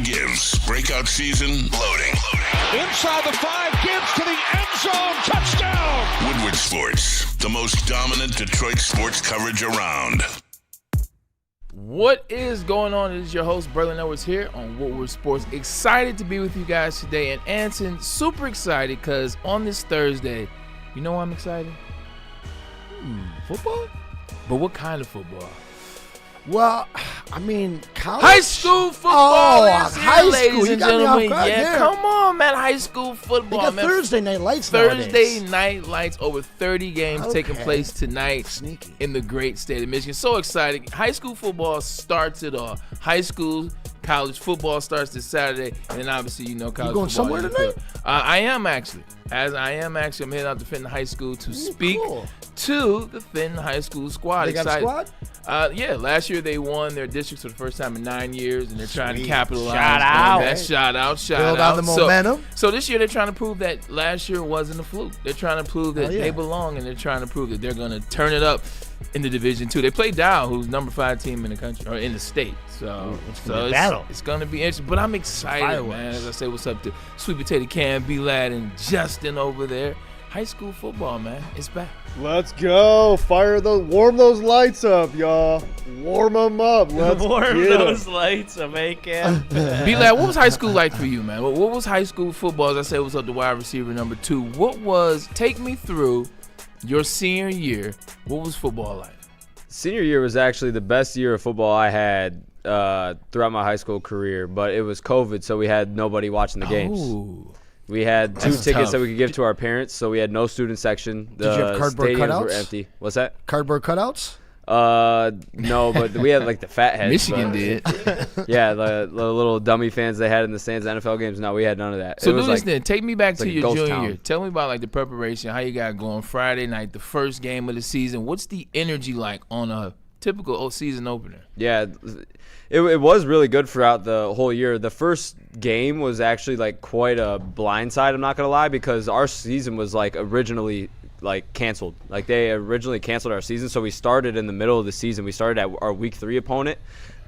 Gibbs. Breakout season loading. Inside the 5, Gibbs to the end zone. Touchdown. Woodward Sports, the most dominant Detroit sports coverage around. What is going on? It is your host, Braylon Edwards, here on Woodward Sports. Excited to be with you guys today. And Anson, super excited because on this Thursday, you know why I'm excited? Football? But what kind of football? Well, I mean, college? High school football is here, high school. ladies You and got me off gentlemen. guard Yeah, there. come on, man. High school football, They got man. Thursday night lights Thursday nowadays. night lights, over 30 games taking place tonight Sneaky. in the great state of Michigan. So exciting. High school football starts it all. High school, college football starts this Saturday, and then obviously, you know, college going football. somewhere tonight? I am actually. I'm heading out to Fenton High School to speak cool. to the Fenton High School squad. They got a squad? Yeah, last year they won their districts for the first time in 9 years, and they're trying to capitalize Shout on out. that. Shout out. Build on the momentum. So this year they're trying to prove that last year wasn't a fluke. They're trying to prove that they belong, and they're trying to prove that they're going to turn it up in the Division II. They play Dow, who's number 5 team in the country or in the state. So it's going to be interesting. But I'm excited, man. As I say, what's up to Sweet Patata Cam, B-Lad, and Justin over there. High school football, man, it's back. Let's go. Warm those lights up, y'all. Warm them up. Let's Warm get 'em. those lights up, Cam. B-Lad, what was high school like for you, man? What was high school football? As I said, what's up to wide receiver number 2. Take me through your senior year. What was football like? Senior year was actually the best year of football I had throughout my high school career, but it was COVID, so we had nobody watching the games. Oh. We had 2 tickets that we could give to our parents, so we had no student section. The Did you have cardboard stadiums cutouts? were empty. What's that? Cardboard cutouts? No, but we had like the fat heads. Michigan but, did. Yeah, the little dummy fans they had in the stands, NFL games. No, we had none of that. So it was do this like, then. Take me back to like a your ghost junior town. year. Tell me about like the preparation, how you got going Friday night, the first game of the season. What's the energy like on a typical season opener? Yeah, it was really good throughout the whole year. The first game was actually like quite a blindside, I'm not going to lie, because our season was like originally like canceled. Like they originally canceled our season, so we started in the middle of the season. We started at our week 3 opponent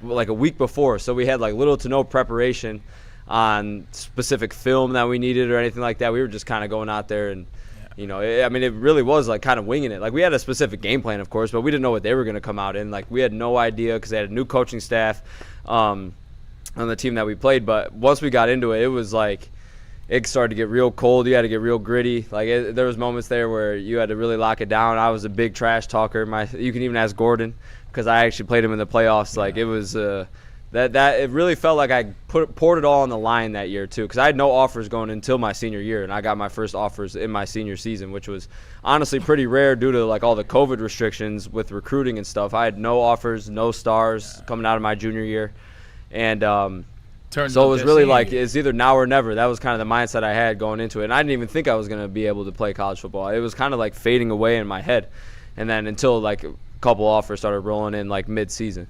like a week before, so we had like little to no preparation on specific film that we needed or anything like that. We were just kind of going out there and you know, it really was like kind of winging it. Like we had a specific game plan, of course, but we didn't know what they were going to come out in. Like we had no idea because they had a new coaching staff on the team that we played. But once we got into it, it was like it started to get real cold. You had to get real gritty. Like there was moments there where you had to really lock it down. I was a big trash talker. You can even ask Gordon because I actually played him in the playoffs. Yeah. Like it was that it really felt like I poured it all on the line that year too, because I had no offers going until my senior year, and I got my first offers in my senior season, which was honestly pretty rare due to like all the COVID restrictions with recruiting and stuff. I had no offers, no stars coming out of my junior year, and so it was really like it's either now or never. That was kind of the mindset I had going into it, and I didn't even think I was going to be able to play college football. It was kind of like fading away in my head, and then until like a couple offers started rolling in like mid-season,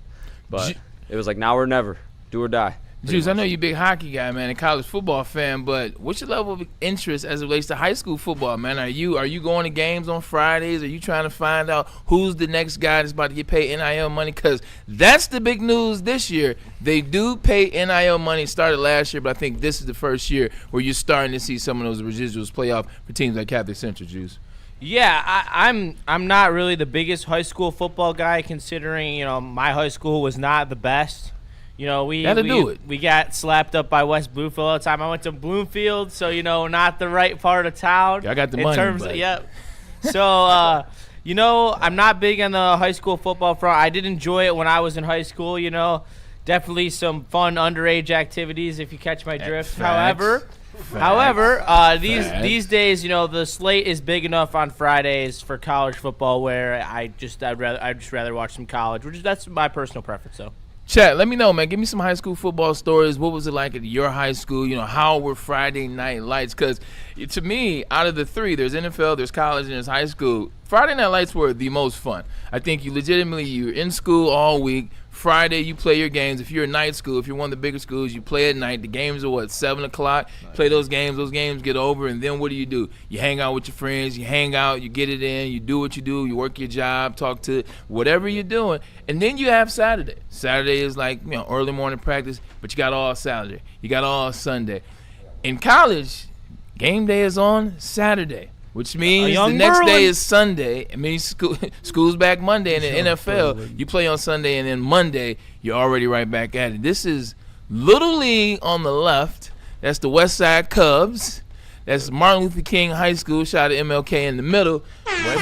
but it was like now or never, do or die. Juice, I know you're a big hockey guy, man, and college football fan, but what's your level of interest as it relates to high school football, man? Are you going to games on Fridays? Are you trying to find out who's the next guy that's about to get paid NIL money? Because that's the big news this year. They do pay NIL money. It started last year, but I think this is the first year where you're starting to see some of those residuals play off for teams like Catholic Central, Juice. Yeah, I'm not really the biggest high school football guy, considering, you know, my high school was not the best. You know, we got slapped up by West Bloomfield all the time. I went to Bloomfield, so, you know, not the right part of town. Yeah, I got the money. So, you know, I'm not big on the high school football front. I did enjoy it when I was in high school, you know. Definitely some fun underage activities, if you catch my drift. However, these days, you know, the slate is big enough on Fridays for college football where I'd just rather watch some college, that's my personal preference. So, Chat, let me know, man. Give me some high school football stories. What was it like at your high school? You know, how were Friday night lights? Because to me, out of the 3, there's NFL, there's college, and there's high school. Friday Night Lights were the most fun. I think you're in school all week. Friday, you play your games. If you're in night school, if you're one of the bigger schools, you play at night. The games are 7 o'clock. Nice. Play those games. Those games get over, and then what do? You hang out with your friends. You hang out. You get it in. You do what you do. You work your job. Talk to whatever you're doing, and then you have Saturday. Saturday is like early morning practice, but you got all Saturday. You got all Sunday. In college, game day is on Saturday, which means the next day is Sunday. It means school's back Monday. And in the NFL, you play on Sunday, and then Monday, you're already right back at it. This is Little League on the left. That's the West Side Cubs. That's Martin Luther King High School. Shout out to MLK in the middle. That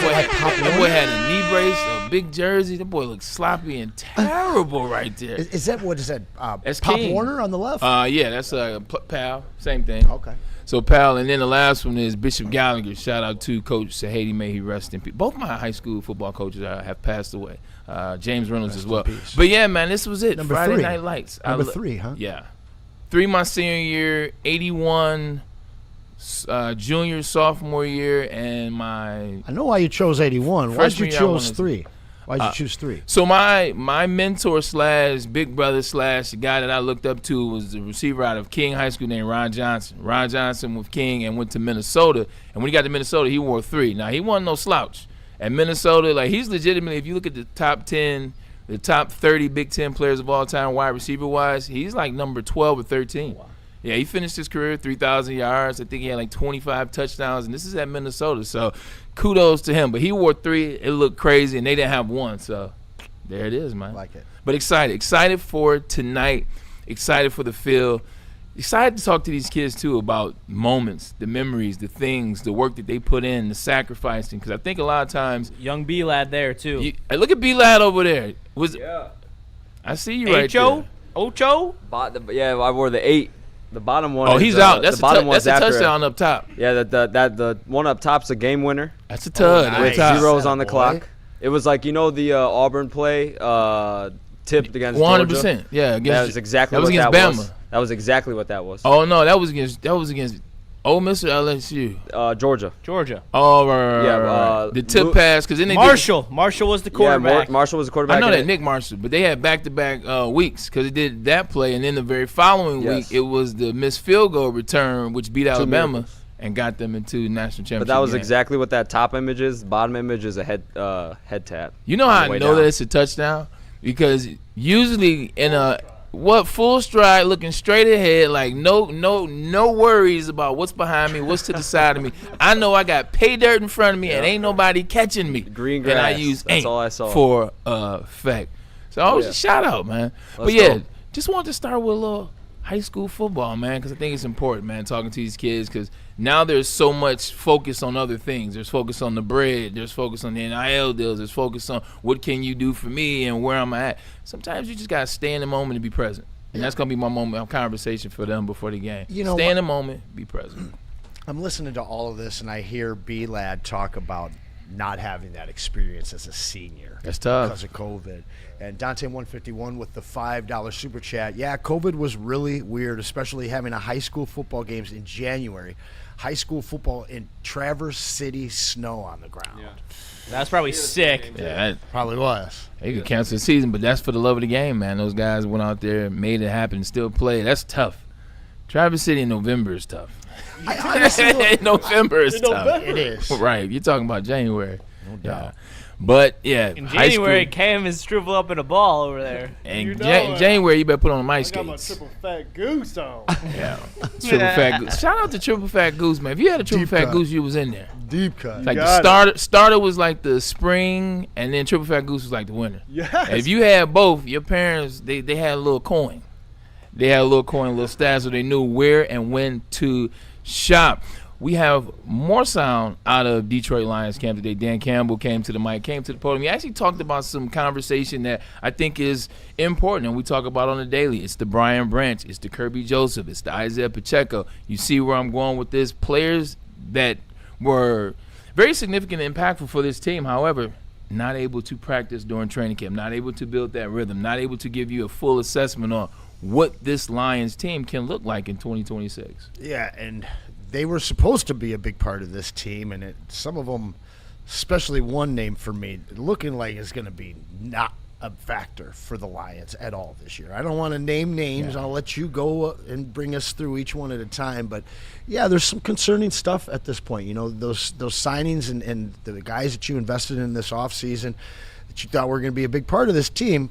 boy had a knee brace, a big jersey. That boy looked sloppy and terrible right there. Is that what is that? That's Pop King. Warner on the left? Yeah, that's Pal. Same thing. Okay. So, Pal, and then the last one is Bishop Gallagher. Shout out to Coach Sahadi. May he rest in peace. Both my high school football coaches have passed away. James Reynolds as well. But, yeah, man, this was it. Number Friday 3. Night Lights. Number 3, huh? Yeah. 3 my senior year, 81 junior, sophomore year, and my I know why you chose 81. Why'd freshman you year, choose 3? Why'd you choose 3? So my mentor / big brother / the guy that I looked up to was the receiver out of King High School named Ron Johnson. Ron Johnson with King and went to Minnesota. And when he got to Minnesota, he wore 3. Now, he wasn't no slouch. At Minnesota, like, he's legitimately, if you look at the top 10, the top 30 Big Ten players of all time, wide receiver-wise, he's like number 12 or 13. Wow. Yeah, he finished his career 3,000 yards. I think he had like 25 touchdowns, and this is at Minnesota. So kudos to him. But he wore 3. It looked crazy, and they didn't have 1. So there it is, man. Like it. But excited for tonight. Excited for the field. Excited to talk to these kids, too, about moments, the memories, the things, the work that they put in, the sacrificing. Because I think a lot of times. Young B-Lad there, too. Look at B-Lad over there. I see you right there. Ocho? Yeah, I wore the 8. The bottom one. Oh, he's out. That's that's a touchdown up top. Yeah, the one up top's a game winner. That's a tud. With zeros on the clock. It was like the Auburn play tipped against 100%. Georgia. Yeah, that was exactly what that was. That was exactly what that was. Oh no, that was against Ole Miss or LSU? Georgia. Oh, right. The tip pass, because then they Marshall was the quarterback. Yeah, Marshall was the quarterback. I know that, Nick Marshall, but they had back-to-back weeks because they did that play, and then the very following week it was the missed field goal return, which beat Alabama and got them into national championship. But that was game. exactly what that top image is. Bottom image is a head tap. You know how I know that it's a touchdown? Because usually in a full stride, looking straight ahead, like no worries about what's behind me, what's to the side of me. I know I got pay dirt in front of me and ain't nobody catching me. Green grass. And I use That's all I saw. For effect. So I was just shout out, man. Let's go. Just wanted to start with a little high school football, man, because I think it's important, man, talking to these kids, because now there's so much focus on other things. There's focus on the bread. There's focus on the NIL deals. There's focus on what can you do for me and where I'm at. Sometimes you just got to stay in the moment and be present. And that's going to be my moment of conversation for them before the game. Stay in the moment, be present. I'm listening to all of this, and I hear B-Lad talk about not having that experience as a senior. That's tough. Because of COVID. And Dante151 with the $5 super chat. Yeah, COVID was really weird, especially having a high school football games in January. High school football in Traverse City, snow on the ground. Yeah. That's probably sick. Yeah, that probably was. They could cancel the season, but that's for the love of the game, man. Those guys went out there, made it happen, and still played. That's tough. Traverse City in November is tough. November is tough. It is. Right. You're talking about January. No doubt. But, yeah. In January, Cam is shriveled up in a ball over there. And January, you better put on the mic skates. I got my triple fat goose on. Yeah. Triple fat goose. Shout out to triple fat goose, man. If you had a triple fat goose, you was in there. Deep cut. Like the starter was like the spring, and then triple fat goose was like the winter. Yes. And if you had both, your parents, they had a little coin. They had a little coin, a little stats, so they knew where and when to shop. We have more sound out of Detroit Lions camp today. Dan Campbell came to the mic, came to the podium. He actually talked about some conversation that I think is important, and we talk about on the daily. It's the Brian Branch. It's the Kirby Joseph. It's the Isaiah Pacheco. You see where I'm going with this. Players that were very significant and impactful for this team, however, not able to practice during training camp, not able to build that rhythm, not able to give you a full assessment on what this Lions team can look like in 2026. Yeah, and they were supposed to be a big part of this team, and some of them especially one name for me, looking like it's going to be not a factor for the Lions at all this year. I don't want to name names. I'll let you go and bring us through each one at a time. But, yeah, there's some concerning stuff at this point. Those signings and the guys that you invested in this offseason that you thought were going to be a big part of this team,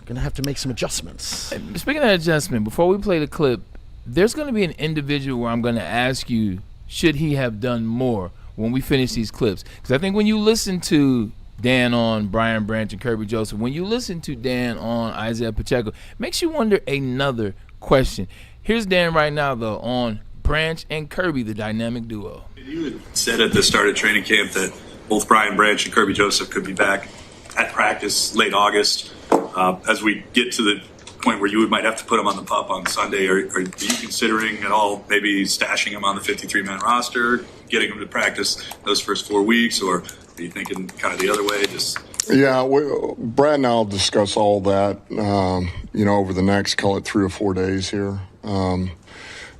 going to have to make some adjustments. Speaking of adjustment, before we play the clip, there's going to be an individual where I'm going to ask you, should he have done more when we finish these clips? Because I think when you listen to Dan on Brian Branch and Kirby Joseph, when you listen to Dan on Isaiah Pacheco, it makes you wonder another question. Here's Dan right now, though, on Branch and Kirby, the dynamic duo. You had said at the start of training camp that both Brian Branch and Kirby Joseph could be back at practice late August. As we get to the point where you might have to put them on the pup on Sunday, are you considering at all maybe stashing them on the 53-man roster, getting them to practice those first 4 weeks, or are you thinking kind of the other way? Yeah, Brad and I will discuss all that, over the next, call it 3 or 4 days here.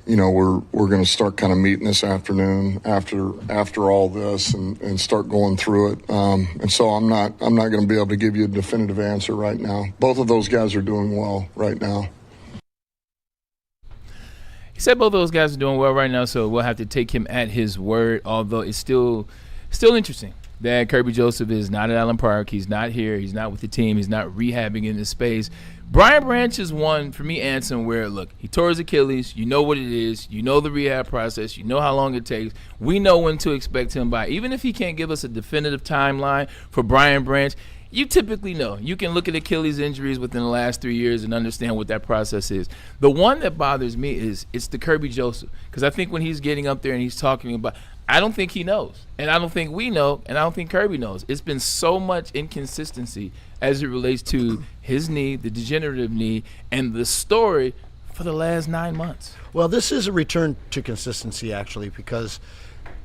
We're going to start kind of meeting this afternoon after all this and start going through it. And so I'm not going to be able to give you a definitive answer right now. Both of those guys are doing well right now. He said both of those guys are doing well right now, so we'll have to take him at his word, although it's still interesting that Kirby Joseph is not at Allen Park. He's not here. He's not with the team. He's not rehabbing in this space. Brian Branch is one, for me, Anson, where, look, he tore his Achilles. You know what it is. You know the rehab process. You know how long it takes. We know when to expect him by. Even if he can't give us a definitive timeline for Brian Branch, you typically know. You can look at Achilles injuries within the last 3 years and understand what that process is. The one that bothers me is it's the Kirby Joseph, because I think when he's getting up there and he's talking about – I don't think he knows, and I don't think we know, and I don't think Kirby knows. It's been so much inconsistency as it relates to his knee, the degenerative knee, and the story for the last 9 months. Well, this is a return to consistency, actually, because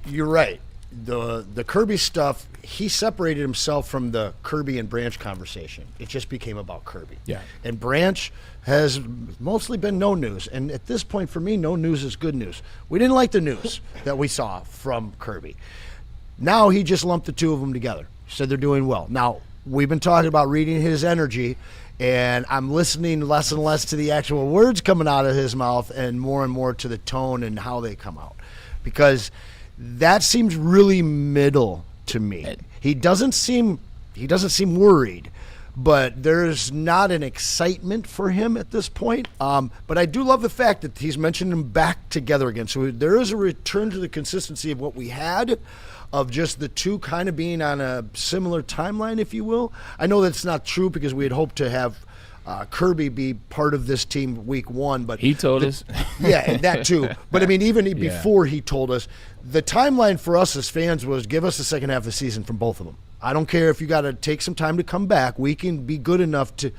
you're right. The Kirby stuff, he separated himself from the Kirby and Branch conversation. It just became about Kirby. Yeah. And Branch has mostly been no news. And at this point, for me, no news is good news. We didn't like the news that we saw from Kirby. Now he just lumped the two of them together. He said they're doing well. Now, we've been talking about reading his energy, and I'm listening less and less to the actual words coming out of his mouth and more to the tone and how they come out. Because that seems really middle to me. He doesn't seem worried, but there's not an excitement for him at this point. But I do love the fact that he's mentioned them back together again. So there is a return to the consistency of what we had, of just the two kind of being on a similar timeline, if you will. I know that's not true because we had hoped to have Kirby be part of this team week 1, but he told us. Yeah, and that too. But I mean, even before he told us, the timeline for us as fans was give us the second half of the season from both of them. I don't care if you got to take some time to come back. We can be good enough to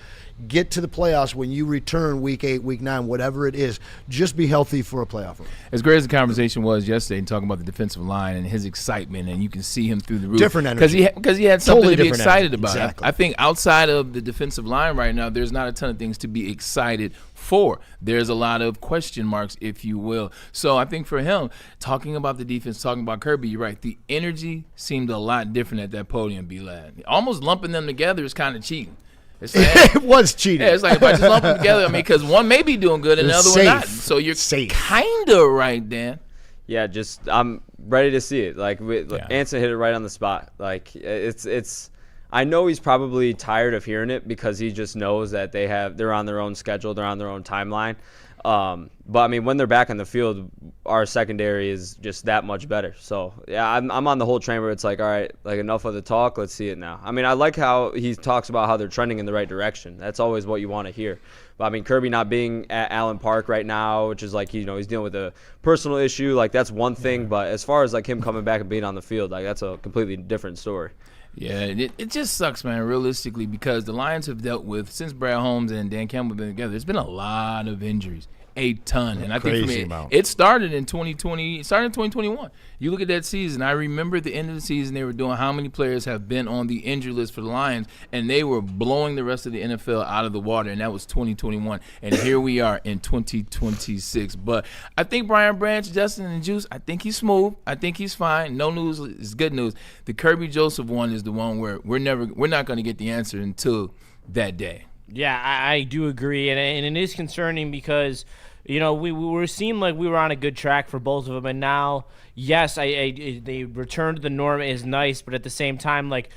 get to the playoffs when you return week 8, week 9, whatever it is. Just be healthy for a playoff run. As great as the conversation was yesterday and talking about the defensive line and his excitement, and you can see him through the roof. Different energy. Because he had something Totally to be different excited energy. about. Exactly. I think outside of the defensive line right now, there's not a ton of things to be excited for. There's a lot of question marks, if you will. So I think for him, talking about the defense, talking about Kirby, you're right. The energy seemed a lot different at that podium, B-Lad. Almost lumping them together is kind of cheating. It's like, It was cheating. yeah, it's like if I just lump them together, I mean, because one may be doing good and the other one not. Safe. So you're Safe. kind of right, Dan. Yeah, just I'm ready to see it. Like Anson hit it right on the spot. Like it's. I know he's probably tired of hearing it because he just knows that they're on their own schedule, they're on their own timeline. But I mean, when they're back on the field, our secondary is just that much better. So yeah, I'm on the whole train where it's like, all right, like enough of the talk, let's see it now. I mean, I like how he talks about how they're trending in the right direction. That's always what you want to hear. But I mean, Kirby not being at Allen Park right now, which is like, he's dealing with a personal issue. Like that's one thing, but as far as like him coming back and being on the field, like that's a completely different story. Yeah, it just sucks, man, realistically, because the Lions have dealt with, since Brad Holmes and Dan Campbell have been together, there's been a lot of injuries. a ton. And I think for Crazy me, amount. it started in 2020. It started in 2021. You look at that season. I remember at the end of the season they were doing how many players have been on the injury list for the Lions, and they were blowing the rest of the NFL out of the water. And that was 2021. And here we are in 2026. But I think Brian Branch, Justin, and Juice, I think he's smooth. I think he's fine. No news is good news. The Kirby Joseph one is the one where we're not going to get the answer until that day. Yeah, I do agree, and it is concerning because, you know, we were seemed like we were on a good track for both of them, and now, yes, they returned to the norm is nice, but at the same time, like,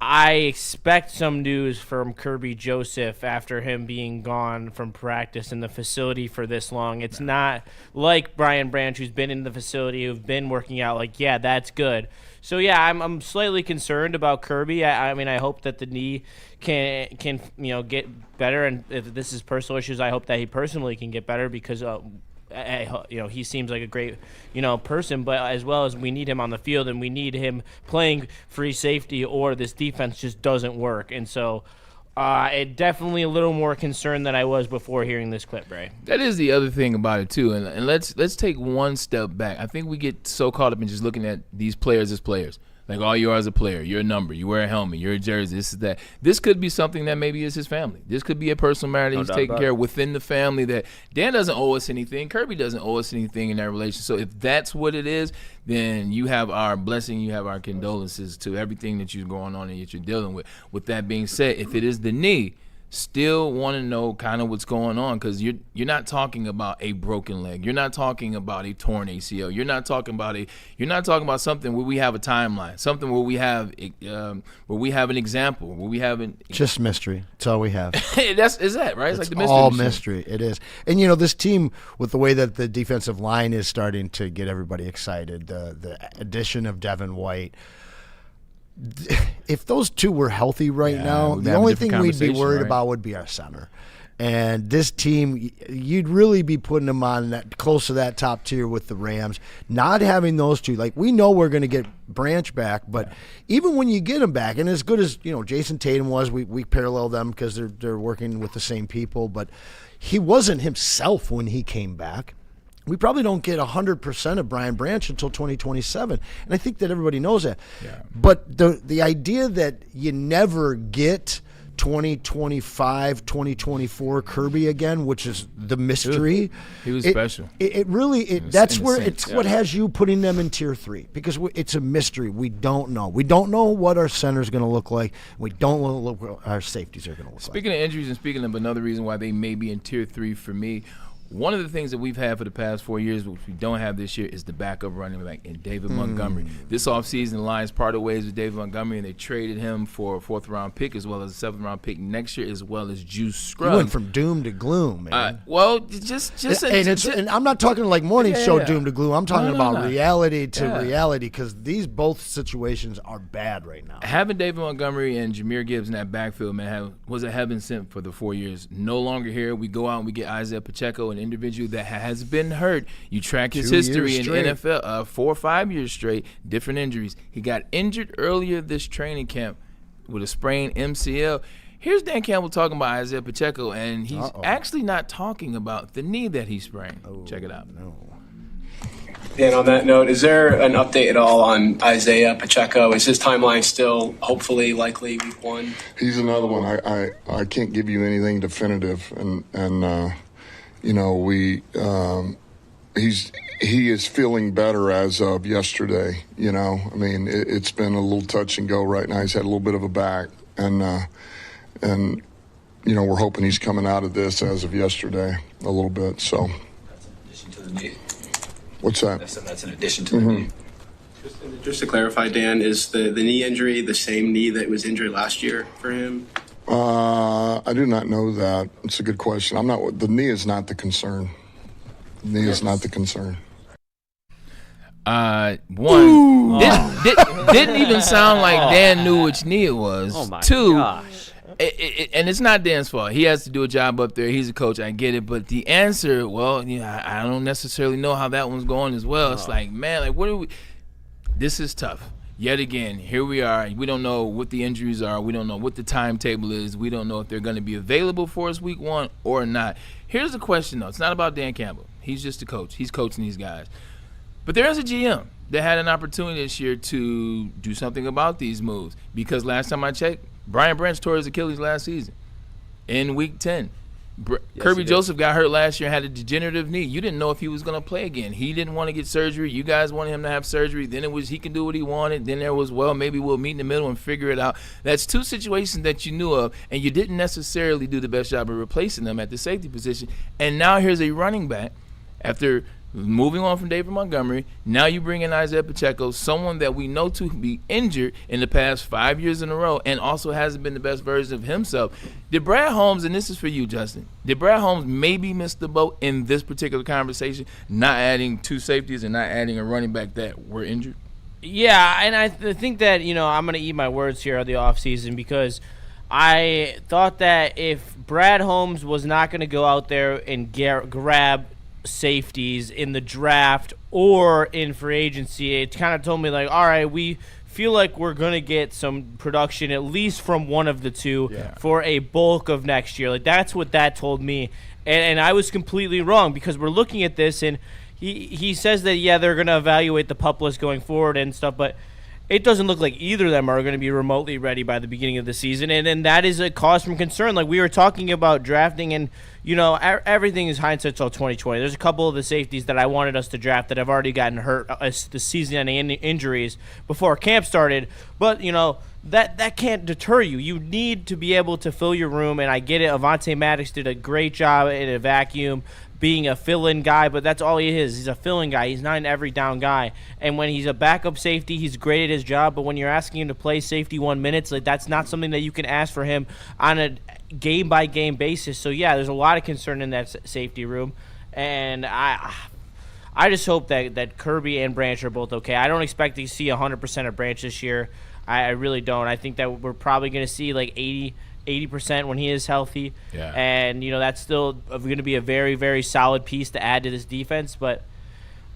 I expect some news from Kirby Joseph after him being gone from practice in the facility for this long. It's not like Brian Branch, who's been in the facility, who've been working out, like, yeah, that's good. So, yeah, I'm slightly concerned about Kirby. I mean, I hope that the knee can get better. And if this is personal issues, I hope that he personally can get better because, he seems like a great, person. But as well as we need him on the field and we need him playing free safety or this defense just doesn't work. And so it definitely a little more concerned than I was before hearing this clip, Bray. That is the other thing about it too, and let's take one step back. I think we get so caught up in just looking at these players as players. Like, all you are as a player, you're a number, you wear a helmet, you're a jersey, this is that. This could be something that maybe is his family. This could be a personal matter that he's taking care of within the family that Dan doesn't owe us anything, Kirby doesn't owe us anything in that relationship. So if that's what it is, then you have our blessing, you have our condolences to everything that you're going on and that you're dealing with. With that being said, if it is the knee, still want to know kind of what's going on, because you're not talking about a broken leg, you're not talking about a torn ACL, you're not talking about something where we have a timeline, something where we have an example, where we have just mystery. That's all we have. Is that right? It's like the mystery all machine. Mystery. It is. And this team, with the way that the defensive line is starting to get everybody excited, the addition of Devin White. If those two were healthy right now, the only thing we'd be worried about would be our center. And this team, you'd really be putting them on that close to that top tier with the Rams. Not having those two, like, we know we're going to get Branch back, but even when you get him back, and as good as Jason Tatum was, we parallel them because they're working with the same people, but he wasn't himself when he came back. We probably don't get 100% of Brian Branch until 2027, and I think that everybody knows that. Yeah. But the idea that you never get 2025, 2024 Kirby again, which is the mystery. He was special. That's where it's what has you putting them in tier 3, because it's a mystery. We don't know. We don't know what our center is going to look like. We don't know what our safeties are going to look like. Speaking of injuries and speaking of another reason why they may be in tier 3 for me, one of the things that we've had for the past 4 years, which we don't have this year, is the backup running back in David Montgomery. This offseason, the Lions parted ways with David Montgomery, and they traded him for a 4th-round pick as well as a 7th-round pick next year, as well as Juice Scruggs. You went from doom to gloom, man. And I'm not talking like morning show doom to gloom. I'm talking about reality to reality, because these both situations are bad right now. Having David Montgomery and Jahmyr Gibbs in that backfield, man, was a heaven sent for the 4 years. No longer here. We go out and we get Isaiah Pacheco, an individual that has been hurt. You track his history in the NFL, 4 or 5 years straight, different injuries. He got injured earlier this training camp with a sprained MCL. Here's Dan Campbell talking about Isaiah Pacheco, and he's actually not talking about the knee that he sprained. Check it out. And on that note, is there an update at all on Isaiah Pacheco? Is his timeline still hopefully likely week 1? He's another one. I can't give you anything definitive, and he is feeling better as of yesterday. I mean, it's been a little touch and go right now. He's had a little bit of a back, and we're hoping he's coming out of this as of yesterday a little bit. So that's in addition to the knee. What's that? That's in addition to the knee. Just to clarify, Dan, is the knee injury the same knee that was injured last year for him? I do not know that. It's a good question. The knee is not the concern. The knee is not the concern. One, didn't even sound like Dan knew which knee it was. Oh my 2, gosh. And it's not Dan's fault. He has to do a job up there. He's a coach. I get it. But the answer, I don't necessarily know how that one's going as well. It's like, man, like, what are we – this is tough. yet again, here we are. We don't know what the injuries are. We don't know what the timetable is. We don't know if they're going to be available for us week 1 or not. Here's the question, though. It's not about Dan Campbell. He's just a coach. He's coaching these guys. But there is a GM that had an opportunity this year to do something about these moves, because last time I checked, Brian Branch tore his Achilles last season in week 10. Kirby Joseph got hurt last year and had a degenerative knee. You didn't know if he was going to play again. He didn't want to get surgery. You guys wanted him to have surgery. Then it was he can do what he wanted. Then there was, well, maybe we'll meet in the middle and figure it out. That's 2 situations that you knew of, and you didn't necessarily do the best job of replacing them at the safety position. And now here's a running back after moving on from David Montgomery. Now you bring in Isaiah Pacheco, someone that we know to be injured in the past 5 years in a row and also hasn't been the best version of himself. Did Brad Holmes, and this is for you, Justin, did Brad Holmes maybe miss the boat in this particular conversation, not adding 2 safeties and not adding a running back that were injured? Yeah, and I think that, I'm going to eat my words here on the offseason, because I thought that if Brad Holmes was not going to go out there and grab safeties in the draft or in free agency, it kind of told me, like, all right, we feel like we're going to get some production at least from one of the two for a bulk of next year. Like, that's what that told me. And I was completely wrong, because we're looking at this, and he says that, they're going to evaluate the PUP list going forward and stuff, but it doesn't look like either of them are going to be remotely ready by the beginning of the season, and that is a cause for concern. Like, we were talking about drafting, and everything is hindsight till 2020. There's a couple of the safeties that I wanted us to draft that have already gotten hurt the season-ending injuries before camp started, but that can't deter you. You need to be able to fill your room, and I get it. Avonte Maddox did a great job in a vacuum, being a fill-in guy, but that's all he is. He's a fill-in guy. He's not an every-down guy. And when he's a backup safety, he's great at his job, but when you're asking him to play safety 1 minute, like, that's not something that you can ask for him on a game-by-game basis. So, there's a lot of concern in that safety room, and I just hope that Kirby and Branch are both okay. I don't expect to see 100% of Branch this year. I really don't. I think that we're probably going to see like 80% when he is healthy. Yeah. And, that's still going to be a very, very solid piece to add to this defense. But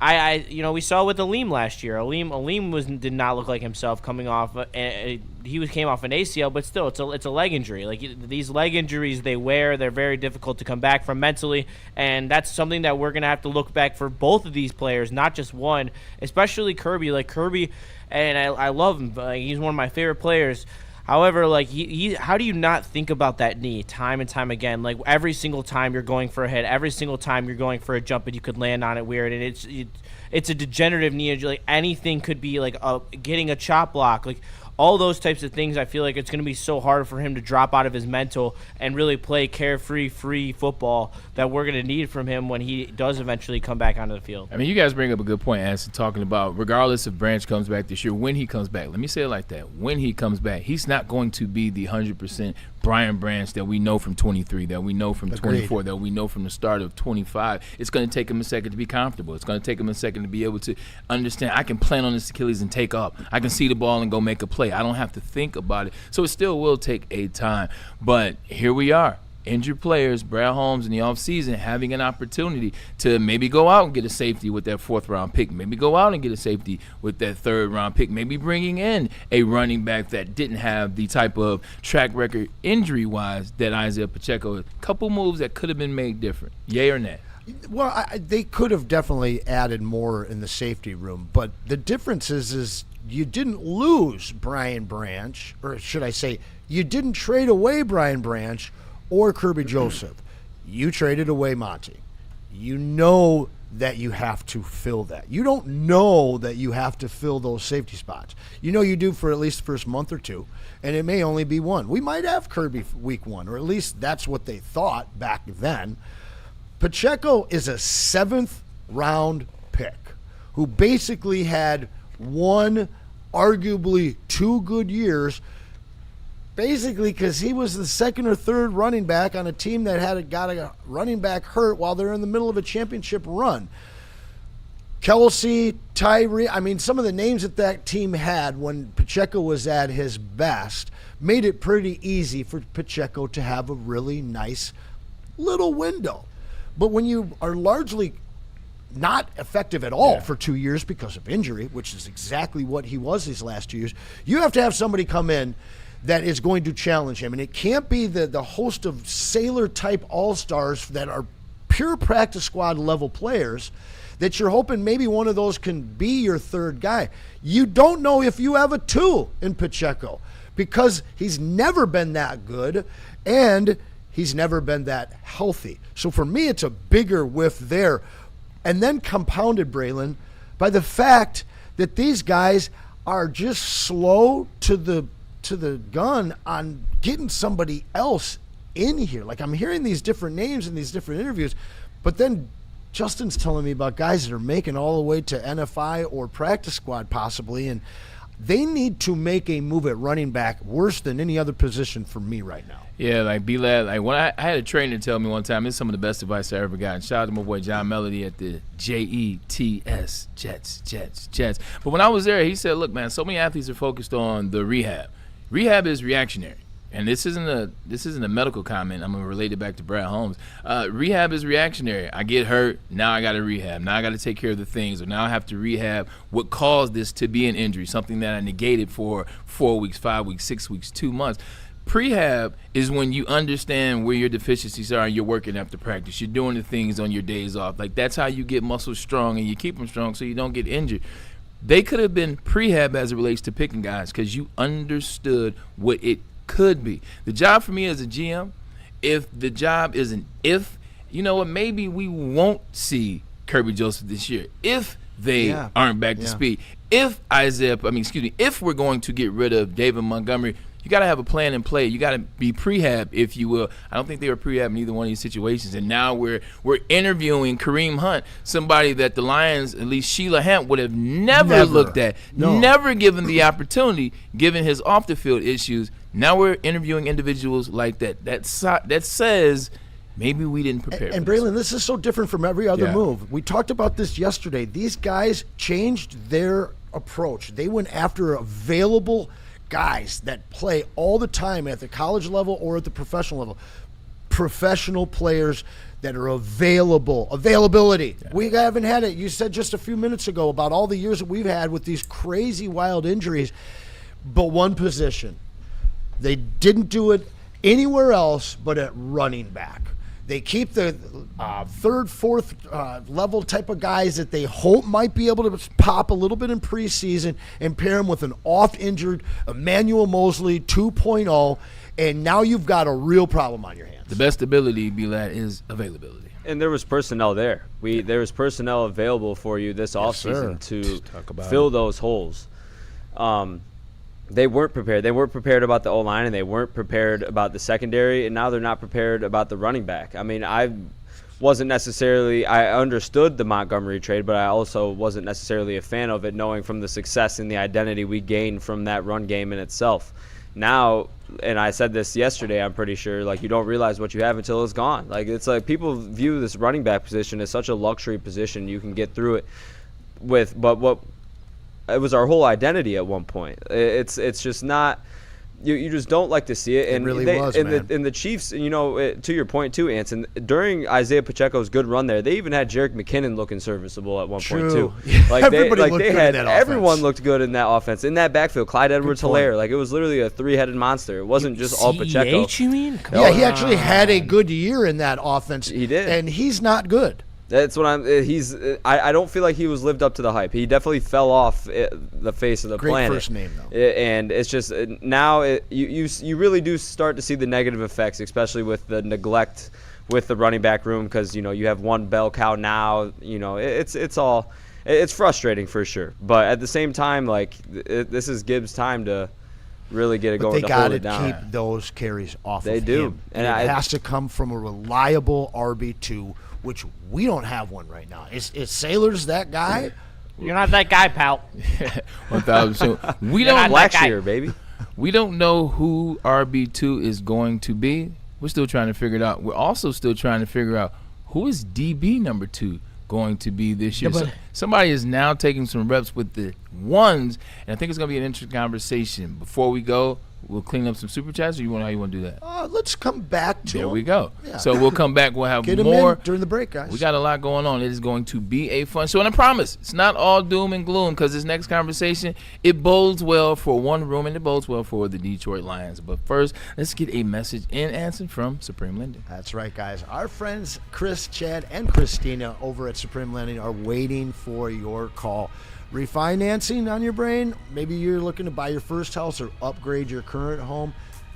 we saw with Aleem last year. Aleem did not look like himself coming off. Came off an ACL, but still, it's a leg injury. Like, these leg injuries, they're very difficult to come back from mentally, and that's something that we're gonna have to look back for both of these players, not just one. Especially Kirby. Like, Kirby, and I love him. He's one of my favorite players. However, like, how do you not think about that knee time and time again? Like, every single time you're going for a hit, every single time you're going for a jump, and you could land on it weird, and it's a degenerative knee injury. Like, anything could be like getting a chop block, like all those types of things. I feel like it's going to be so hard for him to drop out of his mental and really play carefree, free football that we're going to need from him when he does eventually come back onto the field. I mean, you guys bring up a good point, Anson, talking about regardless if Branch comes back this year, when he comes back, let me say it like that, when he comes back, he's not going to be the 100% Brian Branch that we know from 23, that we know from 24, that we know from the start of 25. It's going to take him a second to be comfortable. It's going to take him a second to be able to understand, I can plan on this Achilles and take up. I can see the ball and go make a play. I don't have to think about it. So it still will take a time. But here we are. Injured players, Brad Holmes in the offseason having an opportunity to maybe go out and get a safety with that 4th-round pick, maybe go out and get a safety with that 3rd-round pick, maybe bringing in a running back that didn't have the type of track record injury-wise that Isaiah Pacheco. A couple moves that could have been made different. Yay or nay? Well, they could have definitely added more in the safety room, but the difference is you didn't lose Brian Branch, or should I say you didn't trade away Brian Branch or Kirby Joseph. You traded away Monty. You know that you have to fill that. You don't know that you have to fill those safety spots. You know you do for at least the first month or two, and it may only be one. We might have Kirby week 1, or at least that's what they thought back then. Pacheco is a 7th-round pick who basically had one, arguably 2 good years, basically because he was the 2nd or 3rd running back on a team that got a running back hurt while they're in the middle of a championship run. Kelsey, Tyree, I mean, some of the names that team had when Pacheco was at his best made it pretty easy for Pacheco to have a really nice little window. But when you are largely not effective at all for 2 years because of injury, which is exactly what he was these last 2 years. You have to have somebody come in that is going to challenge him. And it can't be the host of Sailor-type all-stars that are pure practice squad level players that you're hoping maybe one of those can be your third guy. You don't know if you have a two in Pacheco because he's never been that good and he's never been that healthy. So for me, it's a bigger whiff there. And then compounded, Braylon, by the fact that these guys are just slow to the gun on getting somebody else in here. Like, I'm hearing these different names in these different interviews, but then Justin's telling me about guys that are making all the way to NFI or practice squad possibly, and they need to make a move at running back worse than any other position for me right now. Yeah, like B-Lad, like when I had a trainer tell me one time, it's some of the best advice I ever got. And shout out to my boy John Melody at the JETS, Jets. But when I was there, he said, look, man, so many athletes are focused on the rehab. Rehab is reactionary. And this isn't a medical comment. I'm gonna relate it back to Brad Holmes. Rehab is reactionary. I get hurt, now I got to rehab. Now I got to take care of the things, or now I have to rehab what caused this to be an injury, something that I negated for 4 weeks, 5 weeks, 6 weeks, 2 months. Prehab is when you understand where your deficiencies are and you're working after practice. You're doing the things on your days off. Like, that's how you get muscles strong and you keep them strong so you don't get injured. They could have been prehab as it relates to picking guys because you understood what it could be. The job for me as a GM, if the job is an if, you know what, maybe we won't see Kirby Joseph this year if they aren't back to speed. If if we're going to get rid of David Montgomery, you got to have a plan in play. You got to be prehab, if you will. I don't think they were prehab in either one of these situations. And now we're interviewing Kareem Hunt, somebody that the Lions, at least Sheila Hamp, would have never looked at, never given the opportunity, given his off-the-field issues. Now we're interviewing individuals like that. That says maybe we didn't prepare. And Braylon, this is so different from every other move. We talked about this yesterday. These guys changed their approach. They went after available guys that play all the time at the college level or at the professional level. Professional players that are availability. We haven't had it. You said just a few minutes ago about all the years that we've had with these crazy wild injuries, but one position. They didn't do it anywhere else but at running back. They keep the third, fourth level type of guys that they hope might be able to pop a little bit in preseason and pair them with an off-injured Emmanuel Mosley 2.0, and now you've got a real problem on your hands. The best ability, B-Lad, is availability. And there was personnel there. There was personnel available for you this offseason to fill those holes. They weren't prepared. They weren't prepared about the O-line, and they weren't prepared about the secondary, and now they're not prepared about the running back. I mean, I understood the Montgomery trade, but I also wasn't necessarily a fan of it, knowing from the success and the identity we gained from that run game in itself. Now, and I said this yesterday, I'm pretty sure, like, you don't realize what you have until it's gone. Like, it's like people view this running back position as such a luxury position you can get through it with, but it was our whole identity at one point. It's just not. You just don't like to see it. And it really was, man. And the Chiefs, you know, to your point too, Anson, during Isaiah Pacheco's good run there, they even had Jerick McKinnon looking serviceable at one point too. Like everybody looked good in that offense. Everyone looked good in that offense. In that backfield, Clyde Edwards-Helaire, like, it was literally a three-headed monster. It wasn't just all Pacheco. CEH, you mean? Yeah, he actually had a good year in that offense. He did, and he's not good. That's what I don't feel like he was lived up to the hype. He definitely fell off the face of the planet. Great first name, though. And it's just now you really do start to see the negative effects, especially with the neglect with the running back room, because, you know, you have one bell cow now. You know, it's frustrating for sure. But at the same time, like, this is Gibbs' time to really get it going. They got to keep those carries off. They do, him. and it has to come from a reliable RB2. Which we don't have one right now. Is Sailors that guy? You're not that guy, pal. 1,000%. We don't black shear, baby. We don't know who RB2 is going to be. We're still trying to figure it out. We're also still trying to figure out who is DB number 2 going to be this year. So somebody is now taking some reps with the ones, and I think it's going to be an interesting conversation. Before we go, we'll clean up some super chats, or how you want to do that? Let's come back to There them. we go. Yeah. So we'll come back. We'll have Get them more in during the break, guys. We got a lot going on. It is going to be a fun show. And I promise, it's not all doom and gloom, because this next conversation, it bodes well for one room, and it bodes well for the Detroit Lions. But first, let's get a message in Anson from Supreme Lending. That's right, guys. Our friends Chris, Chad, and Christina over at Supreme Lending are waiting for your call. Refinancing on your brain? Maybe you're looking to buy your first house or upgrade your current home.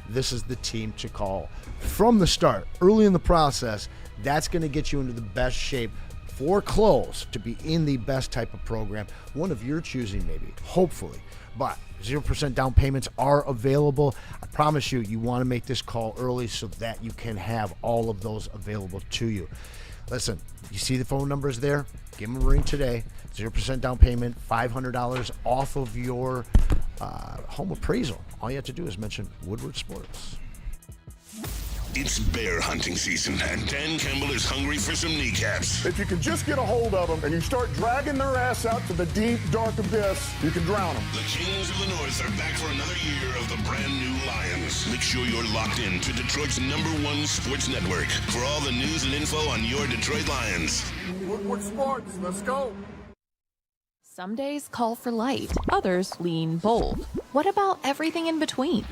This is the team to call. From the start, early in the process, that's going to get you into the best shape for close to be in the best type of program. One of your choosing, maybe, hopefully. But 0% down payments are available. I promise you, you want to make this call early so that you can have all of those available to you. Listen, you see the phone numbers there? Give them a ring today. 0% down payment, $500 off of your home appraisal. All you have to do is mention Woodward Sports. It's bear hunting season, and Dan Campbell is hungry for some kneecaps. If you can just get a hold of them and you start dragging their ass out to the deep, dark abyss, you can drown them. The Kings of the North are back for another year of the brand new Lions. Make sure you're locked in to Detroit's #1 sports network for all the news and info on your Detroit Lions. Woodward Sports, let's go. Some days call for light, others lean bold. What about everything in between?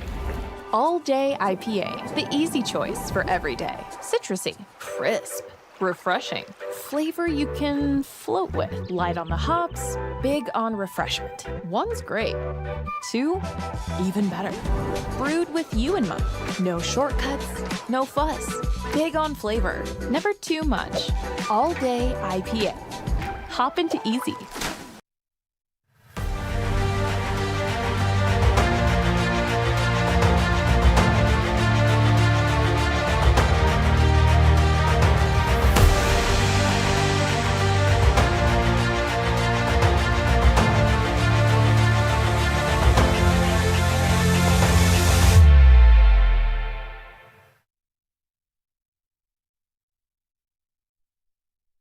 All Day IPA, the easy choice for every day. Citrusy, crisp, refreshing. Flavor you can float with. Light on the hops, big on refreshment. One's great. Two, even better. Brewed with you in mind. No shortcuts, no fuss. Big on flavor, never too much. All Day IPA. Hop into easy.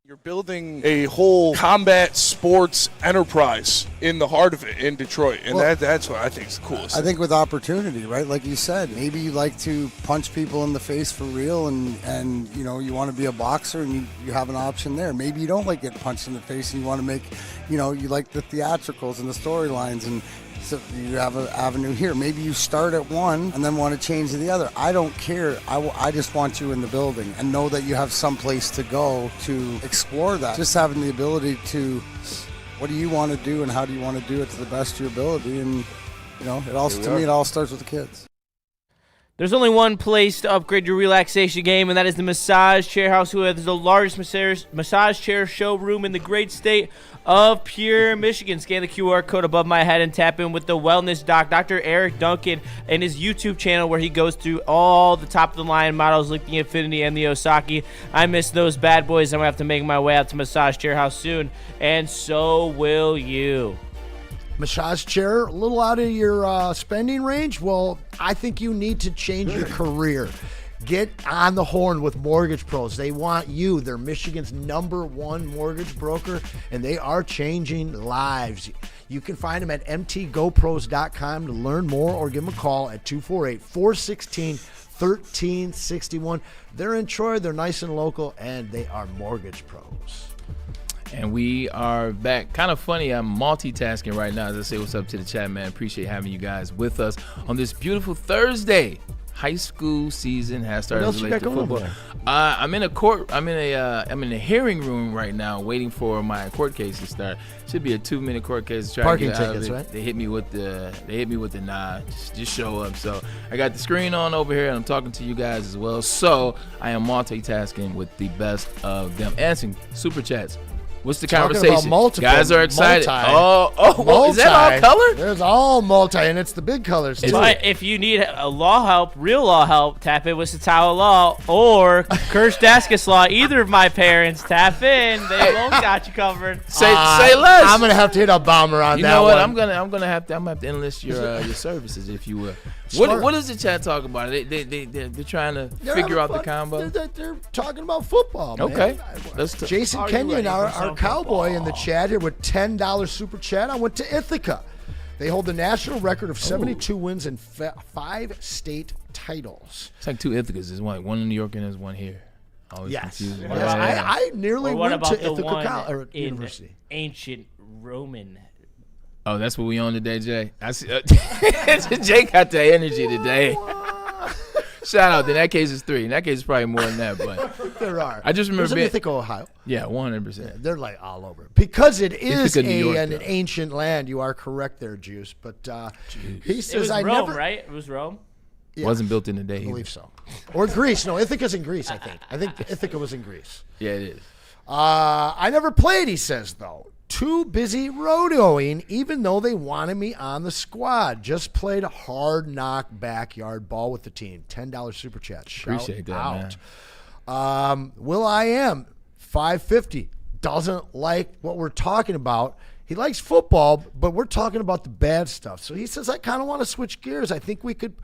You're building a whole combat sports enterprise in the heart of it in Detroit, and that's what I think is the coolest. I think with opportunity, right? Like you said, maybe you like to punch people in the face for real, and you know you want to be a boxer, and you have an option there. Maybe you don't like getting punched in the face, and you want to make, you like the theatricals and the storylines, and so you have an avenue here. Maybe you start at one and then want to change to the other. I don't care. I just want you in the building and know that you have some place to go to explore that. Just having the ability to, what do you want to do and how do you want to do it to the best of your ability? And, it all starts with the kids. There's only one place to upgrade your relaxation game, and that is the Massage Chair House, who has the largest massage chair showroom in the great state of Pure, Michigan. Scan the QR code above my head and tap in with the wellness doc, Dr. Eric Duncan, and his YouTube channel where he goes through all the top-of-the-line models like the Infinity and the Osaki. I miss those bad boys. I'm going to have to make my way out to Massage Chair House soon, and so will you. Massage chair, a little out of your spending range? Well, I think you need to change your career. Get on the horn with Mortgage Pros. They want you. They're Michigan's #1 mortgage broker, and they are changing lives. You can find them at mtgopros.com to learn more, or give them a call at 248-416-1361. They're in Troy. They're nice and local, and they are Mortgage Pros. And we are back. Kind of funny, I'm multitasking right now as I say what's up to the chat, man. Appreciate having you guys with us on this beautiful Thursday. High school season has started. What else you got going on? I'm in a hearing room right now, waiting for my court case to start. Should be a 2-minute court case. Parking tickets, right? They hit me with the nah. Just show up. So I got the screen on over here, and I'm talking to you guys as well. So I am multitasking with the best of them. Anson, super chats. What's the conversation? Guys are excited. Multi. Is that all color? There's all multi, and it's the big colors too. But if you need a law help, real law help, tap in with Satawa Law or Kirsch-Daskis Law. Either of my parents, tap in. They both got you covered. Say less. I'm gonna have to hit a bomber on that. You know what? one. I'm gonna have to enlist your services, if you will. What does the chat talk about? They're trying to figure out the combo. They're talking about football. Man. Okay. Jason Kenyon, our cowboy in the chat here with $10 super chat. I went to Ithaca. They hold the national record of 72 wins and 5 state titles. It's like 2 Ithacas. There's one in New York and there's one here. Always confusing. Yes. I nearly what went about to the Ithaca one in University. ancient Roman? Oh, that's what we on today, Jay. I see. Jay got that energy today. Shout out. In that case, it's 3. In that case, it's probably more than that. But there are. I just remember There's Ithaca, Ohio. Yeah, 100%. They're like all over. Because it is Ithaca, New York, an ancient land. You are correct there, Juice. But he says, It was I Rome, never. right? It was Rome. It wasn't built in a day. I believe so. Or Greece. No, Ithaca's in Greece, I think. I think Ithaca was in Greece. Yeah, it is. I never played, he says, though. Too busy rodeoing, even though they wanted me on the squad. Just played hard knock backyard ball with the team. $10 super chat. Shout Appreciate that, out. man. Will I am $5.50. Doesn't like what we're talking about. He likes football, but we're talking about the bad stuff. So he says, I kind of want to switch gears. I think we could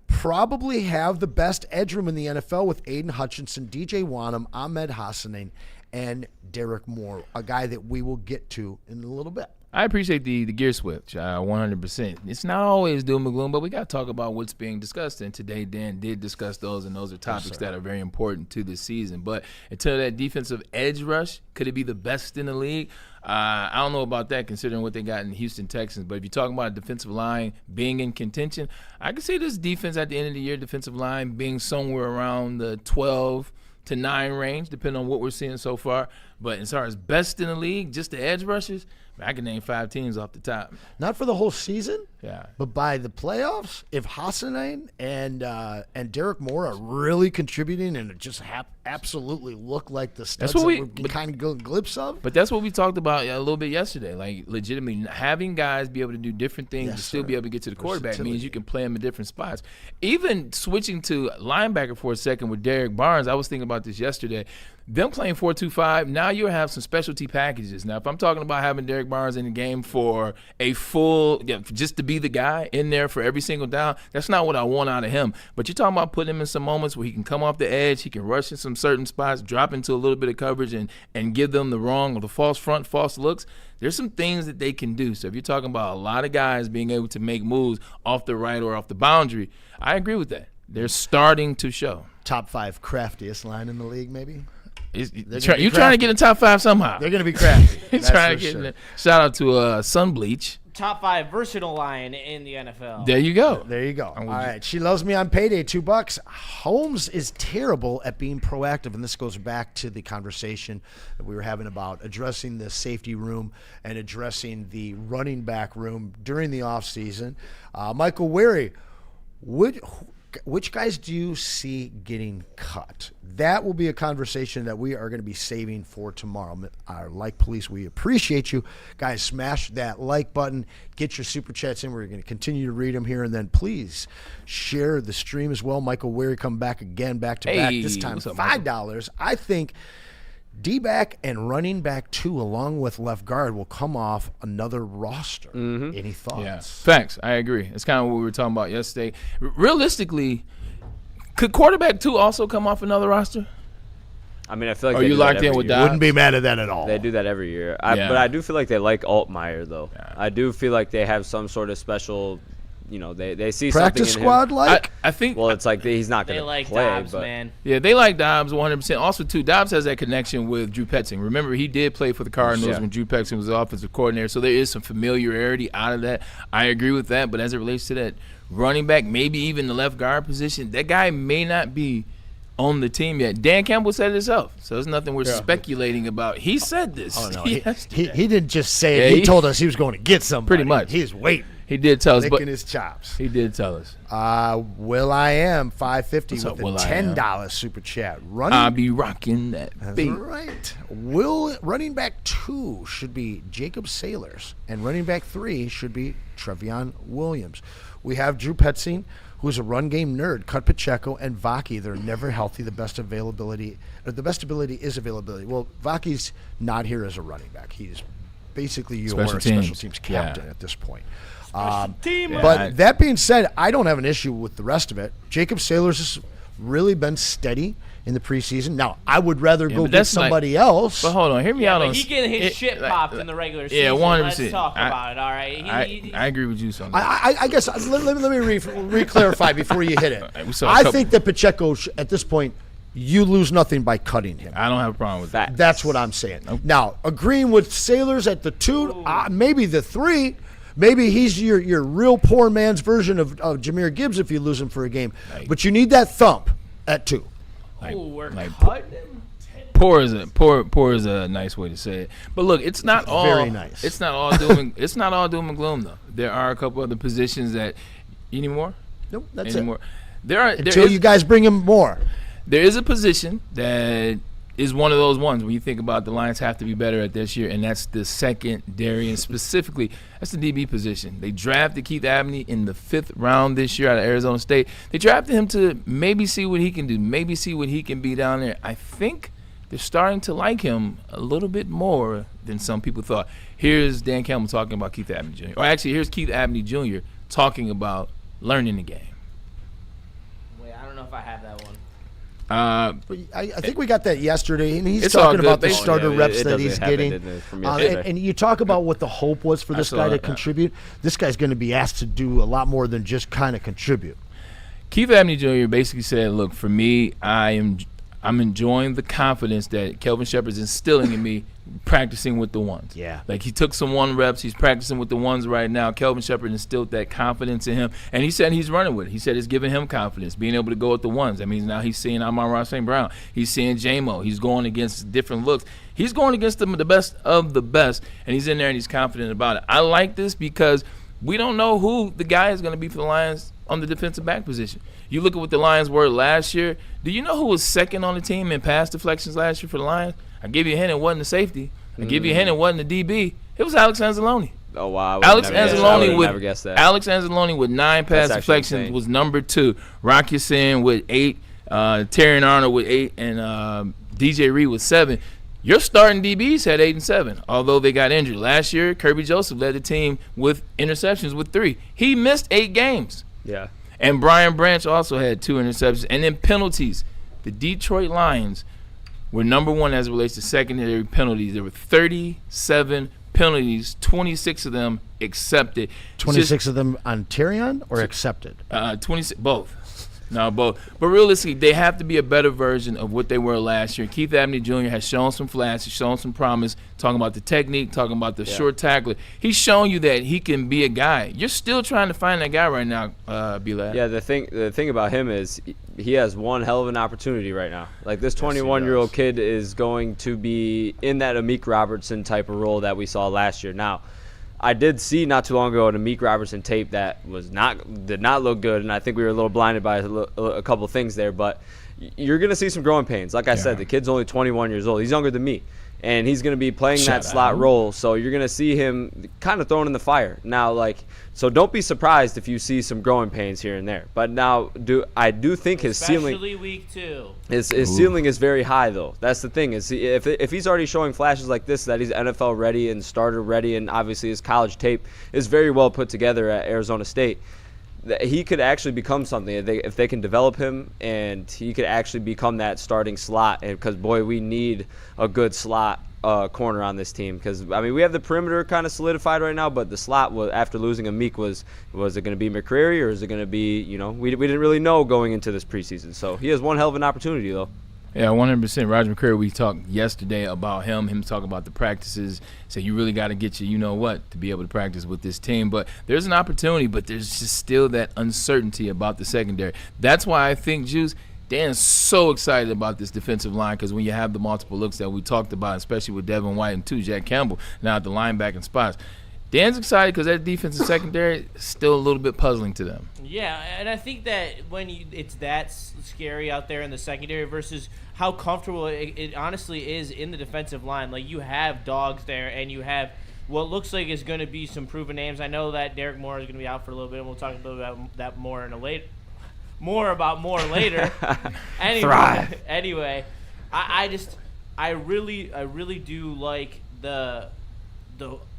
probably have the best edge room in the NFL with Aiden Hutchinson, DJ Wanham, Ahmed Hassanin, and Derek Moore, a guy that we will get to in a little bit. I appreciate the gear switch, 100%. It's not always doom and gloom, but we got to talk about what's being discussed. And today, Dan did discuss those, and those are topics that are very important to this season. But until that defensive edge rush, could it be the best in the league? I don't know about that, considering what they got in Houston Texans. But if you're talking about a defensive line being in contention, I can see this defense at the end of the year, defensive line being somewhere around the 12 to 9 range, depending on what we're seeing so far. But as far as best in the league, just the edge rushers, I can name 5 teams off the top. Not for the whole season, yeah, but by the playoffs, if Hassanin and Derek Moore are really contributing and it just absolutely look like the studs that we're kind of getting a glimpse of. But that's what we talked about a little bit yesterday. Like, legitimately, having guys be able to do different things to still be able to get to the quarterback means you can play them in different spots. Even switching to linebacker for a second with Derek Barnes, I was thinking about this yesterday. Them playing 4-2-5, now you have some specialty packages. Now, if I'm talking about having Derek Barnes in the game for a full, just to be the guy in there for every single down, that's not what I want out of him. But you're talking about putting him in some moments where he can come off the edge, he can rush in some certain spots, drop into a little bit of coverage and give them the wrong or the false front, false looks. There's some things that they can do. So if you're talking about a lot of guys being able to make moves off the right or off the boundary, I agree with that. They're starting to show. Top 5 craftiest line in the league, maybe? You're trying to get in top 5 somehow. They're going to be crafty. Trying to get in there. Shout out to Sunbleach. Top 5 versatile line in the NFL. There you go. There you go. All right. She loves me on payday, $2. Holmes is terrible at being proactive, and this goes back to the conversation that we were having about addressing the safety room and addressing the running back room during the offseason. Michael Weary, which guys do you see getting cut? That will be a conversation that we are going to be saving for tomorrow. Our Like Police, we appreciate you. Guys, smash that like button. Get your super chats in. We're going to continue to read them here. And then please share the stream as well. Michael Weary come back again, back to back. This time $5. I think D-back and running back 2 along with left guard will come off another roster. Any thoughts? Yeah. Facts. I agree. It's kind of what we were talking about yesterday. Realistically, could quarterback 2 also come off another roster? I mean, I feel like are you locked in with that? Wouldn't be mad at that at all. They do that every year. But I do feel like they like Altmaier, though. Yeah. I do feel like they have some sort of special, they see practice something squad in him. like. I think. Well, it's like he's not going to like play. Dobbs, but man. Yeah, they like Dobbs 100%. Also, too, Dobbs has that connection with Drew Petzing. Remember, he did play for the Cardinals when Drew Petzing was the offensive coordinator, so there is some familiarity out of that. I agree with that, but as it relates to that running back, maybe even the left guard position, that guy may not be on the team yet. Dan Campbell said it himself, so there's nothing we're speculating about. He said this. Oh, no. he didn't just say it. He told us he was going to get somebody. Pretty much. He's waiting. He did tell us. Licking his chops. He did tell us. Will I am $5.50 with a $10 super chat. I'll be rocking that. That's right. Running back 2 should be Jacob Sailors, and running back 3 should be Trevion Williams. We have Drew Petzing, who's a run game nerd, cut Pacheco, and Vaki. They're never healthy. The best ability is availability. Well, Vaki's not here as a running back. He's basically your special teams captain at this point. But that being said, I don't have an issue with the rest of it. Jacob Sailors is really been steady in the preseason. Now, I would rather go but get that's somebody else. But hold on, hear me out on. He getting his shit popped in the regular season. Yeah, 100%. Let's talk about it. All right. I agree with you on that. I guess let me re-clarify before you hit it. I think that Pacheco, at this point, you lose nothing by cutting him. I don't have a problem with that. That's what I'm saying. Nope. Now, agreeing with Sailors at the 2, maybe the 3. Maybe he's your real poor man's version of Jahmyr Gibbs if you lose him for a game. But you need that thump at 2. Poor is a nice way to say it. But look, it's not all very nice. It's not all doom. It's not all doom and gloom though. There are a couple other positions that. You need more? Nope, that's it. More. Until you guys bring him more. There is a position that is one of those ones when you think about the Lions have to be better at this year, and that's the secondary, and specifically that's the DB position. They drafted Keith Abney in the 5th round this year out of Arizona State. They drafted him to maybe see what he can do, maybe see what he can be down there. I think they're starting to like him a little bit more than some people thought. Here's Dan Campbell talking about Keith Abney Jr. Or actually, here's Keith Abney Jr. talking about learning the game. Wait, I don't know if I have that one. I think we got that yesterday, and he's talking about the starter reps that he's getting. And you talk about what the hope was for this guy to contribute. This guy's going to be asked to do a lot more than just kind of contribute. Keith Abney Jr. basically said, look, for me, I'm enjoying the confidence that Kelvin Shepherd's instilling in me practicing with the ones. Yeah. Like he took some 1 reps. He's practicing with the ones right now. Kelvin Shepherd instilled that confidence in him. And he said he's running with it. He said it's giving him confidence, being able to go with the ones. That means now he's seeing Amon-Ra St. Brown. He's seeing J-Mo. He's going against different looks. He's going against the best of the best, and he's in there and he's confident about it. I like this because we don't know who the guy is going to be for the Lions on the defensive back position. You look at what the Lions were last year. Do you know who was second on the team in pass deflections last year for the Lions? I give you a hint, it wasn't the safety. I give you a hint, it wasn't the DB. It was Alex Anzalone. Oh, wow. Alex Anzalone with 9 pass deflections was number 2. Rock Ya-Sin with 8, Terrion Arnold with 8, and DJ Reed with 7. Your starting DBs had 8 and 7, although they got injured. Last year, Kirby Joseph led the team with interceptions with 3. He missed 8 games. Yeah. And Brian Branch also had 2 interceptions. And then penalties. The Detroit Lions were number 1 as it relates to secondary penalties. There were 37 penalties, 26 of them accepted. 26 of them on Terrion or accepted? 26, both. No, both. But realistically, they have to be a better version of what they were last year. Keith Abney Jr. has shown some flashes, shown some promise, talking about the technique, talking about the short tackler. He's shown you that he can be a guy. You're still trying to find that guy right now, B-Lad. Yeah, the thing about him is he has one hell of an opportunity right now. Like this 21-year-old kid is going to be in that Amik Robertson type of role that we saw last year. Now, I did see not too long ago an Amik Robertson tape that did not look good, and I think we were a little blinded by a couple of things there. But you're going to see some growing pains. Like I said, the kid's only 21 years old. He's younger than me, and he's going to be playing that slot role. So you're going to see him kind of thrown in the fire. Now, so don't be surprised if you see some growing pains here and there. But now, I do think his ceiling, especially week 2, his ceiling is very high though. That's the thing is if he's already showing flashes like this, that he's NFL ready and starter ready, and obviously his college tape is very well put together at Arizona State. He could actually become something if they can develop him, and he could actually become that starting slot. And because boy, we need a good slot corner on this team, because I mean we have the perimeter kind of solidified right now, but the slot was, after losing Amik, was it going to be McCreary or is it going to be, we didn't really know going into this preseason. So he has one hell of an opportunity though. Yeah, 100%. Roger McCreary, we talked yesterday about him talking about the practices. So you really got to get you know what to be able to practice with this team. But there's an opportunity, but there's just still that uncertainty about the secondary. That's why I think, Juice, Dan's so excited about this defensive line, because when you have the multiple looks that we talked about, especially with Devin White and Jack Campbell now at the linebacking spots, Dan's excited because that defensive secondary is still a little bit puzzling to them. Yeah, and I think that when it's that scary out there in the secondary versus how comfortable it honestly is in the defensive line. Like, you have dogs there, and you have what looks like is going to be some proven names. I know that Derek Moore is going to be out for a little bit, and we'll talk a little bit about that more in a later. Anyway, I really do like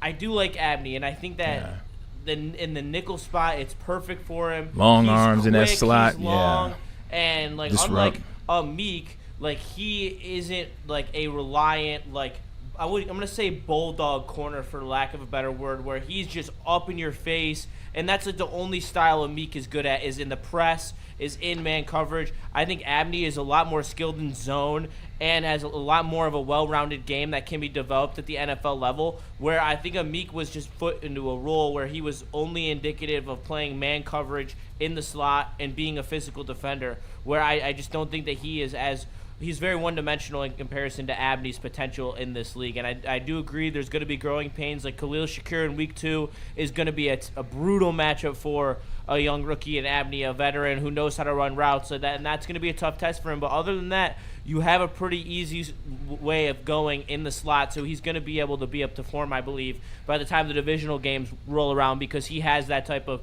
I do like Abney, and I think that in the nickel spot, it's perfect for him. Long He's arms quick, in that slot, he's long, And like Disrupt. unlike Meek, like he isn't like a reliant like I'm gonna say bulldog corner for lack of a better word, where he's just up in your face, and that's like the only style of Meek is good at is in the press, is in man coverage. I think Abney is a lot more skilled in zone and has a lot more of a well-rounded game that can be developed at the NFL level, where I think Meek was just put into a role where he was only indicative of playing man coverage in the slot and being a physical defender, where I just don't think that he is as he's very one-dimensional in comparison to Abney's potential in this league. And I do agree there's going to be growing pains. Like Khalil Shakir in week 2 is going to be a brutal matchup for a young rookie and Abney, a veteran who knows how to run routes. And that's going to be a tough test for him. But other than that, you have a pretty easy way of going in the slot. So he's going to be able to be up to form, I believe, by the time the divisional games roll around, because he has that type of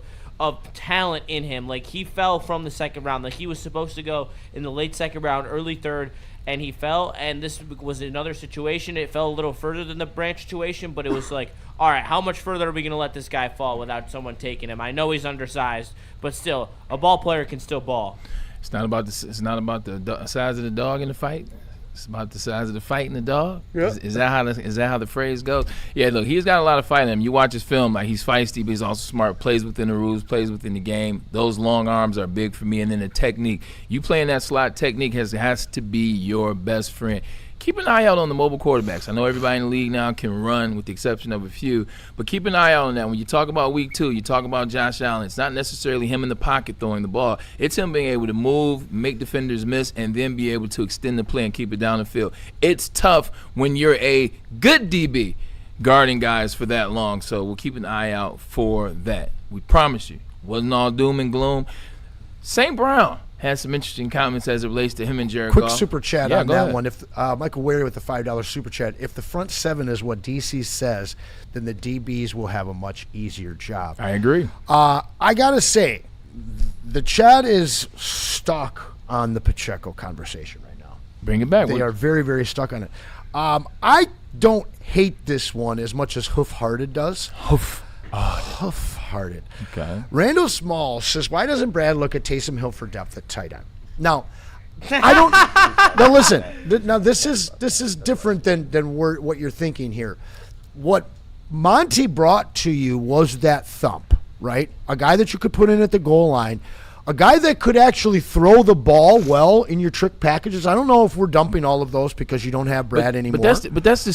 talent in him. Like he fell from the second round. Like he was supposed to go in the late second round, early third, and he fell. And this was another situation. It fell a little further than the Branch situation, but it was like, all right, how much further are we going to let this guy fall without someone taking him? I know he's undersized, but still, a ball player can still ball. It's not about the size of the dog in the fight. It's about the size of the fight in the dog. Yep. Is that how the phrase goes? Yeah, look, he's got a lot of fight in him. You watch his film, like he's feisty, but he's also smart. Plays within the rules, plays within the game. Those long arms are big for me, and then the technique. You playing that slot, technique has to be your best friend. Keep an eye out on the mobile quarterbacks. I know everybody in the league now can run, with the exception of a few, but keep an eye out on that. When you talk about week 2, you talk about Josh Allen. It's not necessarily him in the pocket throwing the ball. It's him being able to move, make defenders miss, and then be able to extend the play and keep it down the field. It's tough when you're a good DB guarding guys for that long, so we'll keep an eye out for that. We promise you. Wasn't all doom and gloom. St. Brown had some interesting comments as it relates to him and Jared Quick Goff. super chat Yeah, on go that ahead. one. If Michael Wary with the $5 super chat, if the front 7 is what DC says, then the DBs will have a much easier job. I agree. I got to say, the chat is stuck on the Pacheco conversation right now. Bring it back. They are very, very stuck on it. I don't hate this one as much as Hoof-Hearted does. Hoof-Hearted. Okay. Randall Small says, why doesn't Brad look at Taysom Hill for depth at tight end? Now, I don't. Now listen. Now this is different than what you're thinking here. What Monty brought to you was that thump, right? A guy that you could put in at the goal line, a guy that could actually throw the ball well in your trick packages. I don't know if we're dumping all of those because you don't have Brad anymore. But that's the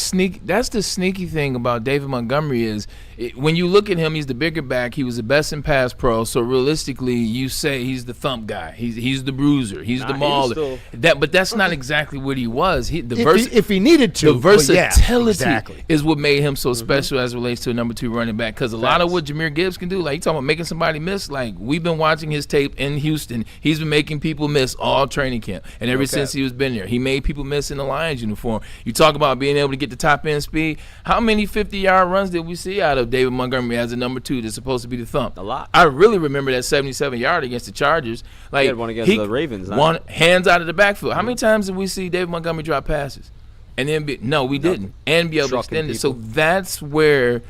sneaky thing about David Montgomery is when you look at him, he's the bigger back. He was the best in pass pro. So realistically, you say he's the thump guy. He's the bruiser. He's the mauler. But that's not exactly what he was. If he needed to, the versatility exactly. is what made him so special as it relates to a number 2 running back. Because a lot of what Jahmyr Gibbs can do, like you talking about making somebody miss, like we've been watching his tape in Houston. He's been making people miss all training camp, and ever since he was been there, he made people miss in the Lions uniform. You talk about being able to get the top end speed. How many 50-yard runs did we see out of David Montgomery as a number 2 that's supposed to be the thump? A lot. I really remember that 77-yard against the Chargers. Like he had one against the Ravens. One hands out of the backfield. How many times did we see David Montgomery drop passes? And then we didn't. And be able to extend it. So that's where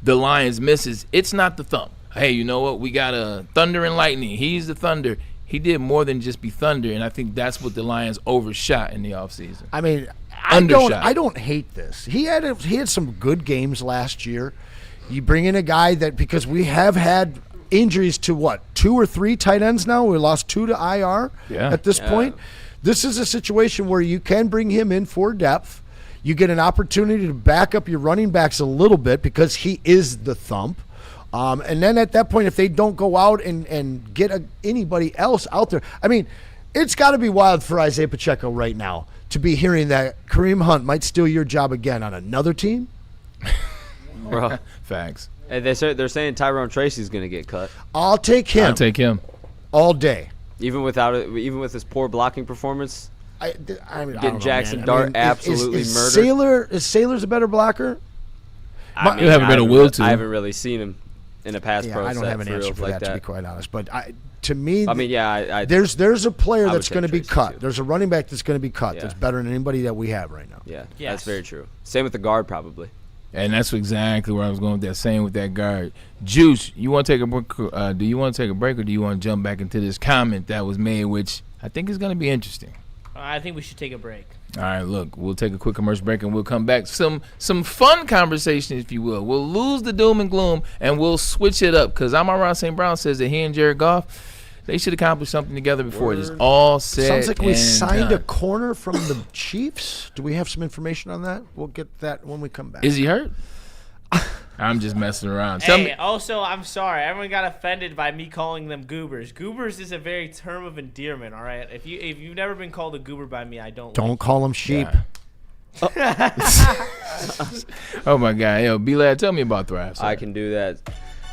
the Lions misses. It's not the thump. Hey, you know what? We got a Thunder and Lightning. He's the Thunder. He did more than just be Thunder, and I think that's what the Lions overshot in the offseason. I mean, I don't hate this. He had some good games last year. You bring in a guy that, because we have had injuries to what, 2 or 3 tight ends now? We lost 2 to IR at this point. This is a situation where you can bring him in for depth. You get an opportunity to back up your running backs a little bit because he is the thump. And then at that point, if they don't go out and get anybody else out there, I mean, it's got to be wild for Isaiah Pacheco right now to be hearing that Kareem Hunt might steal your job again on another team. Bro, facts. And they're saying Tyrone Tracy's going to get cut. I'll take him all day. Even with his poor blocking performance. I mean, I don't know, Jackson man. Dart absolutely murdered. Is Saylor's a better blocker? You haven't been a will to. I haven't really seen him in a pass pro I don't set have an answer for like that, to be quite honest. But to me, I mean, there's a player I would that's going to take be Tracy cut. too. There's a running back that's going to be cut that's better than anybody that we have right now. Yeah, Yes. that's very true. Same with the guard, probably. And that's exactly where I was going with that. Same with that guard. Juice, you want to take a break? Do you want to take a break, or do you want to jump back into this comment that was made, which I think it's going to be interesting. I think we should take a break. All right, look, we'll take a quick commercial break and we'll come back. Some fun conversation, if you will. We'll lose the doom and gloom and we'll switch it up because Amon-Ra St. Brown says that he and Jared Goff, they should accomplish something together before it is all said. Sounds like we signed done. a corner from the Chiefs. Do we have some information on that? We'll get that when we come back. Is he hurt? I'm just messing around. Also, I'm sorry. Everyone got offended by me calling them goobers. Goobers is a very term of endearment, all right? If you've never been called a goober by me, I don't call them sheep. Yeah. Oh, my God. Yo, B-Lad, tell me about Thrive. I can do that.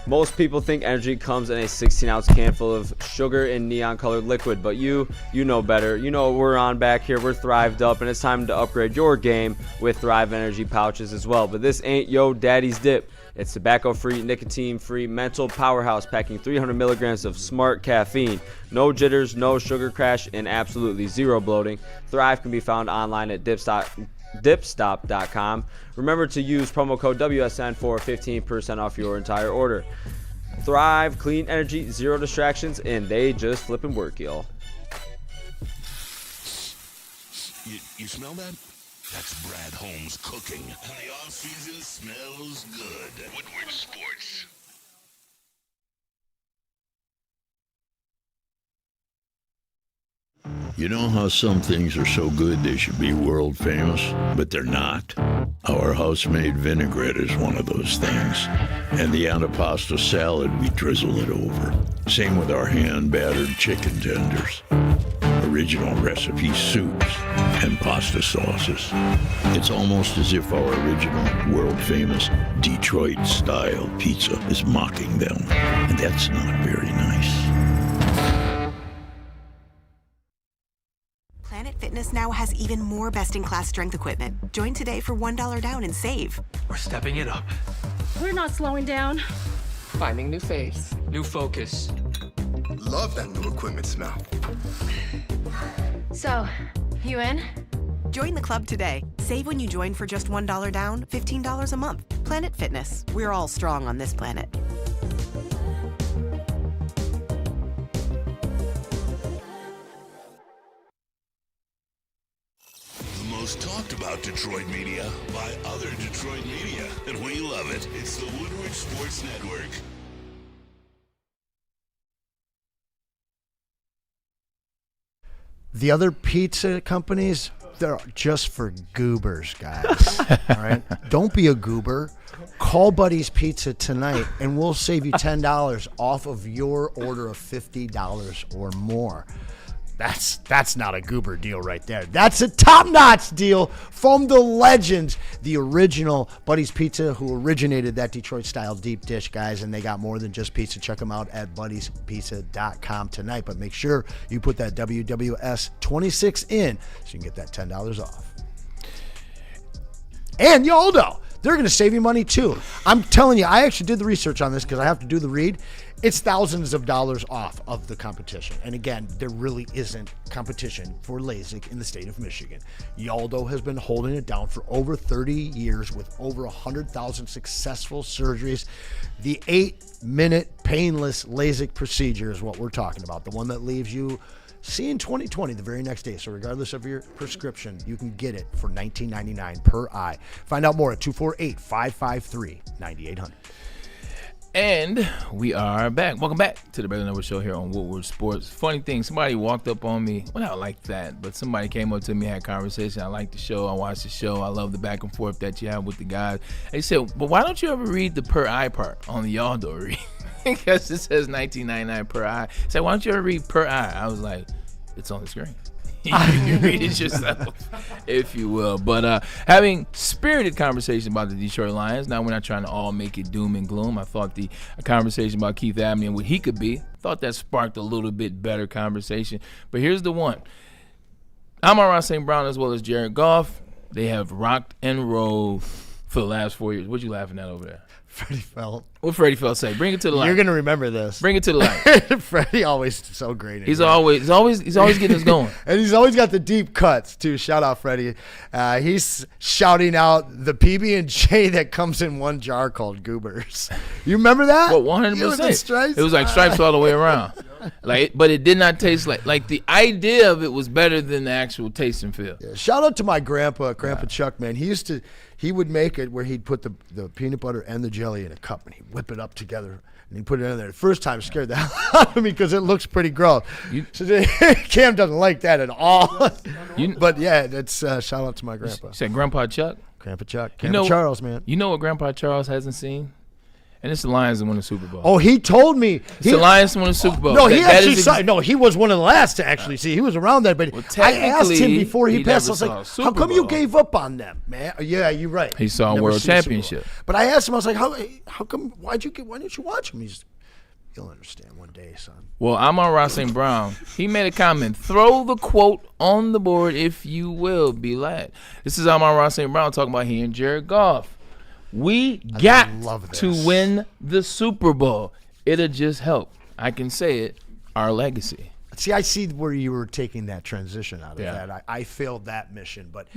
Most people think energy comes in a 16-ounce can full of sugar and neon-colored liquid, but you know better. You know what we're on back here. We're thrived up, and it's time to upgrade your game with Thrive Energy pouches as well. But this ain't yo daddy's dip. It's tobacco-free, nicotine-free, mental powerhouse packing 300 milligrams of smart caffeine. No jitters, no sugar crash, and absolutely zero bloating. Thrive can be found online at dipstop.com. Remember to use promo code WSN for 15% off your entire order. Thrive, clean energy, zero distractions, and they just flipping work, y'all. You smell that? That's Brad Holmes cooking. And the off-season smells good. Woodward Sports. You know how some things are so good they should be world famous, but they're not? Our house-made vinaigrette is one of those things. And the antipasto salad, we drizzle it over. Same with our hand-battered chicken tenders. Original recipe soups and pasta sauces. It's almost as if our original, world-famous Detroit-style pizza is mocking them. And that's not very nice. Planet Fitness now has even more best-in-class strength equipment. Join today for $1 down and save. We're stepping it up. We're not slowing down. Finding new face, new focus. Love that new equipment smell. So, you in? Join the club today. Save when you join for just $1 down, $15 a month. Planet Fitness. We're all strong on this planet. Most talked about Detroit media by other Detroit media, and we love it. It's the Woodward Sports Network. The other pizza companies, they're just for goobers, guys. All right? Don't be a goober. Call Buddy's Pizza tonight, and we'll save you $10 off of your order of $50 or more. That's not a goober deal right there. That's a top-notch deal from the legends, the original Buddy's Pizza, who originated that Detroit-style deep dish, guys, and they got more than just pizza. Check them out at buddyspizza.com tonight, but make sure you put that WWS26 in so you can get that $10 off. And y'all know, they're going to save you money too. I'm telling you, I actually did the research on this because I have to do the read. It's thousands of dollars off of the competition. And again, there really isn't competition for LASIK in the state of Michigan. Yaldo has been holding it down for over 30 years with over 100,000 successful surgeries. The 8-minute painless LASIK procedure is what we're talking about. The one that leaves you seeing 20/20 the very next day. So regardless of your prescription, you can get it for $19.99 per eye. Find out more at 248-553-9800. And we are back. Welcome back to the Braylon Edwards Show here on Woodward Sports. Funny thing, somebody walked up on me. Well, not like that, but somebody came up to me, had a conversation. I like the show. I watch the show. I love the back and forth that you have with the guys. They said, but why don't you ever read the per eye part on the Yaldo read? Because it says $19.99 per eye. So why don't you ever read per eye? I was like, it's on the screen. You can read it yourself, if you will. But having spirited conversation about the Detroit Lions. Now, we're not trying to all make it doom and gloom. I thought a conversation about Keith Abney and what he could be, thought that sparked a little bit better conversation. But here's the one. Amon-Ra St. Brown as well as Jared Goff, they have rocked and rolled for the last 4 years. What you laughing at over there? Freddie Felt. What Freddie Felt say? Bring it to the light. You're gonna remember this. Bring it to the light. Freddie always so great. He's always getting us going. And he's always got the deep cuts too. Shout out Freddie. He's shouting out the PB&J that comes in one jar called Goobers. You remember that? Well, 100%. It was like stripes all the way around. But it did not taste like the idea of it was better than the actual taste and feel. Yeah, shout out to my grandpa Chuck, man. He would make it where he'd put the peanut butter and the jelly in a cup and he'd whip it up together and he'd put it in there. The first time scared the hell out of me because it looks pretty gross. Cam doesn't like that at all. But yeah, that's shout out to my grandpa. You said Grandpa Chuck? Grandpa Chuck. Charles, man. You know what Grandpa Charles hasn't seen? And it's the Lions that won the Super Bowl. Oh, he told me. It's the Lions that won the Super Bowl. No, he was one of the last to actually see. He was around that, but I asked him before he passed. I was like, "How come you gave up on them, man?" Yeah, you're right. He saw a world championship. But I asked him. I was like, "How come? Why didn't you watch him?" You'll understand one day, son. Well, Amon-Ra St. Brown, he made a comment. Throw the quote on the board, if you will, be lad. This is Amon-Ra St. Brown talking about he and Jared Goff. We got to win the Super Bowl. It'll just help. I can say it, our legacy. See, I see where you were taking that transition out of that. I failed that mission, but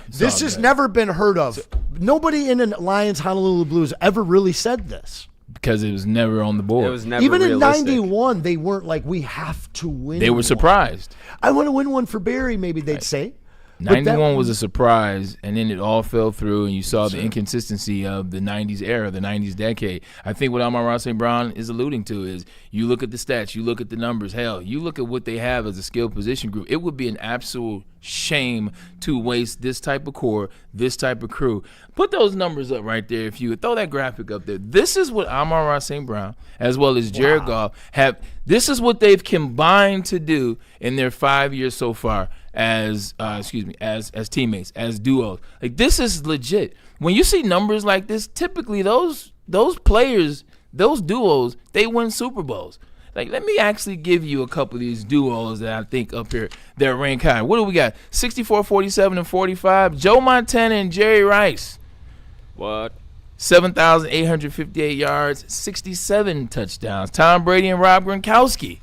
this has never been heard of. Nobody in the Lions Honolulu Blues ever really said this. Because it was never on the board. It was never Even realistic. in 91, they weren't like, we have to win. They were surprised. I want to win one for Barry, maybe they'd say. 91 was a surprise, and then it all fell through, and you saw the inconsistency of the 90s era, the 90s decade. I think what Amon-Ra St. Brown is alluding to is you look at the stats, you look at the numbers, hell, you look at what they have as a skilled position group. It would be an absolute shame to waste this type of core, this type of crew. Put those numbers up right there if you would. Throw that graphic up there. This is what Amon-Ra St. Brown, as well as Jared Goff, have. This is what they've combined to do in their 5 years so far as teammates, as duos. Like, this is legit. When you see numbers like this, typically those players, those duos, they win Super Bowls. Like, let me actually give you a couple of these duos that I think up here that rank high. What do we got? 64, 47, and 45. Joe Montana and Jerry Rice. What? 7,858 yards, 67 touchdowns. Tom Brady and Rob Gronkowski,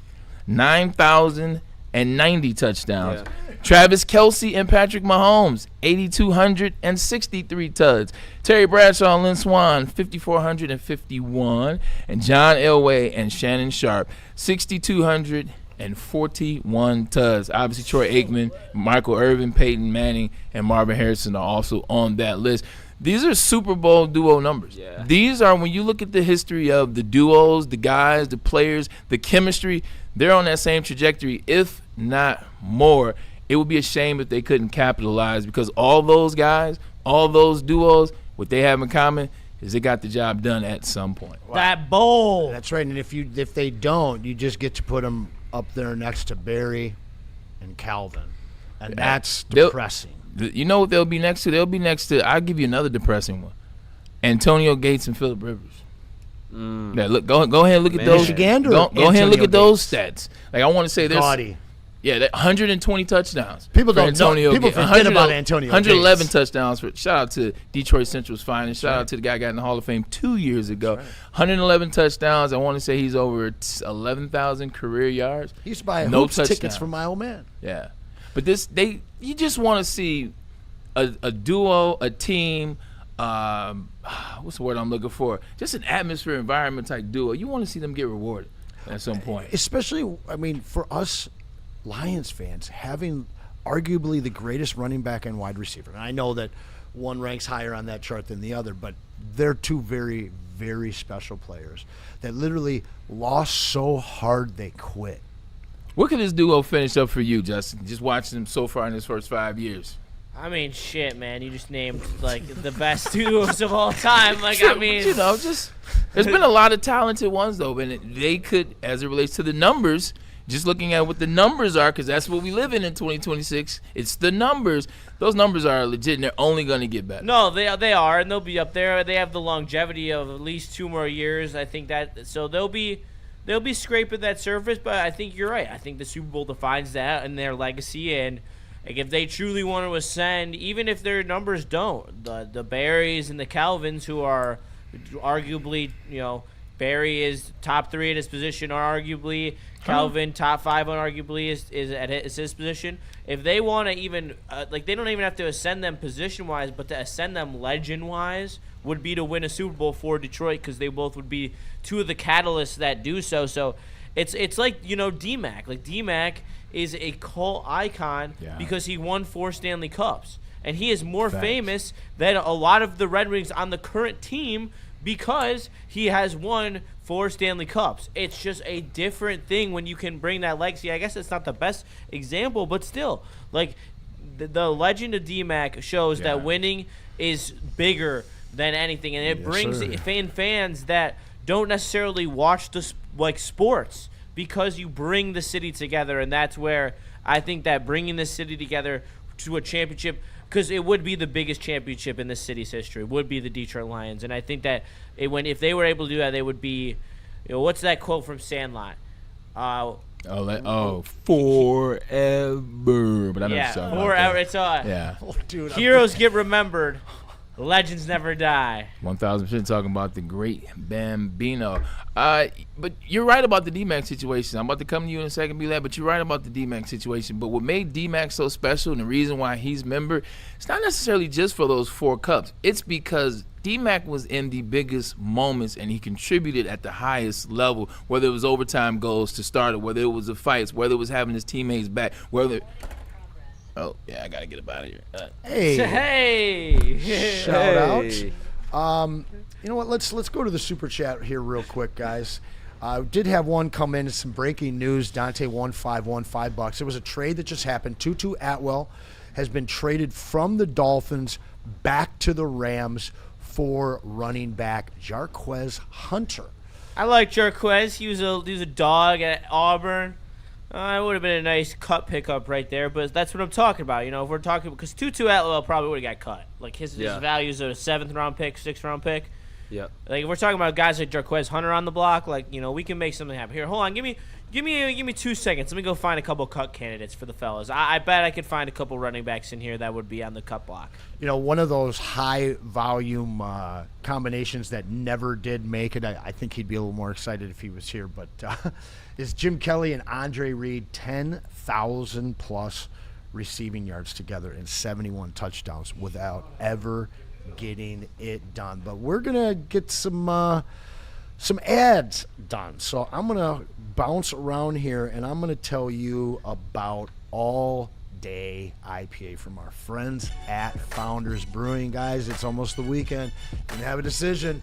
9,090 touchdowns. Yeah. Travis Kelce and Patrick Mahomes, 8,263 tuds. Terry Bradshaw and Lynn Swann, 5,451. And John Elway and Shannon Sharp, 6,241 tuds. Obviously, Troy Aikman, Michael Irvin, Peyton Manning, and Marvin Harrison are also on that list. These are Super Bowl duo numbers. Yeah. These are, when you look at the history of the duos, the guys, the players, the chemistry, they're on that same trajectory, if not more. It would be a shame if they couldn't capitalize, because all those guys, all those duos, what they have in common is they got the job done at some point. Wow. That bowl. That's right. And if they don't, you just get to put them up there next to Barry and Calvin. And that's depressing. You know what they'll be next to? They'll be next to, I'll give you another depressing one, Antonio Gates and Phillip Rivers. Yeah, look, go ahead and look at those. Go ahead and look at those stats. Like, I want to say this. Gaudy. Yeah, 120 touchdowns. People don't know. People forget about Antonio 111 Gates. touchdowns. Shout out to Detroit Central's finest. Shout out to the guy who got in the Hall of Fame 2 years ago. 111 touchdowns. I want to say he's over 11,000 career yards. He used to buy hoops tickets for my old man. Yeah. But you just want to see a duo, a team, what's the word I'm looking for? Just an atmosphere, environment type duo. You want to see them get rewarded at some point. Especially, I mean, for us Lions fans, having arguably the greatest running back and wide receiver. And I know that one ranks higher on that chart than the other, but they're two very, very special players that literally lost so hard they quit. What could this duo finish up for you, Justin? Just watching them so far in his first 5 years. I mean, shit, man. You just named, like, the best duos of all time. Like, True, I mean. You know, just there's been a lot of talented ones, though. And they could, as it relates to the numbers, just looking at what the numbers are, because that's what we live in 2026. It's the numbers. Those numbers are legit, and they're only going to get better. No, they are, and they'll be up there. They have the longevity of at least 2 more years. I think that. So they'll be scraping that surface, but I think you're right. I think the Super Bowl defines that and their legacy, and like, if they truly want to ascend, even if their numbers don't, the Barrys and the Calvins, who are Arguably, Barry is top 3 at his position, or arguably Calvin top 5, arguably is at his position. If they want to even they don't even have to ascend them position wise, but to ascend them legend wise would be to win a Super Bowl for Detroit, because they both would be 2 of the catalysts that do so. So it's like D-Mac. Like D-Mac is a cult icon because he won 4 Stanley Cups, and he is more famous than a lot of the Red Wings on the current team, because he has won 4 Stanley Cups. It's just a different thing when you can bring that legacy. I guess it's not the best example, but still, like the legend of D-Mac shows that winning is bigger than anything, and it brings fans that don't necessarily watch the sports, because you bring the city together, and that's where I think that bringing the city together to a championship, because it would be the biggest championship in the city's history, would be the Detroit Lions. And I think that if they were able to do that, they would be, what's that quote from Sandlot? Forever. But I know forever. It's dude, heroes get remembered, legends never die. 1,000% talking about the great Bambino. But you're right about the D-Mac situation. I'm about to come to you in a second, B-Lab, but you're right about the D-Mac situation. But what made D-Mac so special, and the reason why he's member, it's not necessarily just for those 4 cups. It's because D-Mac was in the biggest moments, and he contributed at the highest level, whether it was overtime goals to start it, whether it was the fights, whether it was having his teammates back, whether... Oh, yeah, I got to get up out of here. Hey. Shout out. You know what? Let's go to the Super Chat here real quick, guys. Did have one come in. Some breaking news. Dante 1515 $5. It was a trade that just happened. Tutu Atwell has been traded from the Dolphins back to the Rams for running back Jarquez Hunter. I like Jarquez. He was a dog at Auburn. It would have been a nice cut pickup right there, but that's what I'm talking about. If we're talking, because Tutu Atwell probably would have got cut. Like his values are a 7th round pick, 6th round pick. Yeah. Like if we're talking about guys like Jarquez Hunter on the block, we can make something happen. Here, hold on, give me 2 seconds. Let me go find a couple cut candidates for the fellas. I bet I could find a couple running backs in here that would be on the cut block. One of those high volume combinations that never did make it. I think he'd be a little more excited if he was here, but is Jim Kelly and Andre Reed 10,000 plus receiving yards together and 71 touchdowns without ever getting it done. But we're gonna get some ads done, so I'm gonna bounce around here and I'm gonna tell you about All Day IPA from our friends at Founders Brewing. Guys, it's almost the weekend. You can have a decision.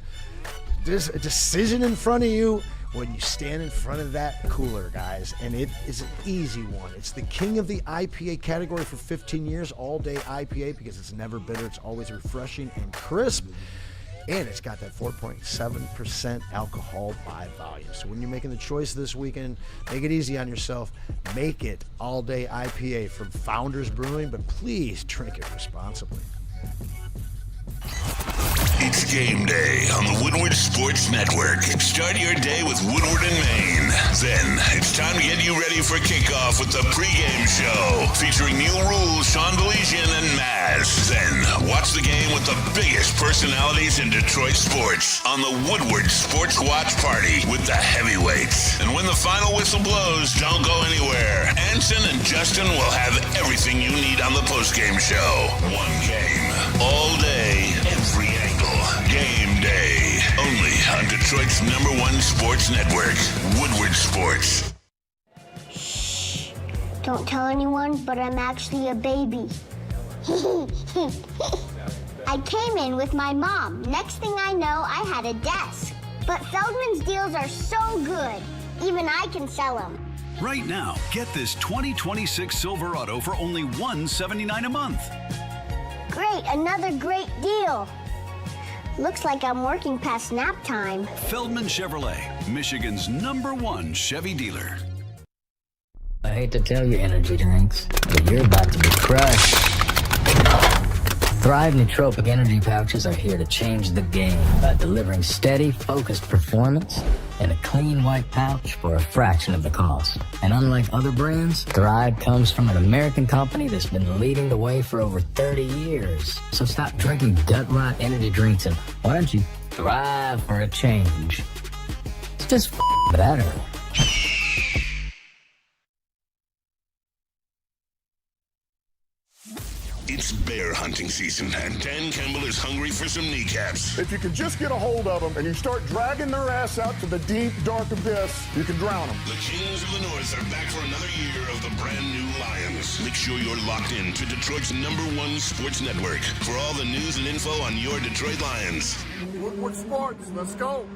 There's a decision in front of you when you stand in front of that cooler, guys, and it is an easy one. It's the king of the IPA category for 15 years, All Day IPA, because it's never bitter, it's always refreshing and crisp, and it's got that 4.7% alcohol by volume. So when you're making the choice this weekend, make it easy on yourself. Make it All Day IPA from Founders Brewing, but please drink it responsibly. It's game day on the Woodward Sports Network. Start your day with Woodward in Maine. Then it's time to get you ready for kickoff with the pregame show featuring Neil Rule, Sean Belizian, and Maz. Then watch the game with the biggest personalities in Detroit sports on the Woodward Sports Watch Party with the heavyweights. And when the final whistle blows, don't go anywhere. Anson and Justin will have everything you need on the postgame show. One game, all day, every angle. Game day. Only on Detroit's #1 sports network, Woodward Sports. Shh. Don't tell anyone, but I'm actually a baby. I came in with my mom. Next thing I know, I had a desk. But Feldman's deals are so good, even I can sell them. Right now, get this 2026 Silverado for only $179 a month. Great, another great deal. Looks like I'm working past nap time. Feldman Chevrolet, Michigan's #1 Chevy dealer. I hate to tell you, energy drinks, but you're about to be crushed. Thrive nootropic energy pouches are here to change the game by delivering steady, focused performance in a clean white pouch for a fraction of the cost. And unlike other brands, Thrive comes from an American company that's been leading the way for over 30 years. So stop drinking gut rot energy drinks and why don't you thrive for a change? It's just better. It's bear hunting season, and Dan Campbell is hungry for some kneecaps. If you can just get a hold of them and you start dragging their ass out to the deep, dark abyss, you can drown them. The Kings of the North are back for another year of the brand new Lions. Make sure you're locked in to Detroit's #1 sports network for all the news and info on your Detroit Lions. Woodward Sports, let's go.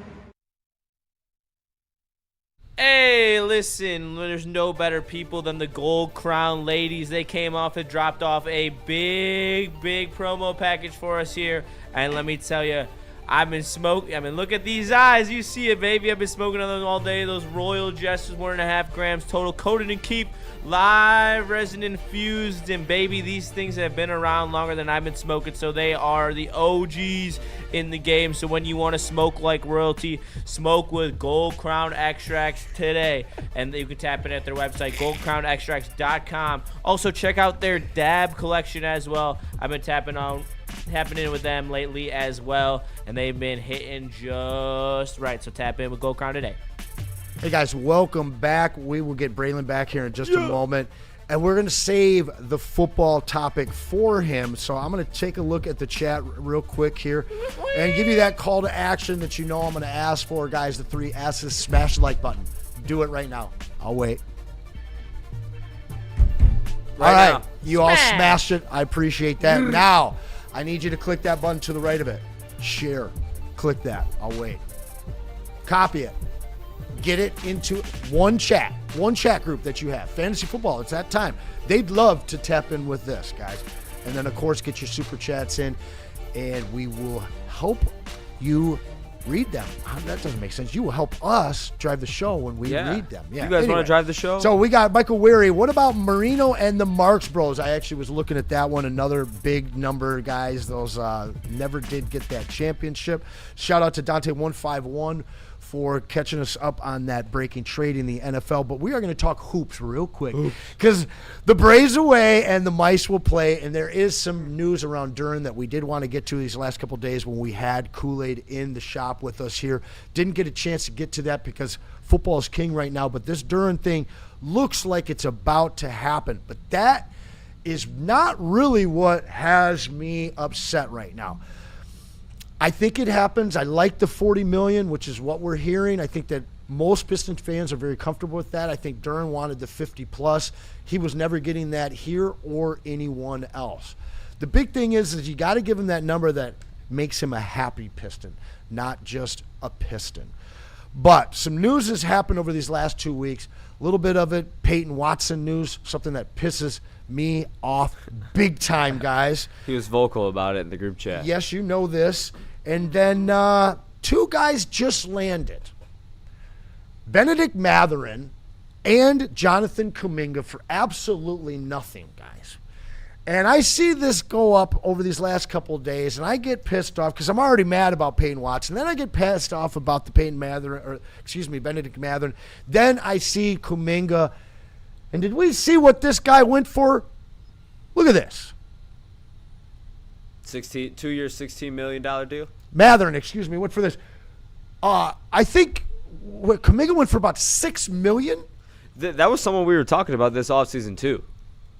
Hey, listen, there's no better people than the Gold Crown ladies. They came off and dropped off a big promo package for us here. And let me tell you, I've been smoking. I mean, look at these eyes. You see it, baby. I've been smoking on them all day. Those Royal Jesters, 1.5 grams total, coated and keep, live resin infused. And baby, these things have been around longer than I've been smoking, so they are the OGs in the game. So when you want to smoke like royalty, smoke with Gold Crown Extracts today. And you can tap in at their website, goldcrownextracts.com. Also, check out their dab collection as well. I've been tapping in with them lately as well, and they've been hitting just right. So tap in with Gold Crown today. Hey guys, welcome back. We will get Braylon back here in just a moment, and we're going to save the football topic for him. So I'm going to take a look at the chat real quick here and give you that call to action that you know I'm going to ask for, guys. The 3 S's, smash the like button. Do it right now. I'll wait. All right, you all smashed it. I appreciate that. Now, I need you to click that button to the right of it. Share. Click that. I'll wait. Copy it. Get it into one chat group that you have. Fantasy football, it's that time. They'd love to tap in with this, guys. And then, of course, get your super chats in, and we will help you read them. That doesn't make sense. You will help us drive the show when we read them. Yeah. You guys want to drive the show? So we got Michael Weary. What about Marino and the Marks Bros? I actually was looking at that one. Another big number, guys. Those never did get that championship. Shout out to Dante151 for catching us up on that breaking trade in the NFL. But we are going to talk hoops real quick because the Braves away and the Mice will play, and there is some news around Durham that we did want to get to these last couple of days when we had Kool-Aid in the shop with us here. Didn't get a chance to get to that because football is king right now, but this Durham thing looks like it's about to happen. But that is not really what has me upset right now. I think it happens. I like the $40 million, which is what we're hearing. I think that most Pistons fans are very comfortable with that. I think Durham wanted the 50+. He was never getting that here or anyone else. The big thing is you got to give him that number that makes him a happy Piston, not just a Piston. But some news has happened over these last 2 weeks. A little bit of it, Peyton Watson news, something that pisses me off big time, guys. He was vocal about it in the group chat. Yes, you know this. And then 2 guys just landed. Benedict Mathurin and Jonathan Kuminga for absolutely nothing, guys. And I see this go up over these last couple of days, and I get pissed off because I'm already mad about Peyton Watson. Then I get pissed off about the Benedict Mathurin. Then I see Kuminga. And did we see what this guy went for? Look at this. 2 years, $16 million deal? Mathurin, went for this. I think Kuminga went for about $6 million. That was someone we were talking about this offseason too.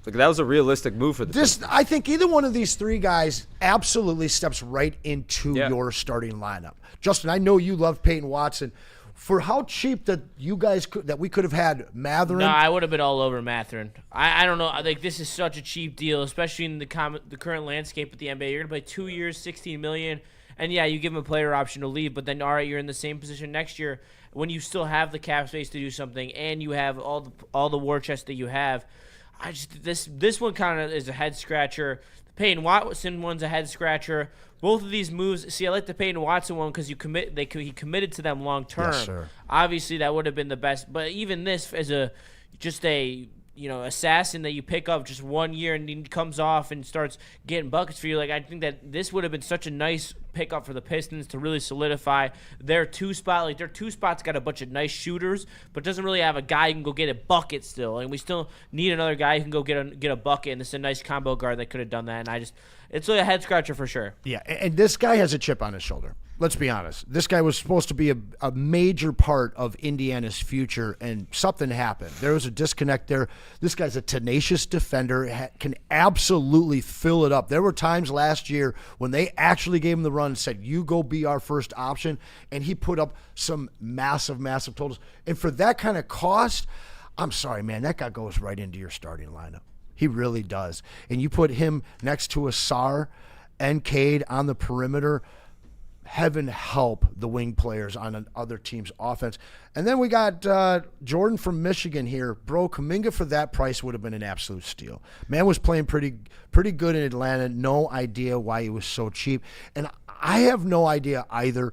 Like, that was a realistic move for the Pistons. I think either one of these 3 guys absolutely steps right into your starting lineup. Justin, I know you love Peyton Watson. For how cheap that we could have had Mathurin. No, I would have been all over Mathurin. I don't know. I think this is such a cheap deal, especially in the current landscape of the NBA. You're gonna play 2 years, $16 million, and yeah, you give him a player option to leave. But then, all right, you're in the same position next year when you still have the cap space to do something, and you have all the war chest that you have. This one kind of is a head scratcher. The Peyton Watson one's a head scratcher. Both of these moves, I like the Peyton Watson one because he committed to them long term. Yes, sir. Obviously, that would have been the best. But even this as just a assassin that you pick up just 1 year and he comes off and starts getting buckets for you. Like, I think that this would have been such a nice pickup for the Pistons to really solidify their 2 spot. Like, their 2 spots got a bunch of nice shooters, but doesn't really have a guy who can go get a bucket still. And we still need another guy who can go get a bucket. And this is a nice combo guard that could have done that. And it's a head scratcher for sure. Yeah, and this guy has a chip on his shoulder. Let's be honest. This guy was supposed to be a major part of Indiana's future, and something happened. There was a disconnect there. This guy's a tenacious defender, can absolutely fill it up. There were times last year when they actually gave him the run and said, you go be our first option, and he put up some massive, massive totals. And for that kind of cost, I'm sorry, man, that guy goes right into your starting lineup. He really does. And you put him next to Asar and Cade on the perimeter, heaven help the wing players on other team's offense. And then we got Jordan from Michigan here. Bro, Kuminga for that price would have been an absolute steal. Man was playing pretty good in Atlanta. No idea why he was so cheap. And I have no idea either.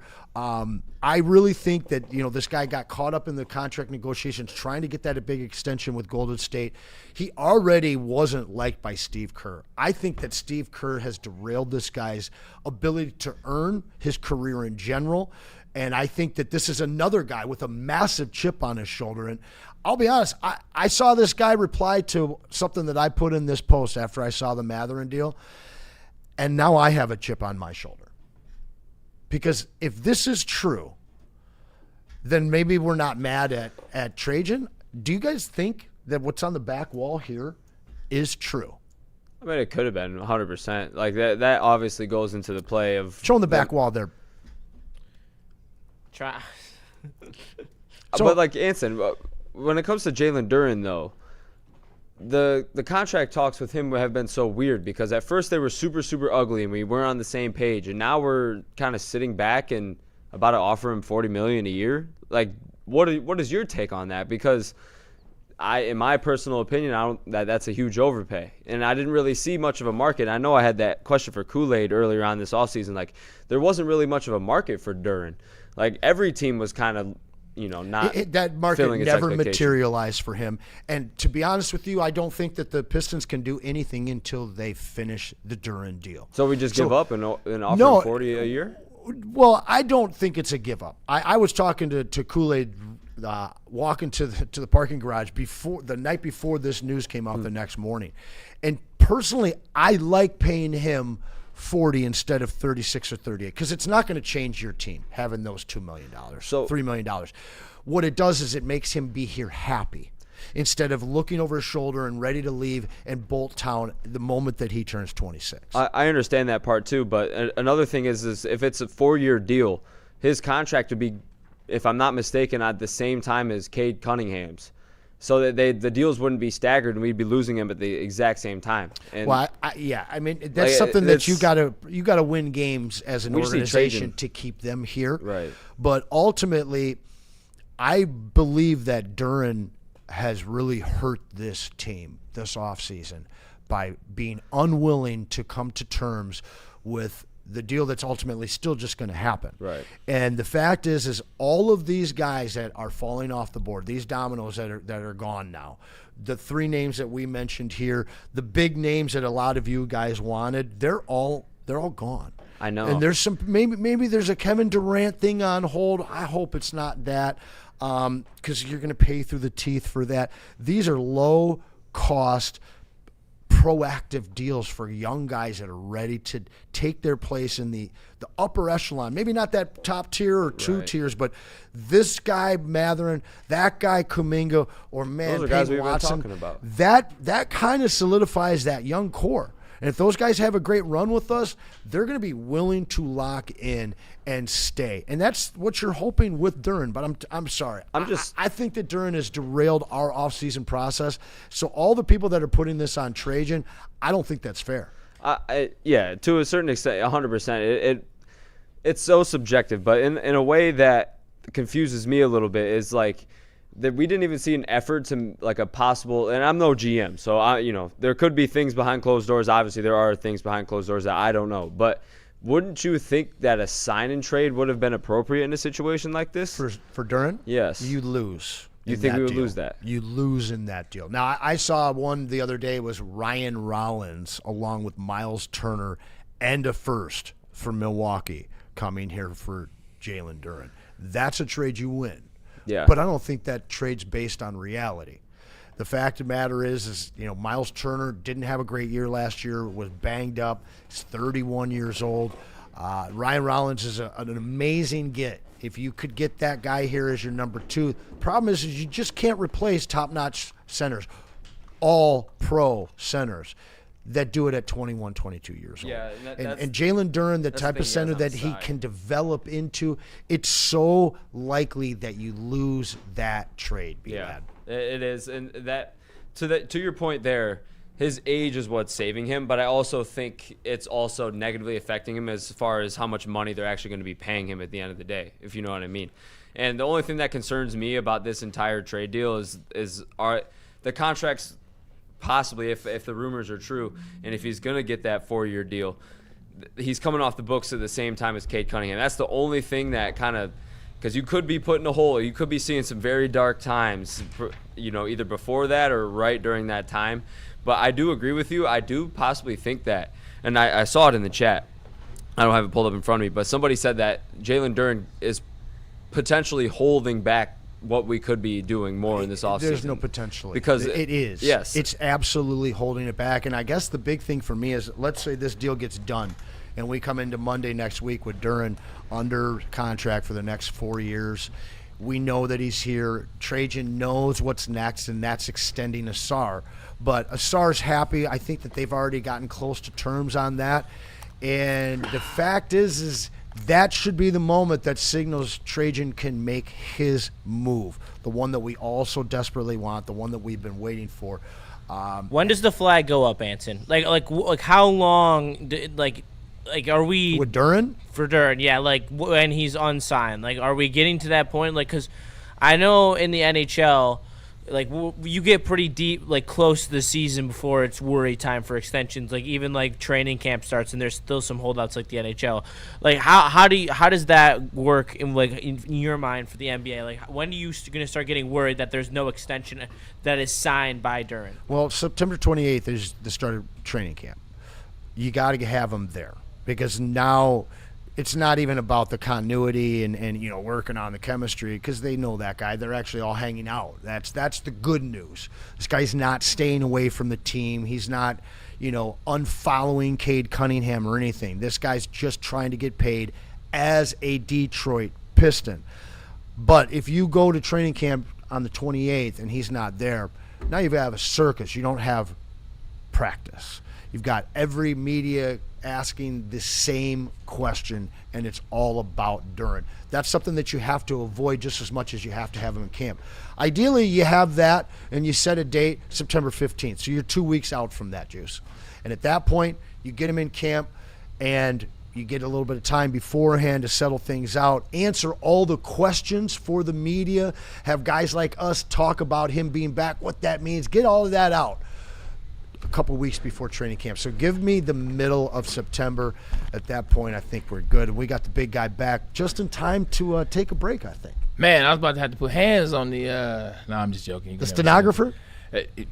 I really think that, this guy got caught up in the contract negotiations trying to get that a big extension with Golden State. He already wasn't liked by Steve Kerr. I think that Steve Kerr has derailed this guy's ability to earn his career in general. And I think that this is another guy with a massive chip on his shoulder. And I'll be honest, I saw this guy reply to something that I put in this post after I saw the Matherin deal. And now I have a chip on my shoulder. Because if this is true, then maybe we're not mad at Trajan. Do you guys think that what's on the back wall here is true? I mean, it could have been 100%. Like, that obviously goes into the play of... Show them the back wall there. Try. But, like, Anson, when it comes to Jalen Duren, though, the contract talks with him have been so weird because at first they were super, super ugly and we weren't on the same page. And now we're kind of sitting back and about to offer him $40 million a year. Like, what is your take on that? Because in my personal opinion, that's a huge overpay. And I didn't really see much of a market. I know I had that question for Kool-Aid earlier on this offseason. Like, there wasn't really much of a market for Duren. Like, every team was kind of, not that market never materialized for him. And to be honest with you, I don't think that the Pistons can do anything until they finish the Duren deal. So we just give up and offer him $40 a year? Well, I don't think it's a give up. I was talking to Kool-Aid walking to the parking garage the night before this news came out the next morning. And personally, I like paying him 40 instead of 36 or 38 because it's not going to change your team having those $2 million, $3 million. What it does is it makes him be here happy instead of looking over his shoulder and ready to leave and bolt town the moment that he turns 26. I understand that part too, but another thing is if it's a 4-year deal, his contract would be, if I'm not mistaken, at the same time as Cade Cunningham's. So that the deals wouldn't be staggered and we'd be losing him at the exact same time. And well, I mean that's something that you gotta win games as an organization to keep them here. Right. But ultimately, I believe that Duren has really hurt this team this offseason by being unwilling to come to terms with the deal that's ultimately still just going to happen. Right. And the fact is all of these guys that are falling off the board, these dominoes that are gone now, the 3 names that we mentioned here, the big names that a lot of you guys wanted, they're all gone. I know. And there's some maybe there's a Kevin Durant thing on hold. I hope it's not that because you're going to pay through the teeth for that. These are low cost proactive deals for young guys that are ready to take their place in the upper echelon. Maybe not that top tier or 2 tiers, but this guy Matherin, that guy Kuminga, or Peyton Watson. Talking about. That kind of solidifies that young core. And if those guys have a great run with us, they're going to be willing to lock in and stay. And that's what you're hoping with Duren. But I'm sorry. I think that Duren has derailed our offseason process. So all the people that are putting this on Trajan, I don't think that's fair. Yeah, to a certain extent, 100%. It's so subjective. But in a way that confuses me a little bit is like – that we didn't even see an effort to like a possible, and I'm no GM, so there could be things behind closed doors. Obviously, there are things behind closed doors that I don't know. But wouldn't you think that a sign and trade would have been appropriate in a situation like this? For Duren? Yes. You lose. You think we would lose that? You lose in that deal. Now, I saw one the other day was Ryan Rollins along with Miles Turner and a first for Milwaukee coming here for Jalen Duren. That's a trade you win. Yeah. But I don't think that trade's based on reality. The fact of the matter is Miles Turner didn't have a great year last year, was banged up. He's 31 years old. Ryan Rollins is an amazing get. If you could get that guy here as your number 2, the problem is you just can't replace top-notch centers, all pro centers that do it at 21, 22 years old. Yeah, and Jalen Duren, the type of center that he can develop into, it's so likely that you lose that trade, B-Lad. Yeah, it is. And to your point there, his age is what's saving him, but I also think it's also negatively affecting him as far as how much money they're actually going to be paying him at the end of the day, if you know what I mean. And the only thing that concerns me about this entire trade deal is are the contracts possibly, if the rumors are true, and if he's going to get that 4-year deal, he's coming off the books at the same time as Cade Cunningham. That's the only thing that kind of, because you could be put in a hole. You could be seeing some very dark times, either before that or right during that time. But I do agree with you. I do possibly think that, and I saw it in the chat. I don't have it pulled up in front of me, but somebody said that Jalen Duren is potentially holding back what we could be doing more in this offseason. There's no potentially. Because it is. Yes. It's absolutely holding it back. And I guess the big thing for me is, let's say this deal gets done and we come into Monday next week with Duren under contract for the next 4 years. We know that he's here. Trajan knows what's next, and that's extending Asar. But Asar's happy. I think that they've already gotten close to terms on that. And the fact is that should be the moment that signals Trajan can make his move, the one that we also desperately want, the one that we've been waiting for. When does the flag go up, Anson? Like how long? Are we with Duren? For Duren, yeah. When he's unsigned, are we getting to that point? Because I know in the NHL, you get pretty deep, close to the season before it's worry time for extensions. Even training camp starts and there's still some holdouts like the NHL. How does that work in your mind for the NBA? When are you going to start getting worried that there's no extension that is signed by Duren? Well, September 28th is the start of training camp. You got to have him there because now it's not even about the continuity and working on the chemistry because they know that guy. They're actually all hanging out. That's the good news. This guy's not staying away from the team. He's not, unfollowing Cade Cunningham or anything. This guy's just trying to get paid as a Detroit Piston. But if you go to training camp on the 28th and he's not there, now you have a circus. You don't have practice. You've got every media asking the same question, and it's all about Duren. That's something that you have to avoid just as much as you have to have him in camp. Ideally, you have that, and you set a date, September 15th. So you're 2 weeks out from that, Juice. And at that point, you get him in camp, and you get a little bit of time beforehand to settle things out, answer all the questions for the media, have guys like us talk about him being back, what that means, get all of that out a couple weeks before training camp. So give me the middle of September. At that point, I think we're good. We got the big guy back just in time to take a break, I think. Man, I was about to have to put hands on the no, I'm just joking. The stenographer?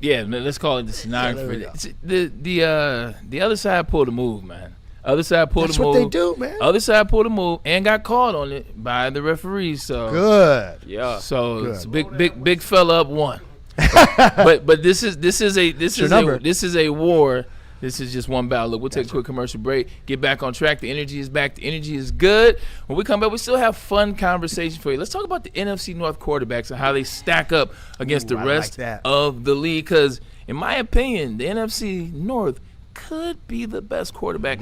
Yeah, let's call it the stenographer. Yeah, the other side pulled a move, man. Other side pulled That's a move. what they do, man. Other side pulled a move and got called on it by the referees. So good. Yeah. So good. It's big fella up one. but this is a war. This is just one battle. Look, we'll take a quick commercial break. Get back on track. The energy is back. The energy is good. When we come back, we still have fun conversation for you. Let's talk about the NFC North quarterbacks and how they stack up against the rest of the league. Because, in my opinion, the NFC North could be the best quarterback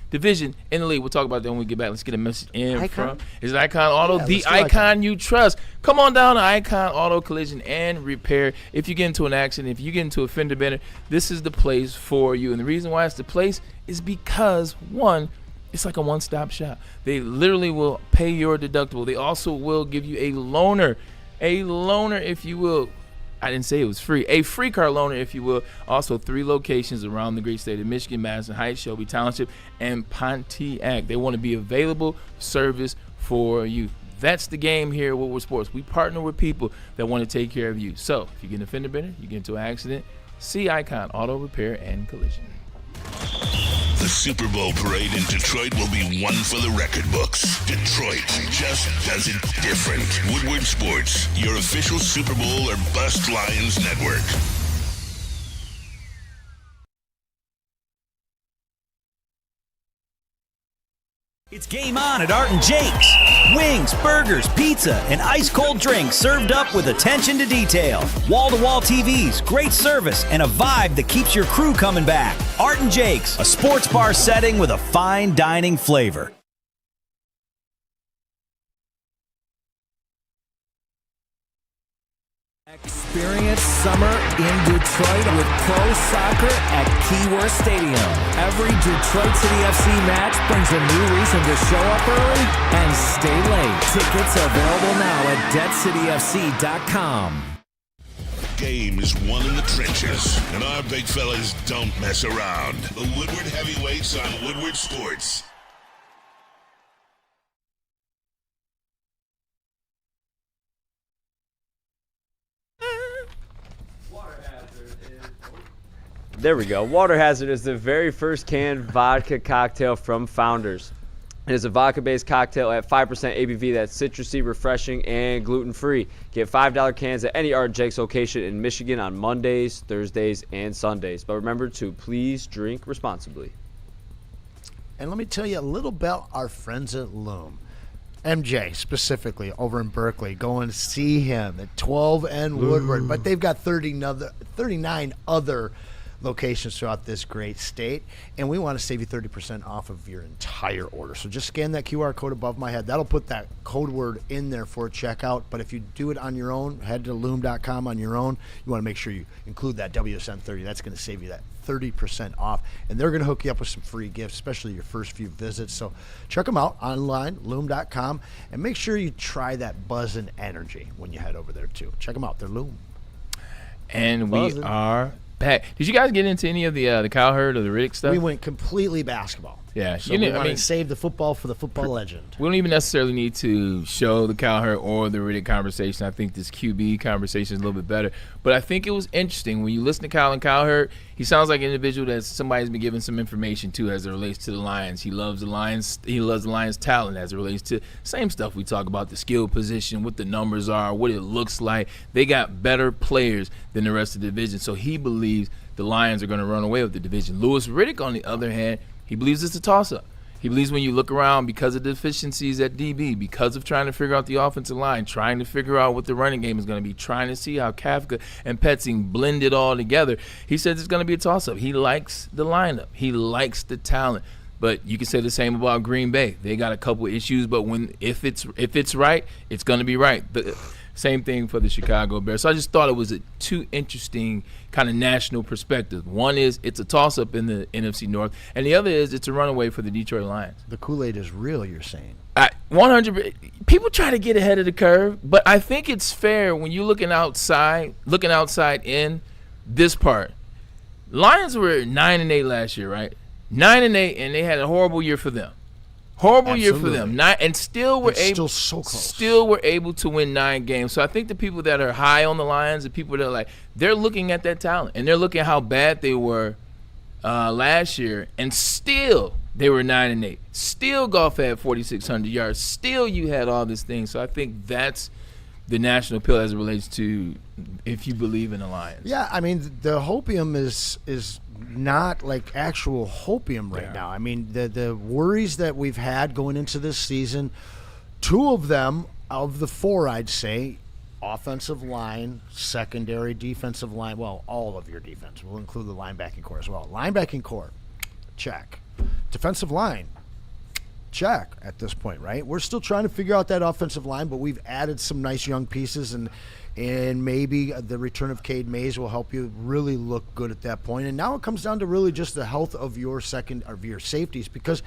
division in the league. We'll talk about that when we get back. Let's get a message in from is it Icon Auto, the Icon you trust. Come on down to Icon Auto Collision and Repair. If you get into an accident, if you get into a fender bender, this is the place for you. And the reason why it's the place is because, one, it's like a one-stop shop. They literally will pay your deductible. They also will give you a loaner, if you will. I didn't say it was free. A free car loaner, if you will. Also, 3 locations around the great state of Michigan, Madison Heights, Shelby Township, and Pontiac. They want to be available service for you. That's the game here at Woodward Sports. We partner with people that want to take care of you. So if you get in a fender bender, you get into an accident, see Icon Auto Repair and Collision. The Super Bowl parade in Detroit will be one for the record books. Detroit just does it different. Woodward Sports, your official Super Bowl or bust Lions network. It's game on at Art & Jake's. Wings, burgers, pizza, and ice-cold drinks served up with attention to detail. Wall-to-wall TVs, great service, and a vibe that keeps your crew coming back. Art & Jake's, a sports bar setting with a fine dining flavor. Experience summer in Detroit with pro soccer at Keyworth Stadium. Every Detroit City FC match brings a new reason to show up early and stay late. Tickets available now at deadcityfc.com. Game is won in the trenches, and our big fellas don't mess around. The Woodward Heavyweights on Woodward Sports. There we go. Water Hazard is the very first canned vodka cocktail from Founders. It is a vodka-based cocktail at 5% ABV that's citrusy, refreshing, and gluten-free. Get $5 cans at any Art & Jake's location in Michigan on Mondays, Thursdays, and Sundays. But remember to please drink responsibly. And let me tell you a little about our friends at Loom. MJ, specifically, over in Berkeley. Go and see him at 12 and Woodward. But they've got 39 other locations throughout this great state, and we want to save you 30% off of your entire order. So just scan that QR code above my head. That'll put that code word in there for checkout. But if you do it on your own, head to loom.com on your own. You want to make sure you include that WSN30. That's going to save you that 30% off, and they're going to hook you up with some free gifts, especially your first few visits. So check them out online, loom.com, and make sure you try that Buzzin' Energy when you head over there too. Check them out. They're Loom. And we are back. Did you guys get into any of the Cowherd or the Riddick stuff? We went completely basketball. Yeah, so we want to save the football for the football legend. We don't even necessarily need to show the Cowherd or the Riddick conversation. I think this QB conversation is a little bit better. But I think it was interesting when you listen to Colin Cowherd. He sounds like an individual that somebody's been giving some information to as it relates to the Lions. He loves the Lions. He loves the Lions' talent as it relates to same stuff we talk about, the skill position, what the numbers are, what it looks like. They got better players than the rest of the division. So he believes the Lions are going to run away with the division. Louis Riddick, on the other hand, he believes it's a toss-up. He believes when you look around, because of deficiencies at DB, because of trying to figure out the offensive line, trying to figure out what the running game is going to be, trying to see how Kafka and Petzing blend it all together, he says it's going to be a toss-up. He likes the lineup. He likes the talent. But you can say the same about Green Bay. They got a couple issues, but if it's right, it's going to be right. Same thing for the Chicago Bears. So I just thought it was a two interesting kind of national perspective. One is it's a toss-up in the NFC North, and the other is it's a runaway for the Detroit Lions. The Kool-Aid is real, you're saying? 100. People try to get ahead of the curve, but I think it's fair when you're looking outside in this part. Lions were 9-8 last year, right? 9-8, and they had a horrible year for them. Horrible year for them. Still were able to win 9 games. So I think the people that are high on the Lions, the people that are like, they're looking at that talent and they're looking at how bad they were last year, and still they were 9-8. Still Goff had 4,600 yards. Still you had all these things. So I think that's the national appeal as it relates to if you believe in the Lions. Yeah, I mean the hopium is not like actual hopium right now. I mean, the worries that we've had going into this season, 2 of them, of the 4, I'd say, offensive line, secondary, defensive line, well, all of your defense. We'll include the linebacking core as well. Linebacking core, check. Defensive line, check at this point, right? We're still trying to figure out that offensive line, but we've added some nice young pieces, and maybe the return of Cade Mays will help you really look good at that point. And now it comes down to really just the health of your safeties, because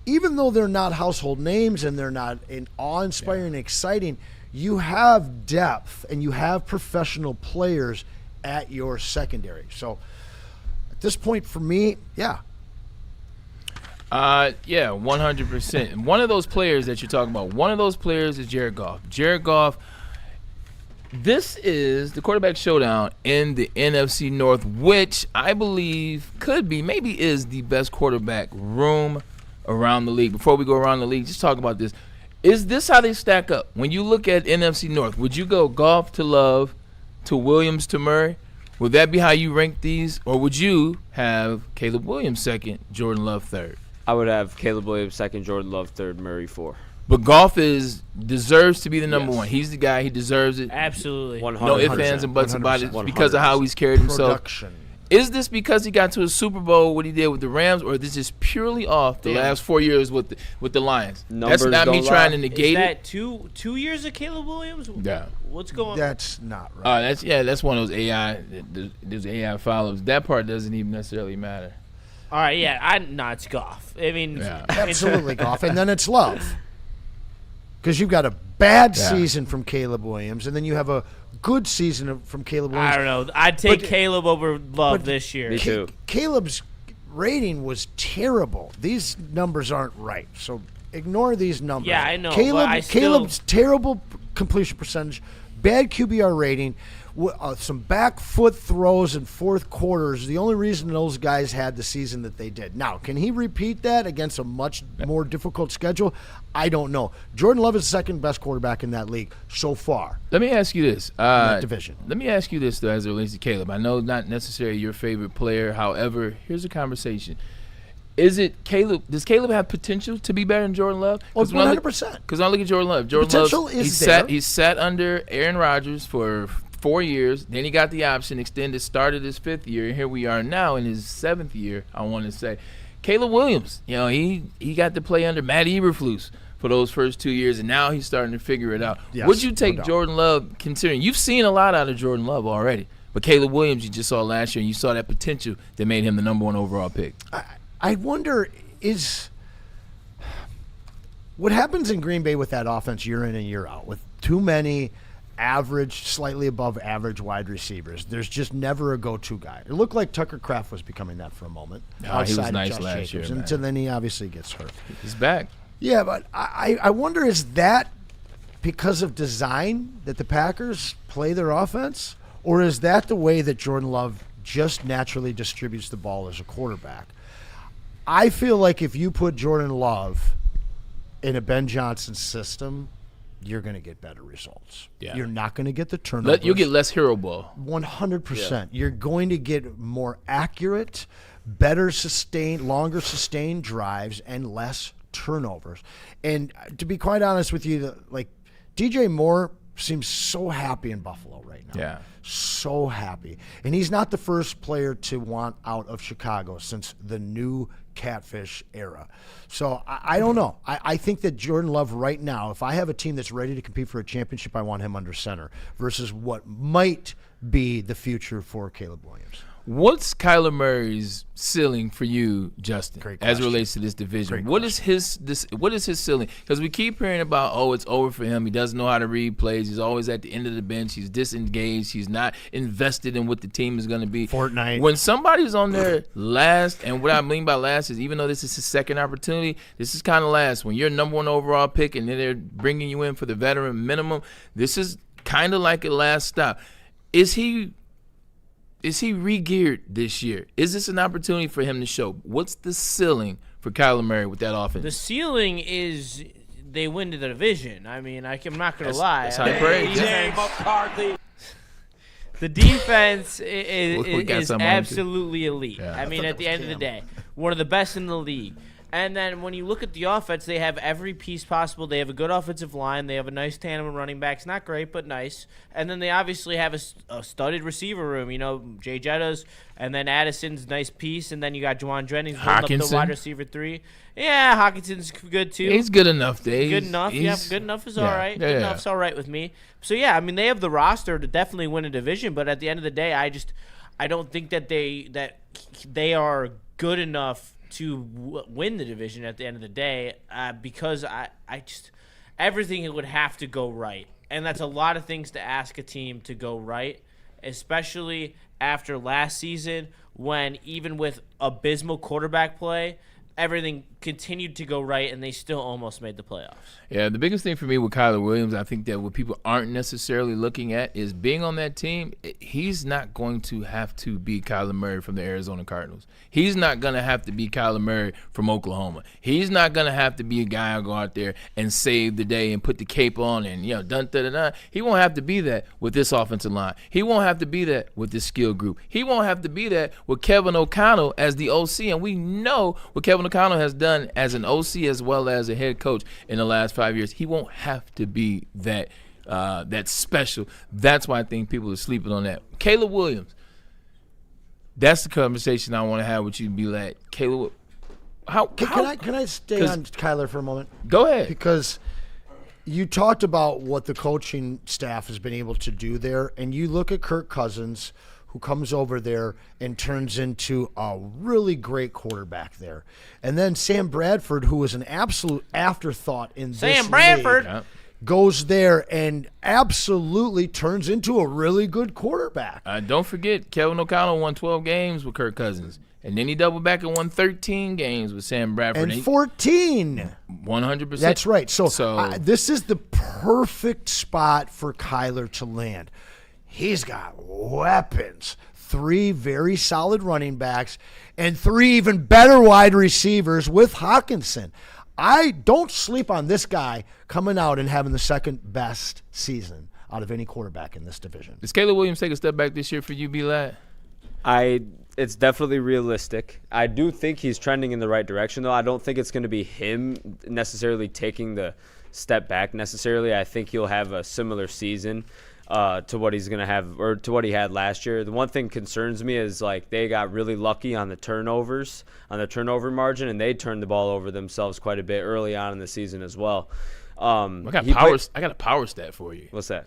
even though they're not household names and they're not awe-inspiring and exciting, you have depth and you have professional players at your secondary. So at this point for me, yeah. Yeah, 100%. And one of those players that you're talking about, one of those players is Jared Goff. Jared Goff, this is the quarterback showdown in the NFC North, which I believe maybe is the best quarterback room around the league. Before we go around the league, just talk about this. Is this how they stack up? When you look at NFC North, would you go Goff to Love to Williams to Murray? Would that be how you rank these? Or would you have Caleb Williams second, Jordan Love third? I would have Caleb Williams second, Jordan Love third, Murray 4. But Goff deserves to be the number one. He's the guy. He deserves it. Absolutely. 100%. No ifs, ands, and buts about it 100%. because of how he's carried himself. Production. Is this because he got to a Super Bowl, what he did with the Rams, or is this just purely off the last 4 years with the Lions? Numbers That's not me don't trying lie. to negate Is it. that two years of Caleb Williams? Yeah. What's going on? That's not right. That's one of those AI. Those AI follows. That part doesn't even necessarily matter. All right, yeah, it's Goff. I mean, Absolutely Goff. And then it's Love. Because you've got a bad season from Caleb Williams, and then you have a good season from Caleb Williams. I don't know. I'd take Caleb over Love this year. Me too. Caleb's rating was terrible. These numbers aren't right, so ignore these numbers. Yeah, I know, but Caleb's terrible completion percentage, bad QBR rating, some back foot throws in fourth quarters. The only reason those guys had the season that they did. Now, can he repeat that against a much more difficult schedule? I don't know. Jordan Love is the second best quarterback in that league so far. Let me ask you this. That division. Let me ask you this, though, as it relates to Caleb. I know not necessarily your favorite player. However, here's a conversation. Does Caleb have potential to be better than Jordan Love? 100%. Because I look at Jordan Love. Jordan potential Love, is there. He sat under Aaron Rodgers for 4 years. Then he got the option extended, started his 5th year, and here we are now in his 7th year, I want to say. Caleb Williams, he got to play under Matt Eberflus for those first 2 years, and now he's starting to figure it out. Yes, Would you take no doubt. Jordan Love, considering you've seen a lot out of Jordan Love already, but Caleb Williams you just saw last year, and you saw that potential that made him the number 1 overall pick? I wonder what happens in Green Bay with that offense year in and year out with too many average, slightly above average wide receivers. There's just never a go-to guy. It looked like Tucker Kraft was becoming that for a moment. He was nice last year, man. Until then he obviously gets hurt. He's back. Yeah, but I wonder, is that because of design that the Packers play their offense? Or is that the way that Jordan Love just naturally distributes the ball as a quarterback? I feel like if you put Jordan Love in a Ben Johnson system, you're going to get better results. Yeah. You're not going to get the turnovers. You'll get less hero ball. 100%. Yeah. You're going to get more accurate, better sustained, longer sustained drives, and less turnovers. And to be quite honest with you, DJ Moore seems so happy in Buffalo right now. Yeah. So happy. And he's not the first player to want out of Chicago since the new catfish era. So I don't know. I think that Jordan Love right now, if I have a team that's ready to compete for a championship, I want him under center versus what might be the future for Caleb Williams. What's Kyler Murray's ceiling for you, Justin, Great as it question. relates to this division? Great What is his ceiling? Because we keep hearing about, it's over for him. He doesn't know how to read plays. He's always at the end of the bench. He's disengaged. He's not invested in what the team is going to be. Fortnite. When somebody's on their last, and what I mean by last is even though this is his second opportunity, this is kind of last. When you're number 1 overall pick and then they're bringing you in for the veteran minimum, this is kind of like a last stop. Is he re-geared this year? Is this an opportunity for him to show? What's the ceiling for Kyler Murray with that offense? The ceiling is they win the division. I mean, I'm not going to lie. That's high praise. The defense is some absolutely elite. Yeah. I mean, at the end of the day, one of the best in the league. And then when you look at the offense, they have every piece possible. They have a good offensive line. They have a nice tandem of running backs. Not great, but nice. And then they obviously have a studded receiver room. Jay Jettas, and then Addison's nice piece. And then you got Juwan Jennings holding up the wide receiver 3. Yeah, Hawkinson's good too. He's good enough, Dave. Good enough. Yeah, good enough is all right. Good enough's all right with me. So, yeah, I mean, they have the roster to definitely win a division. But at the end of the day, I don't think that they are good enough to win the division at the end of the day, because I just everything would have to go right, and that's a lot of things to ask a team to go right, especially after last season when even with abysmal quarterback play, everything continued to go right, and they still almost made the playoffs. Yeah, the biggest thing for me with Kyler Williams, I think that what people aren't necessarily looking at is being on that team. He's not going to have to be Kyler Murray from the Arizona Cardinals. He's not going to have to be Kyler Murray from Oklahoma. He's not going to have to be a guy who'll go out there and save the day and put the cape on and, dun-da-da-da. He won't have to be that with this offensive line. He won't have to be that with this skill group. He won't have to be that with Kevin O'Connell as the OC, and we know what Kevin O'Connell has done as an OC as well as a head coach in the last 5 years. He won't have to be that special. That's why I think people are sleeping on that. Caleb Williams, that's the conversation I want to have with you, B-Lad. Caleb, can I stay on Kyler for a moment? Go ahead. Because you talked about what the coaching staff has been able to do there, and you look at Kirk Cousins, who comes over there and turns into a really great quarterback there. And then Sam Bradford, who was an absolute afterthought in this Sam Bradford league, goes there and absolutely turns into a really good quarterback. Don't forget, Kevin O'Connell won 12 games with Kirk Cousins. And then he doubled back and won 13 games with Sam Bradford. And 14. 100%. That's right. So this is the perfect spot for Kyler to land. He's got weapons, 3 very solid running backs, and 3 even better wide receivers with Hawkinson. I don't sleep on this guy coming out and having the second best season out of any quarterback in this division. Does Caleb Williams take a step back this year for you, B-Lad? It's definitely realistic. I do think he's trending in the right direction, though. I don't think it's going to be him necessarily taking the step back necessarily. I think he'll have a similar season to what he's going to have, or to what he had last year. The one thing concerns me is they got really lucky on the turnovers, on the turnover margin, and they turned the ball over themselves quite a bit early on in the season as well. I got a power stat for you. What's that?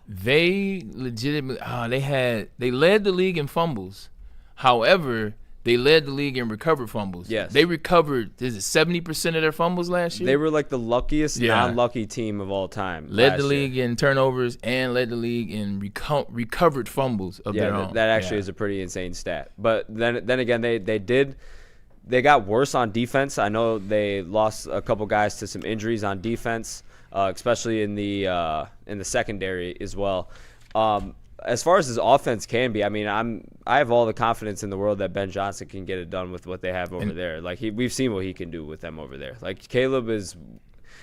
They legitimately they led the league in fumbles. However, they led the league in recovered fumbles. Yes. They recovered, 70% of their fumbles last year? They were the luckiest non-lucky team of all time. Led the league in turnovers and led the league in recovered fumbles of their own. That actually is a pretty insane stat. But then again, they got worse on defense. I know they lost a couple guys to some injuries on defense, especially in the secondary as well. As far as his offense can be, I mean, I have all the confidence in the world that Ben Johnson can get it done with what they have over there. We've seen what he can do with them over there. Caleb is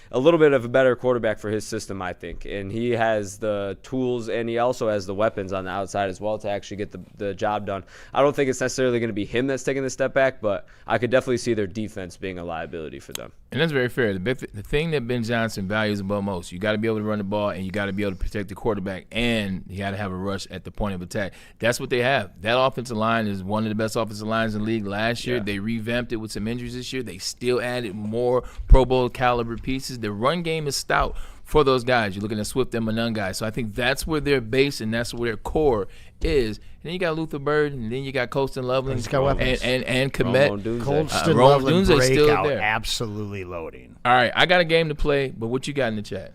a little bit of a better quarterback for his system, I think, and he has the tools and he also has the weapons on the outside as well to actually get the job done. I don't think it's necessarily going to be him that's taking the step back, but I could definitely see their defense being a liability for them. And that's very fair. The thing that Ben Johnson values above most, you got to be able to run the ball and you got to be able to protect the quarterback, and you got to have a rush at the point of attack. That's what they have. That offensive line is one of the best offensive lines in the league last year. They revamped it with some injuries this year. They still added more Pro Bowl caliber pieces. The run game is stout for those guys. You're looking at Swift and Manon guys. So I think that's where their base and that's where their core is. And then you got Luther Bird, and then you got Colston Loveland and Komet. Colston Loveland breakout, absolutely loading. All right, I got a game to play, but what you got in the chat?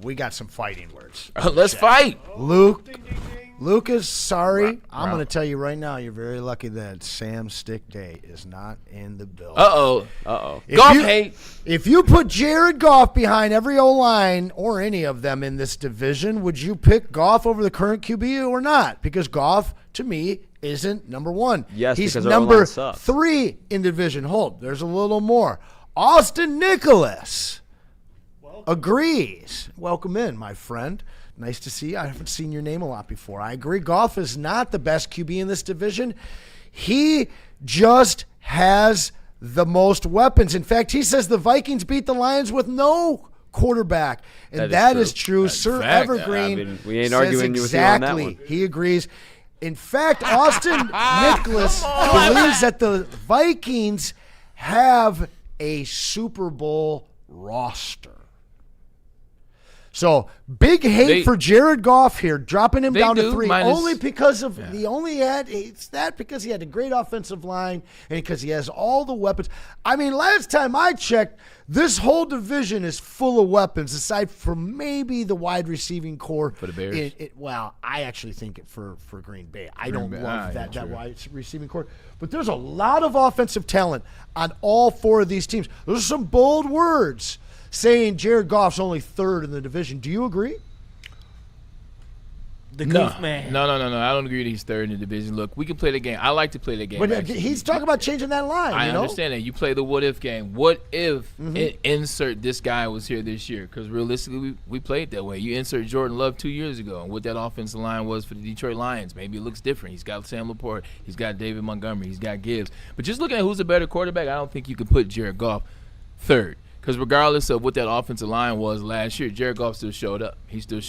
We got some fighting words. Let's fight. Lucas, sorry. I'm going to tell you right now, you're very lucky that Sam Stick Day is not in the building. Uh-oh. Goff hate. If you put Jared Goff behind every O-line or any of them in this division, would you pick Goff over the current QB or not? Because Goff, to me, isn't number 1. Yes, he's because number 3 in division. Hold, there's a little more. Austin Nicholas agrees. Welcome in, my friend. Nice to see you. I haven't seen your name a lot before. I agree. Goff is not the best QB in this division. He just has the most weapons. In fact, he says the Vikings beat the Lions with no quarterback. And that is true. Sir Evergreen we ain't says arguing with you on that one. He agrees. In fact, Austin Nicholas believes that the Vikings have a Super Bowl roster. So big hate for Jared Goff here, dropping him down to 3 only because of because he had a great offensive line and because he has all the weapons. I mean, last time I checked, this whole division is full of weapons, aside from maybe the wide receiving core for the Bears. Well, I actually think it for Green Bay. I don't love that wide receiving core, but there's a lot of offensive talent on all 4 of these teams. Those are some bold words saying Jared Goff's only 3rd in the division. Do you agree? No, I don't agree that he's 3rd in the division. Look, we can play the game. I like to play the game. But he's talking about changing that line. I understand that. You play the what-if game. What if insert this guy was here this year? Because realistically, we played that way. You insert Jordan Love 2 years ago, and what that offensive line was for the Detroit Lions. Maybe it looks different. He's got Sam Laporte. He's got David Montgomery. He's got Gibbs. But just looking at who's a better quarterback, I don't think you could put Jared Goff 3rd. Because regardless of what that offensive line was last year, Jared Goff still showed up. He still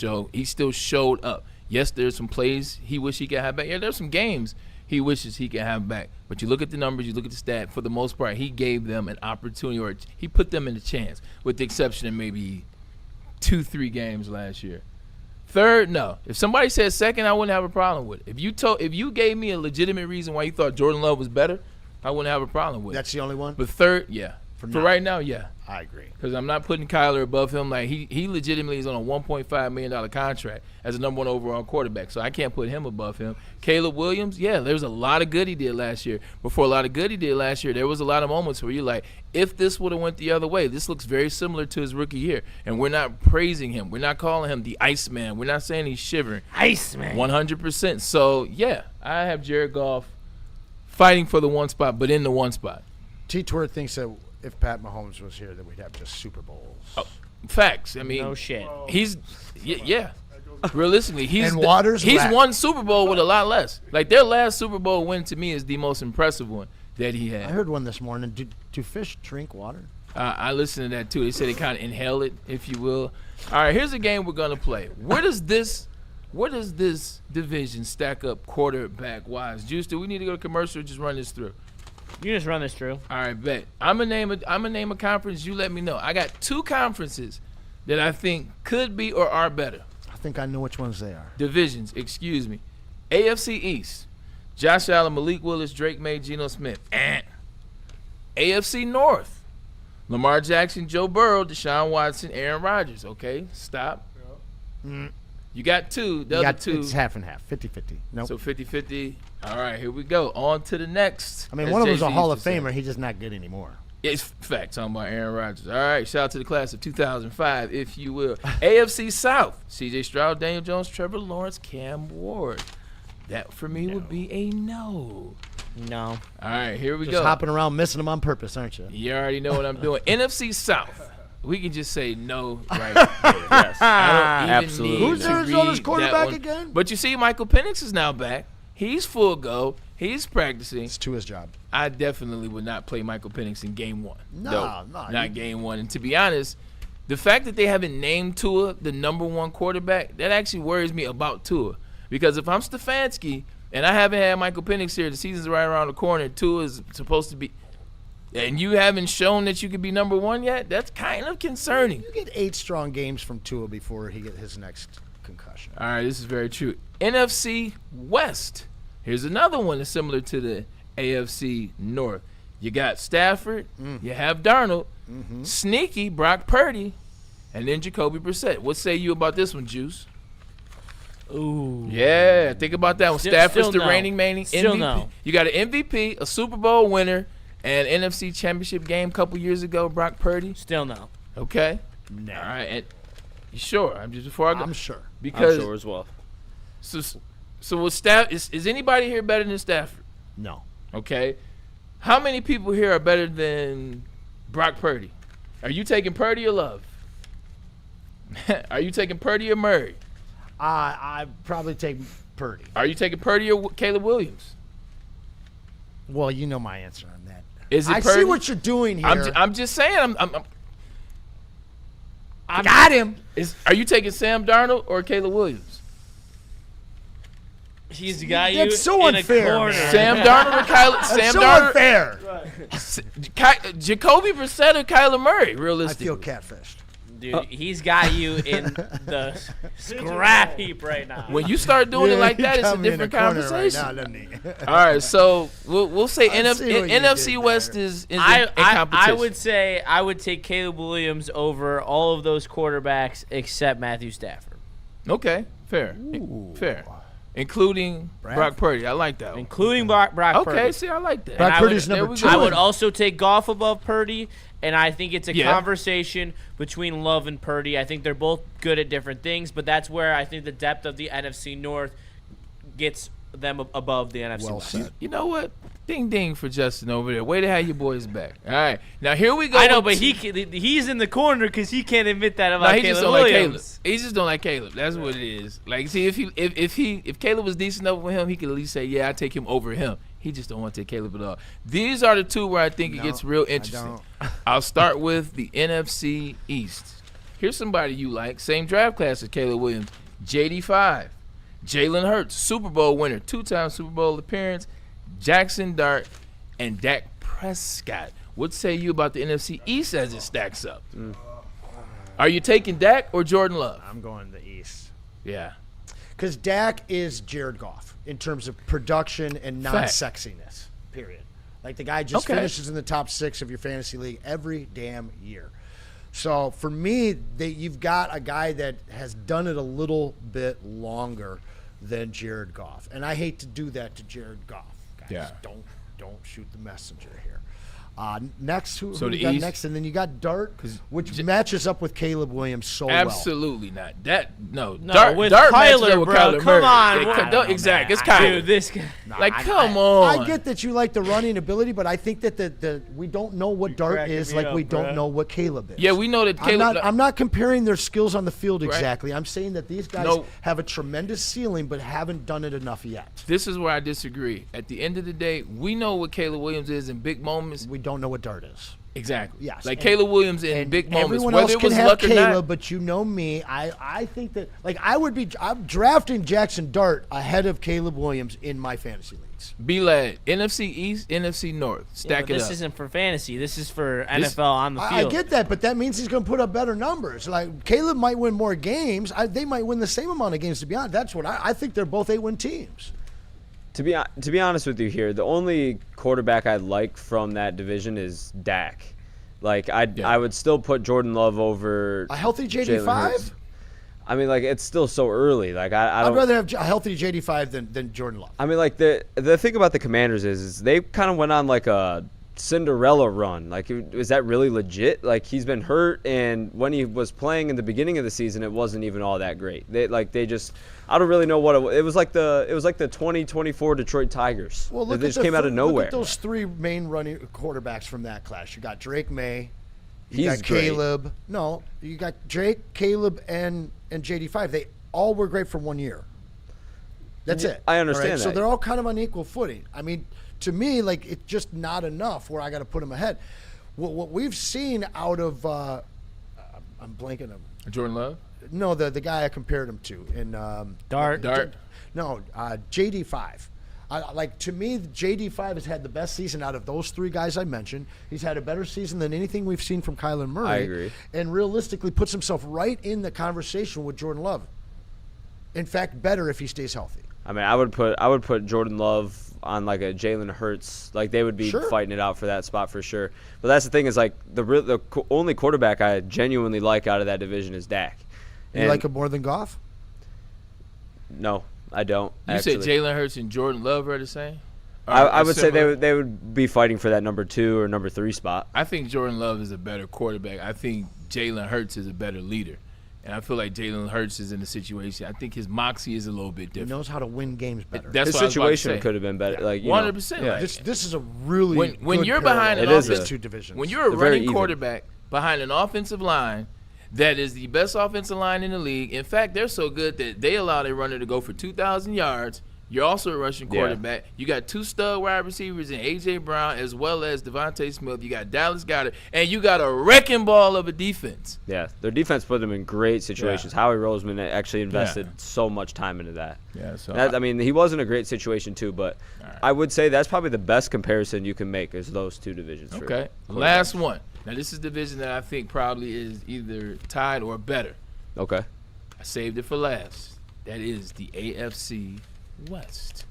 showed up. Yes, there's some plays he wish he could have back. Yeah, there's some games he wishes he could have back. But you look at the numbers, you look at the stat. For the most part, he gave them an opportunity, or he put them in a chance, with the exception of maybe 2-3 games last year. 3rd, no. If somebody said 2nd, I wouldn't have a problem with it. If you gave me a legitimate reason why you thought Jordan Love was better, I wouldn't have a problem with it. That's the only one? But 3rd, yeah. For right now, yeah. I agree. Because I'm not putting Kyler above him. Like he legitimately is on a $1.5 million contract as a number 1 overall quarterback. So I can't put him above him. Caleb Williams, yeah, there's a lot of good he did last year. Before a lot of good he did last year, there was a lot of moments where you're like, if this would have went the other way, this looks very similar to his rookie year. And we're not praising him. We're not calling him the Iceman. We're not saying he's shivering. Iceman. 100%. So, yeah, I have Jared Goff fighting for the 1 spot, but in the 1 spot. T-Twer thinks that if Pat Mahomes was here, that we'd have just Super Bowls. Oh, facts. I mean, no shit. He's realistically, he's won one Super Bowl with a lot less. Like their last Super Bowl win to me is the most impressive one that he had. I heard one this morning. Do fish drink water? I listened to that too. They said they kind of inhale it, if you will. All right, here's a game we're gonna play. Where does this division stack up quarterback wise? Juice, do we need to go to commercial or just run this through? You just run this through. All right, bet. I'm gonna name a conference. You let me know. I got 2 conferences that I think could be or are better. I think I know which ones they are. Divisions, excuse me. AFC East: Josh Allen, Malik Willis, Drake May, Geno Smith. AFC North: Lamar Jackson, Joe Burrow, Deshaun Watson, Aaron Rodgers. Okay, stop. You got 2. The other 2. It's half and half, 50-50. Nope. So 50-50. All right, here we go. On to the next. I mean, one of them was a Hall of Famer. He's just not good anymore. It's fact. Talking about Aaron Rodgers. All right, shout out to the class of 2005, if you will. AFC South: C.J. Stroud, Daniel Jones, Trevor Lawrence, Cam Ward. That for me would be a no. No. All right, here we go. Just hopping around, missing them on purpose, aren't you? You already know what I'm doing. NFC South. We can just say no right there. Yes. I don't even need Who's to Arizona's read quarterback that one. again? But you see, Michael Penix is now back. He's full go. He's practicing. It's to his job. I definitely would not play Michael Penix in game 1. No, not game 1. And to be honest, the fact that they haven't named Tua the number 1 quarterback, that actually worries me about Tua. Because if I'm Stefanski and I haven't had Michael Penix here, the season's right around the corner, Tua is supposed to be – and you haven't shown that you could be number 1 yet, that's kind of concerning. You get 8 strong games from Tua before he gets his next concussion. All right, this is very true. NFC West. Here's another one that's similar to the AFC North. You got Stafford. You have Darnold. Sneaky Brock Purdy. And then Jacoby Brissett. What say you about this one, Juice? Ooh. Yeah, think about that one. Stafford's the no. reigning MVP. Still no. You got an MVP, a Super Bowl winner, and NFC Championship game a couple years ago, Brock Purdy. Still no. Okay. No. All right. And you sure? I'm sure. Because I'm sure as well. So with is anybody here better than Stafford? No. Okay. How many people here are better than Brock Purdy? Are you taking Purdy or Love? Are you taking Purdy or Murray? I probably take Purdy. Are you taking Purdy or Caleb Williams? Well, you know my answer on that. Is it I Purdy? see what you're doing here. I'm just saying. I got him. Are you taking Sam Darnold or Caleb Williams? He's got That's you so in unfair, a corner. man. Sam Darnold or Kyler? Sam so Darnold? unfair. Jacoby Brissett or Kyler Murray? Realistically, I feel catfished. Dude, he's got you in the scrap heap right now. When you start doing it like that, it's a different conversation. Right now, doesn't he? All right, so we'll say NFC did West is in competition. I would say I would take Caleb Williams over all of those quarterbacks except Matthew Stafford. Okay, fair. Including Brock Purdy. I like that one. Including Brock Purdy. Okay, see, I like that. Brock Purdy's number 2. I would also take Goff above Purdy, and I think it's a conversation between Love and Purdy. I think they're both good at different things, but that's where I think the depth of the NFC North gets them above the NFC West. You know what? Ding ding for Justin over there. Way to have your boys back. All right, now here we go. I know, but he's in the corner because he can't admit that about Caleb just don't Williams. like Caleb. He just don't like Caleb. That's what it is. Like, see, if Caleb was decent enough with him, he could at least say, yeah, I take him over him. He just don't want to take Caleb at all. These are the two where I think it gets real interesting. I'll start with the NFC East. Here's somebody you like. Same draft class as Caleb Williams. JD5. Jalen Hurts, Super Bowl winner, 2-time Super Bowl appearance. Jackson Dart and Dak Prescott. What say you about the NFC East as it stacks up? Are you taking Dak or Jordan Love? I'm going the East. Yeah. Because Dak is Jared Goff in terms of production and non-sexiness, period. Like, the guy just finishes in the top 6 of your fantasy league every damn year. So, for me, you've got a guy that has done it a little bit longer than Jared Goff. And I hate to do that to Jared Goff. Guys, don't shoot the messenger here. Next, who you got next? And then you got Dart, which matches up with Caleb Williams so Absolutely not. Dart with Dart Kyler, with bro. Kyler Come Murray. on. Exactly. It's Kyler. Dude, this guy. Come on. I get that you like the running ability, but I think that we don't know what Dart is like we don't know what Caleb is. Yeah, we know that Caleb. I'm not comparing their skills on the field exactly. I'm saying that these guys have a tremendous ceiling but haven't done it enough yet. This is where I disagree. At the end of the day, we know what Caleb Williams is in big moments. We don't know what Dart is. Exactly. Yes. Like Caleb Williams in big moments. Everyone Whether else it was can have luck or Caleb, not. but you know me. I think that I'm drafting Jackson Dart ahead of Caleb Williams in my fantasy leagues. B-Lad, NFC East, NFC North. Stack it up. This isn't for fantasy. This is for NFL on the field. I get that, but that means he's going to put up better numbers. Like, Caleb might win more games. They might win the same amount of games, to be honest. That's what I think they're both 8-win teams. To be honest with you here, the only quarterback I like from that division is Dak. Like, I would still put Jordan Love over a healthy JD5. I mean, like, it's still so early. Like, I'd rather have a healthy JD5 than Jordan Love. I mean, like, the thing about the Commanders is they kind of went on like a Cinderella run. Like, is that really legit? Like, he's been hurt, and when he was playing in the beginning of the season, it wasn't even all that great. They just. I don't really know what it was like. The 2024 Detroit Tigers. Well, look they just came out of nowhere. Look at those 3 main running quarterbacks from that class. You got Drake May. He's got Caleb. Great. No, you got Drake, Caleb, and JD5. They all were great for 1 year. That's it. I understand that. So they're all kind of on equal footing. I mean, to me, like, it's just not enough where I got to put them ahead. What we've seen out of I'm blanking on Jordan Love. No, the guy I compared him to in Dart. No, JD5. To me, JD5 has had the best season out of those 3 guys I mentioned. He's had a better season than anything we've seen from Kyler Murray. I agree. And realistically puts himself right in the conversation with Jordan Love. In fact, better if he stays healthy. I mean, I would put Jordan Love on like a Jalen Hurts. Like, they would be fighting it out for that spot for sure. But that's the thing is, like, the only quarterback I genuinely like out of that division is Dak. You like him more than Goff? No, I don't. You said Jalen Hurts and Jordan Love are the same? I would say they would be fighting for that number 2 or number 3 spot. I think Jordan Love is a better quarterback. I think Jalen Hurts is a better leader. And I feel like Jalen Hurts is in a situation. I think his moxie is a little bit different. He knows how to win games better. His situation could have been better. Like 100%. Yeah. This is a really when you're behind an offensive division. When you're a running quarterback behind an offensive line that is the best offensive line in the league. In fact, they're so good that they allow their runner to go for 2,000 yards. You're also a rushing quarterback. You got 2 stud wide receivers in A.J. Brown as well as Devontae Smith. You got Dallas Goedert. And you got a wrecking ball of a defense. Yeah, their defense put them in great situations. Howie Roseman actually invested so much time into that. Yeah, so I mean, he was in a great situation too, but I would say that's probably the best comparison you can make is those 2 divisions. Okay, last one. Now, this is the division that I think probably is either tied or better. Okay. I saved it for last. That is the AFC West.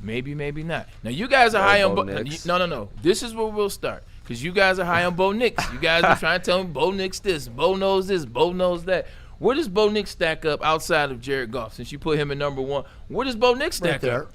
Maybe, maybe not. Now, you guys are high on Bo Nix. No. This is where we'll start. Because you guys are high on Bo Nix. You guys are trying to tell me Bo Nix this, Bo knows this, Bo knows that. Where does Bo Nix stack up outside of Jared Goff? Since you put him in number one, where does Bo Nix stack up?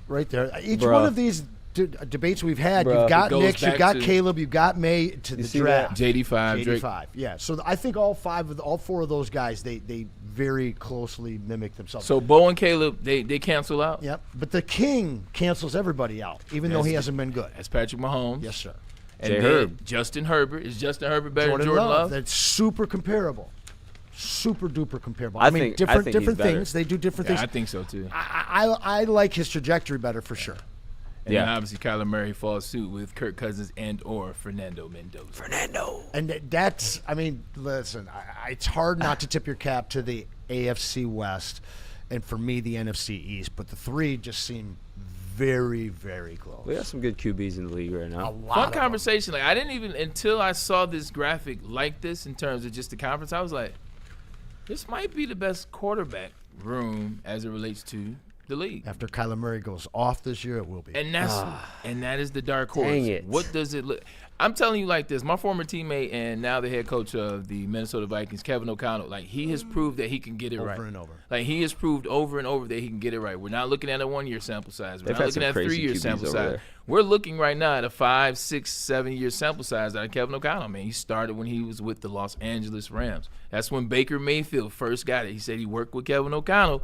Right there. Each one of these debates we've had, you've got Nix, you've got Caleb, you've got May to the draft. JD5. JD5, yeah. So I think all four of those guys, they very closely mimic themselves. So Bo and Caleb, they cancel out? Yep. But the King cancels everybody out, even though he hasn't been good. That's Patrick Mahomes. Yes, sir. And then Justin Herbert. Is Justin Herbert better than Jordan Love? That's super comparable. Super duper comparable. I mean, think different things. They do different things. I think so too. I like his trajectory better for sure. And then obviously Kyler Murray follows suit with Kirk Cousins and/or Fernando Mendoza. And that's, I mean, listen, it's hard not to tip your cap to the AFC West, and for me the NFC East. But the three just seem very, very close. We got some good QBs in the league right now. Fun conversation. Like I didn't even until I saw this graphic like this in terms of just the conference. I was like, this might be the best quarterback room as it relates to the league. After Kyler Murray goes off this year, it will be. And that is the dark horse. Dang it. What does it look? I'm telling you like this. My former teammate and now the head coach of the Minnesota Vikings, Kevin O'Connell, like he has proved that he can get it right. Over and over. Like he has proved over and over that he can get it right. We're not looking at a 1-year sample size. We're not looking at a 3-year sample size. There. We're looking right now at a 5, 6, 7-year sample size out of Kevin O'Connell. Man, he started when he was with the Los Angeles Rams. That's when Baker Mayfield first got it. He said he worked with Kevin O'Connell.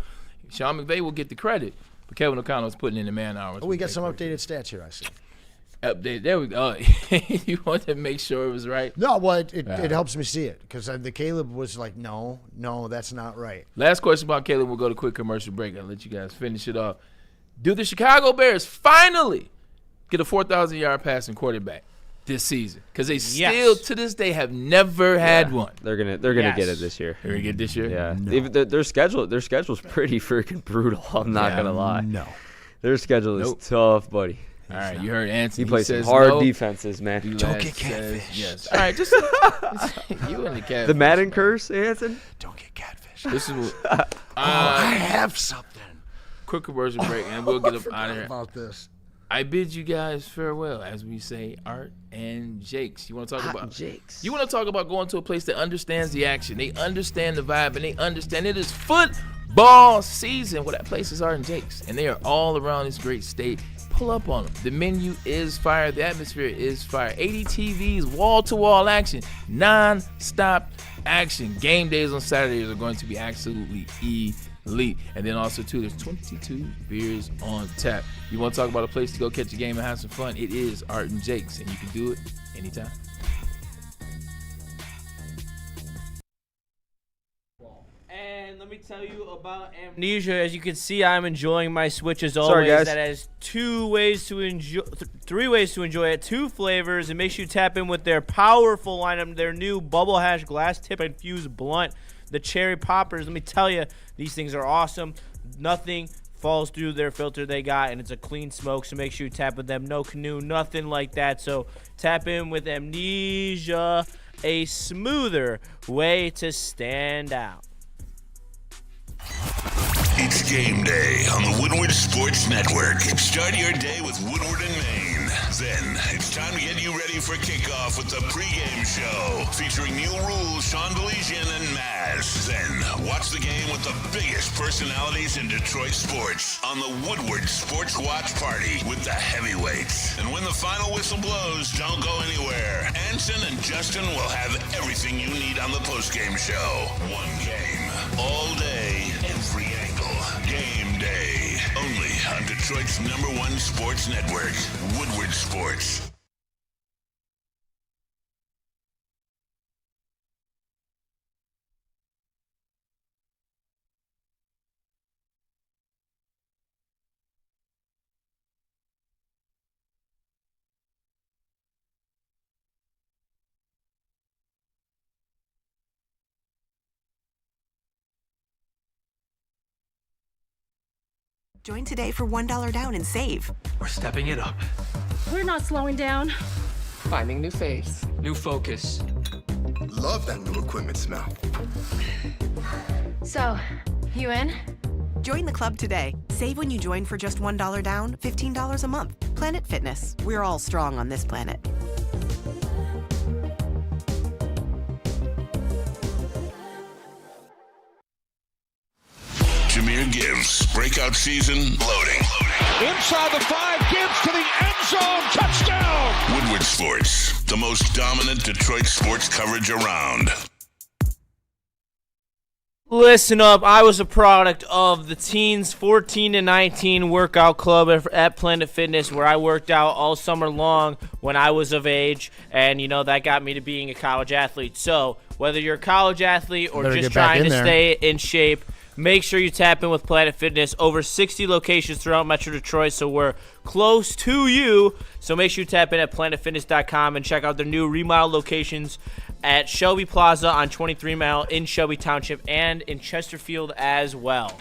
Sean McVay will get the credit, but Kevin O'Connell's putting in the man hours. Oh, we got some updated stats here, I see. Update. There we go. You want to make sure it was right? No, well, it helps me see it because the Caleb was like, no, that's not right. Last question about Caleb. We'll go to a quick commercial break. I'll let you guys finish it off. Do the Chicago Bears finally get a 4,000-yard passing quarterback this season? Because they still, to this day, have never had one. They're gonna get it this year. They're gonna get it this year. Yeah. No. Even their schedule's pretty freaking brutal. I'm not gonna lie. No. Their schedule is tough, buddy. All right, you heard Anson. He plays some says hard defenses, man. Don't get catfish. Yes. All right, just you and the catfish. The Madden curse, Anson. Don't get catfish. This is what, I have something. Quick commercial break, and we'll get up out of here. About this. I bid you guys farewell, as we say, Art and Jakes. You want to talk about Jakes? You want to talk about going to a place that understands the action. They understand the vibe, and they understand it is football season. Well, that place is Art and Jakes, and they are all around this great state. Pull up on them. The menu is fire. The atmosphere is fire. 80 TVs, wall-to-wall action, non-stop action. Game days on Saturdays are going to be absolutely elite. And then also, too, there's 22 beers on tap. You want to talk about a place to go catch a game and have some fun? It is Art and Jakes, and you can do it anytime. And let me tell you about Amnesia. As you can see, I'm enjoying my Switch as always. Sorry, guys. That has three ways to enjoy it, 2 flavors. It makes you tap in with their powerful lineup, their new Bubble Hash Glass Tip Infused Blunt, the Cherry Poppers. Let me tell you, these things are awesome. Nothing falls through their filter they got, and it's a clean smoke, so make sure you tap with them. No canoe, nothing like that. So tap in with Amnesia, a smoother way to stand out. It's game day on the Woodward Sports Network. Start your day with Woodward and Maine. Then it's time to get you ready for kickoff with the pregame show featuring Neil Rule, Sean Delesian, and Maz. Then watch the game with the biggest personalities in Detroit sports on the Woodward Sports Watch Party with the heavyweights. And when the final whistle blows, don't go anywhere. Anson and Justin will have everything you need on the postgame show. One game, all day, every angle. Game day. Only on Detroit's #1 sports network, Woodward Sports. Join today for $1 down and save. We're stepping it up. We're not slowing down. Finding new face. New focus. Love that new equipment smell. So, you in? Join the club today. Save when you join for just $1 down, $15 a month. Planet Fitness. We're all strong on this planet. Jameer Gibbs, breakout season, loading. Inside the 5, Gibbs to the end zone, touchdown! Woodward Sports, the most dominant Detroit sports coverage around. Listen up, I was a product of the teens 14 to 19 workout club at Planet Fitness, where I worked out all summer long when I was of age, and that got me to being a college athlete. So whether you're a college athlete or just trying to stay in shape, make sure you tap in with Planet Fitness. Over 60 locations throughout Metro Detroit, so we're close to you. So make sure you tap in at planetfitness.com and check out their new remodel locations at Shelby Plaza on 23 Mile in Shelby Township and in Chesterfield as well.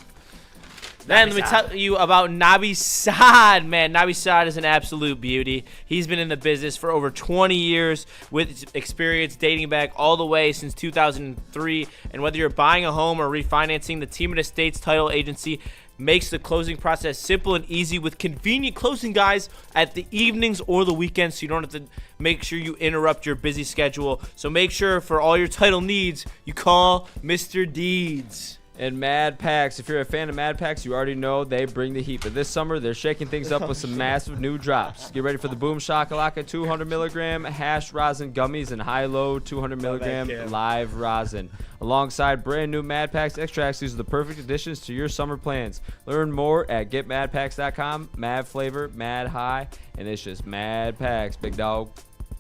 Then let me tell you about Nabi Saad, man. Nabi Saad is an absolute beauty. He's been in the business for over 20 years with experience dating back all the way since 2003. And whether you're buying a home or refinancing, the Team of Estates Title Agency makes the closing process simple and easy with convenient closing guys at the evenings or the weekends, so you don't have to make sure you interrupt your busy schedule. So make sure for all your title needs, you call Mr. Deeds. And Mad Packs, if you're a fan of Mad Packs, you already know they bring the heat. But this summer, they're shaking things up with some massive new drops. Get ready for the Boom Shakalaka 200 milligram hash rosin gummies and high-low 200 milligram live rosin. Alongside brand new Mad Packs extracts, these are the perfect additions to your summer plans. Learn more at getmadpacks.com. Mad flavor, mad high, and it's just Mad Packs, big dog.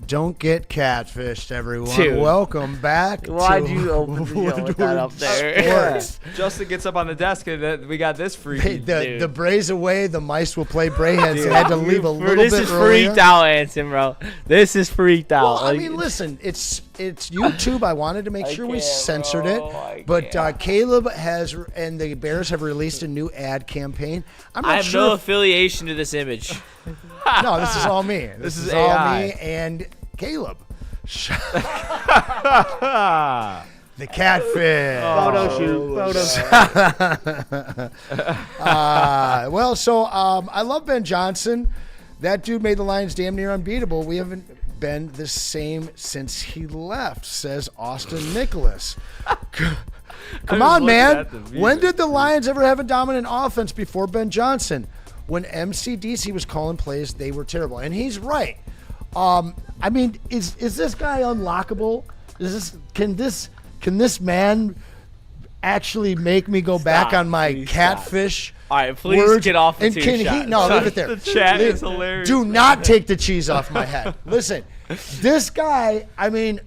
Don't get catfished, everyone. Dude. Welcome back. Why'd to you open the deal with that up there? Yeah. Justin gets up on the desk and we got this freaky. The Brays away, the mice will play Bray heads. They had to leave a little this bit is earlier. freaked out, Anson, bro. This is freaked out. Well, I mean, listen, it's YouTube. I wanted to make sure we censored it, but Caleb has and the Bears have released a new ad campaign. I have no affiliation to this image. No, this is all me. This is all me and Caleb. The catfish. Photo shoot. I love Ben Johnson. That dude made the Lions damn near unbeatable. We haven't been the same since he left, says Austin Nicholas. Come on, man. When did the Lions ever have a dominant offense before Ben Johnson? When MCDC was calling plays, they were terrible. And he's right. I mean, is this guy unlockable? Can this man actually make me go back on my catfish? All right, please words? get off the and two shots. No, leave it there. The chat is hilarious. Do not take the cheese off my head. Listen, this guy, I mean,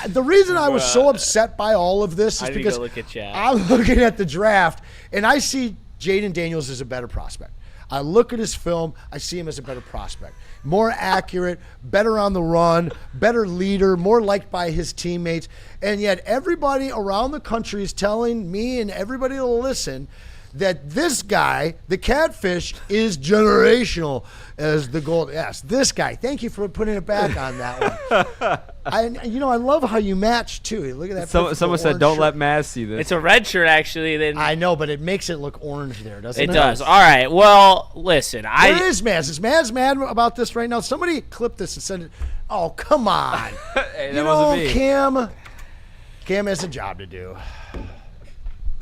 the reason I was so upset by all of this is because I'm looking at the draft and I see Jaden Daniels as a better prospect. I look at his film, I see him as a better prospect. More accurate, better on the run, better leader, more liked by his teammates. And yet everybody around the country is telling me and everybody to listen that this guy, the catfish, is generational as the gold. Yes, this guy. Thank you for putting it back on that one. I love how you match too. Look at that. Someone said, "Don't let Maz see this." It's a red shirt, actually. Then I know, but it makes it look orange there, doesn't it? It does. All right. Well, listen. Where is Maz? Is Maz mad about this right now? Somebody clip this and send it. Oh, come on. Hey, that wasn't me. Cam has a job to do.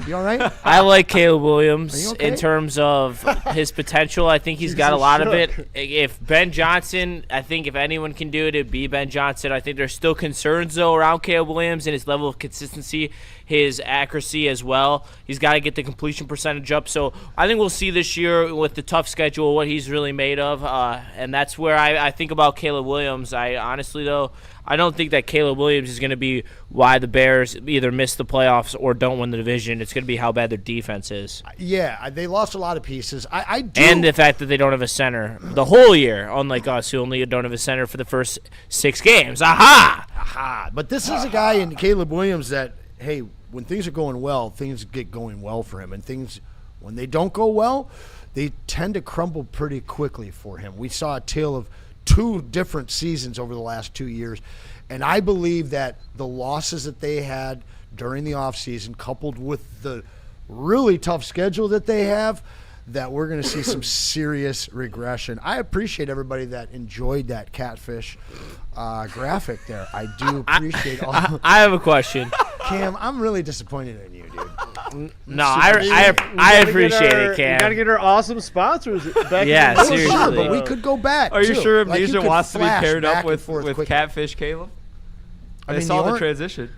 You all right? I like Caleb Williams okay? in terms of his potential. I think he's got a lot of it. If Ben Johnson, I think if anyone can do it, it'd be Ben Johnson. I think there's still concerns, though, around Caleb Williams and his level of consistency, his accuracy as well. He's got to get the completion percentage up. So I think we'll see this year with the tough schedule what he's really made of. And that's where I think about Caleb Williams. I honestly, though, I don't think that Caleb Williams is going to be why the Bears either miss the playoffs or don't win the division. It's going to be how bad their defense is. Yeah, they lost a lot of pieces. I do. And the fact that they don't have a center the whole year, unlike us who only don't have a center for the first 6 games. Aha! But this is a guy in Caleb Williams that, hey, when things are going well, things get going well for him. And things, when they don't go well, they tend to crumble pretty quickly for him. We saw a tale of 2 different seasons over the last 2 years. And I believe that the losses that they had during the offseason, coupled with the really tough schedule that they have, that we're going to see some serious regression. I appreciate everybody that enjoyed that catfish graphic there. I do appreciate all. I have a question. Cam, I'm really disappointed in you, dude. No, I appreciate it, Cam. We got to get our awesome sponsors back. Yeah, in the seriously. Sure, but we could go back. Are you too. sure Like, you Amnesia could wants to be flash paired back up and with forth quickly. Catfish Caleb? I I mean, saw you the aren't- transition.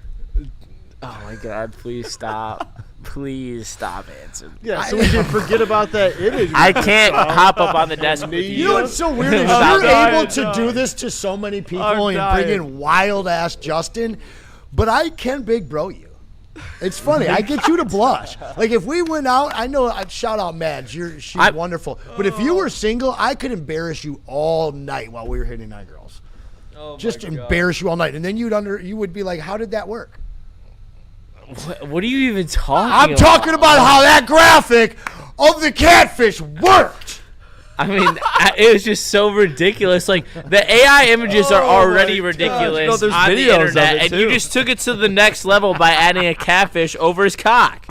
Oh my God! Please stop. Please stop, Anson. Yeah, so we can forget about that image. I can't hop up on the desk with you. You know what's so weird is I'm you're dying, able to do this to so many people I'm and dying. bring in wild-ass Justin, but I can big bro you. It's funny. I get you to blush. Like, if we went out, I know I'd shout out Mads. She's wonderful. But if you were single, I could embarrass you all night while we were hitting on girls. Oh Just my God. embarrass you all night. And then you would be like, how did that work? What are you even talking I'm about? talking about how that graphic of the catfish worked. I mean, it was just so ridiculous. Like, the AI images are already ridiculous You know, there's on the videos of internet, it, and too. you just took it to the next level by adding a catfish over his cock.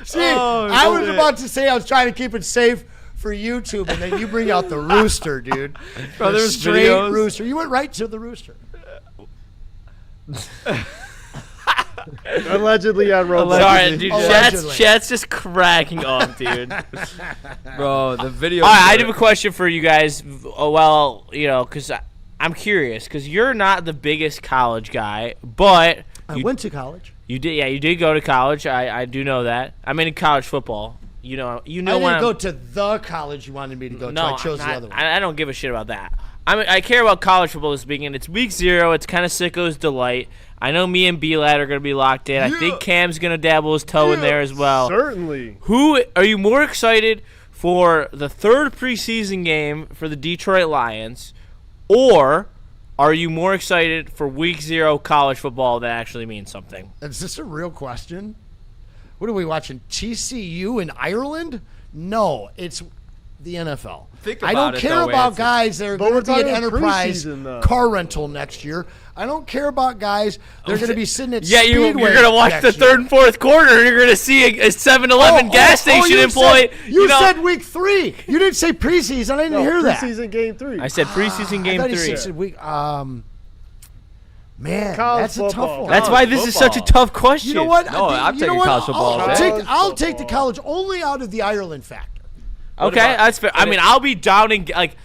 See, I was about to say I was trying to keep it safe for YouTube, and then you bring out the rooster, dude. Bro, The there's straight videos. rooster. You went right to the rooster. Allegedly on Roblox. Sorry, dude. Allegedly. Chat's just cracking up, dude. Bro, the video. All right, I have a question for you guys. Well, you know, because I'm curious, because you're not the biggest college guy, but I went to college. you did. Yeah, you did go to college. I do know that. I mean, in college football. You know I when didn't I'm, go to the college you wanted me to go to. I chose the other one. I don't give a shit about that. I care about college football this weekend. It's week 0. It's kind of sicko's delight. I know me and B-Lad are going to be locked in. I think Cam's going to dabble his toe in there as well. Certainly. Who are you more excited for the 3rd preseason game for the Detroit Lions, or are you more excited for week 0 college football that actually means something? Is this a real question? What are we watching? TCU in Ireland? No, it's the NFL. Think I about don't it, care though, about Anson. guys that are But going to we're be an talking enterprise preseason, though. car rental next year. I don't care about guys that are going to be sitting at You're Speedway going to watch the next year. 3rd and 4th quarter, and you're going to see a 7-Eleven gas station you employee. Said, you know, said week 3. You didn't say preseason. I didn't hear that. Preseason game 3. I said preseason game I thought 3. he said week. Man, College that's a tough football. one. That's why this is such a tough question. You know what? No, I'm taking college football all day. I'll take the college only out of the Ireland factor. Okay, that's fair. I mean, I'll be down and like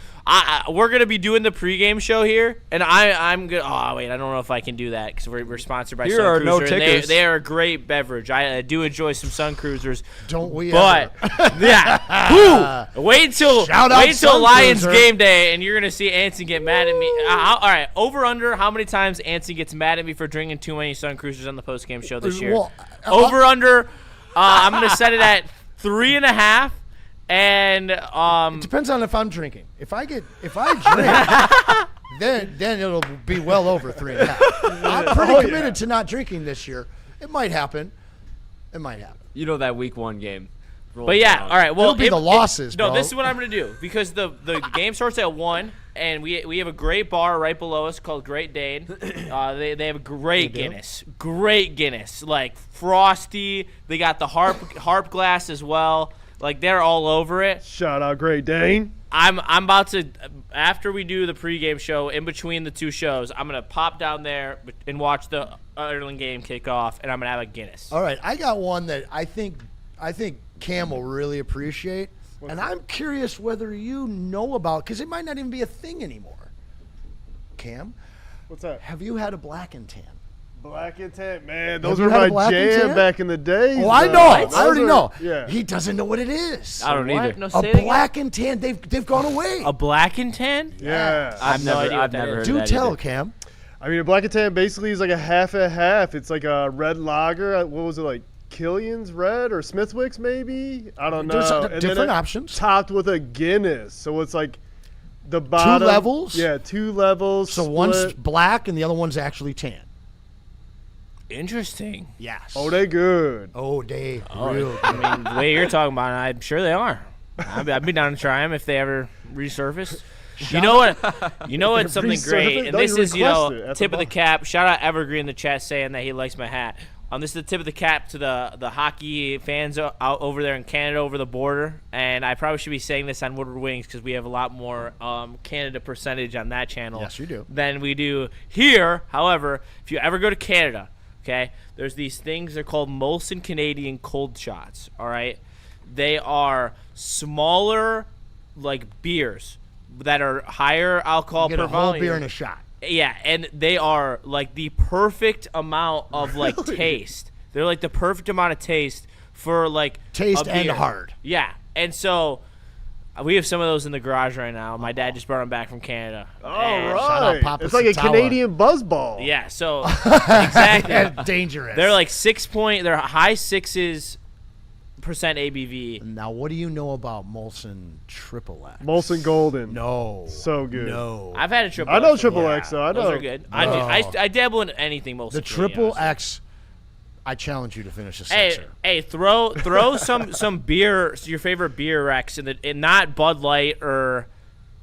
we're gonna be doing the pregame show here, and I'm gonna. Oh wait, I don't know if I can do that because we're sponsored by Here Sun are Cruiser. no and tickers. they are a great beverage. I do enjoy some Sun Cruisers. Don't we? But yeah, wait until Shout out Sun Lions Cruiser. game day, and you're gonna see Anson get mad at me. All right, over under how many times Anson gets mad at me for drinking too many Sun Cruisers on the postgame show this year? Well, Over under, I'm gonna set it at 3.5. And it depends on if I'm drinking. If I drink, then it'll be well over 3.5. I'm pretty committed to not drinking this year. It might happen. You know that week 1 game. But yeah, all right. Well, It'll be the losses, no, bro. this is what I'm gonna do because the game starts at 1, and we have a great bar right below us called Great Dane. They have a great Guinness, like frosty. They got the harp glass as well. Like, they're all over it. Shout out Great Dane. I'm about to, after we do the pregame show, in between the 2 shows, I'm going to pop down there and watch the Ireland game kick off, and I'm going to have a Guinness. All right, I got one that I think Cam will really appreciate, and I'm curious whether you know about, because it might not even be a thing anymore. Cam? What's that? Have you had a black and tan? Black and tan, man. Those you were had a my black and jam tan? back in the day. Oh, I know. I already know. Yeah. He doesn't know what it is. I don't either. No, A say it again. black and tan. They've gone away. A black and tan? Yeah. I have no idea what that never is. heard Do that tell, either. Cam. I mean, a black and tan basically is like a half and half. It's like a red lager. What was it, like Killian's Red or Smithwick's maybe? I don't know. There's And then different it options. Topped with a Guinness. So it's like the bottom. 2 levels? Yeah, 2 levels. So split. one's black and the other one's actually tan. Interesting. Yes. Oh, they good. Oh, they real good. I mean, the way you're talking about it, I'm sure they are. I'd be down to try them if they ever resurface. You know what? Something great, and this is tip of the cap. Shout out Evergreen in the chat saying that he likes my hat. This is the tip of the cap to the hockey fans out over there in Canada over the border, and I probably should be saying this on Woodward Wings because we have a lot more Canada percentage on that channel. Yes, you do. Than we do here. However, if you ever go to Canada, okay, there's these things. They're called Molson Canadian cold shots. All right, they are smaller, like beers that are higher alcohol you per get a whole volume. beer in a shot. Yeah, and they are like the perfect amount of like taste. They're like the perfect amount of taste for like taste a and beer. hard. Yeah, and so we have some of those in the garage right now. My dad just brought them back from Canada. All right, it's like a Canadian buzzball. Yeah, so exactly. And dangerous. They're like 6 point. They're high 6% ABV. Now, what do you know about Molson Triple X? Molson Golden. No. So good. No. I've had a Triple I X. know Triple X, though. I know. Those are good. I dabble in anything Molson. The Triple X, I challenge you to finish a Hey, sixer. hey, throw some beer, your favorite beer, Rex, in not Bud Light or,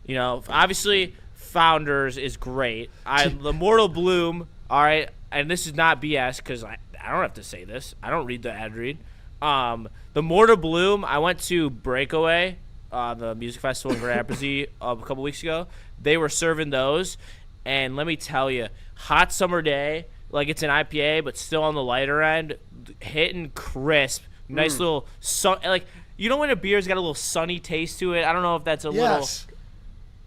obviously Founders is great. The Mortal Bloom, all right, and this is not BS because I don't have to say this. I don't read the ad read. The Mortar Bloom, I went to Breakaway, the music festival in Grand Rapids a couple weeks ago. They were serving those, and let me tell you, hot summer day, like it's an IPA, but still on the lighter end, hitting crisp, nice little sun. Like when a beer's got a little sunny taste to it. I don't know if that's a little. Yes.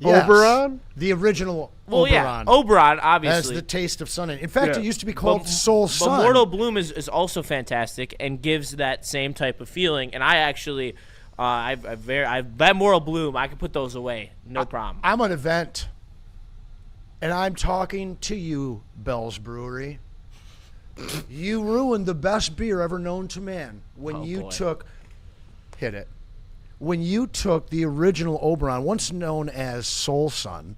Oberon? The original Well, Oberon. yeah, Oberon, obviously. Has the taste of sun. In fact, it used to be called Soul Sun. But Mortal Bloom is also fantastic and gives that same type of feeling. And I actually, that Mortal Bloom, I can put those away, no problem. I'm an event, and I'm talking to you, Bell's Brewery. You ruined the best beer ever known to man when when you took the original Oberon, once known as Soul Sun,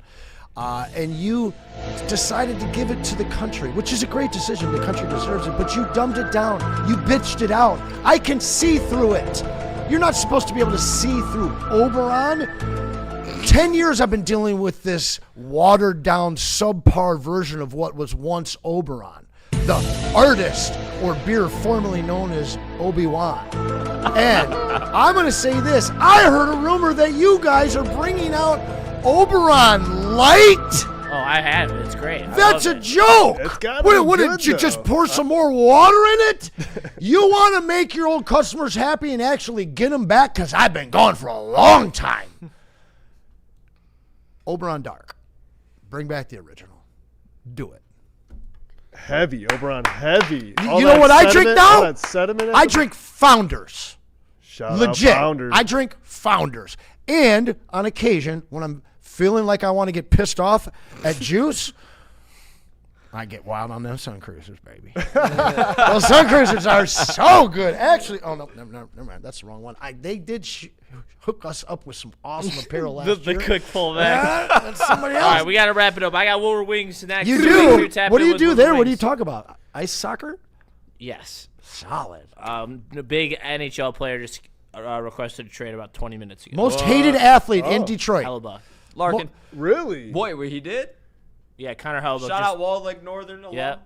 and you decided to give it to the country, which is a great decision. The country deserves it, but you dumbed it down. You bitched it out. I can see through it. You're not supposed to be able to see through Oberon. 10 years I've been dealing with this watered-down, subpar version of what was once Oberon. The artist, or beer formerly known as Obi-Wan. And I'm going to say this. I heard a rumor that you guys are bringing out Oberon Light. Oh, I have it. It's great. That's a joke. It's gotta What be did good, you just though. pour some more water in it? You want to make your old customers happy and actually get them back? Because I've been gone for a long time. Oberon Dark. Bring back the original. Do it. Heavy, Oberon, heavy. You know what I drink now? All that sediment. I drink Founders. Shout Legit. out Founders. I drink Founders. And on occasion, when I'm feeling like I want to get pissed off at juice, I get wild on them Sun Cruisers, baby. Those Sun Cruisers are so good. Actually, never mind. That's the wrong one. They did hook us up with some awesome apparel last the year. quick pullback. That's somebody else. All right, we got to wrap it up. I got Woodward Wings next. You Make do. sure you tap What in do you with do Woodward there? What do you Wings. talk about? Ice soccer? Yes. Solid. A big NHL player just requested a trade about 20 minutes ago. Most hated athlete in Detroit. Hellebuck. Larkin. Really? Boy, what he did? Yeah, Connor Hellebuck. Shout out Wall Lake Northern alum. Yeah.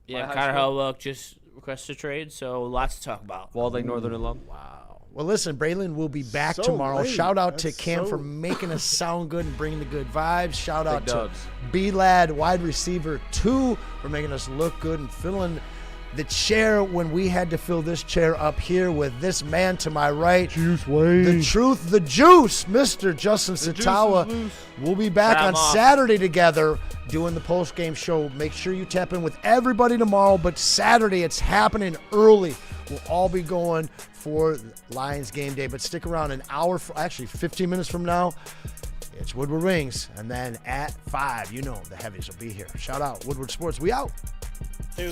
Yeah, Connor Hellebuck just requested a trade, so lots to talk about. Wall Lake Northern alum. Wow. Well, listen, Braylon will be back So tomorrow. late. Shout out That's to Cam so- for making us sound good and bringing the good vibes. Shout out to dubs. B-Lad, wide receiver 2, for making us look good and filling the chair when we had to fill this chair up here with this man to my right. Juice Wayne. The truth, the juice, Mr. Justin Satawa. We'll be back Shout on him off. Saturday together doing the post-game show. Make sure you tap in with everybody tomorrow, but Saturday it's happening early. We'll all be going for Lions game day, but stick around an hour, actually 15 minutes from now. It's Woodward Wings, and then at 5, the heavies will be here. Shout out Woodward Sports. We out. The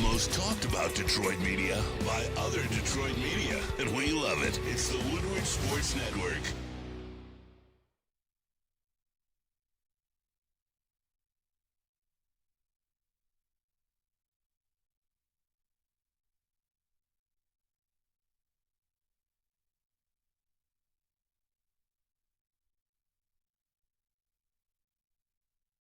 most talked about Detroit media by other Detroit media, and we love it. It's the Woodward Sports Network.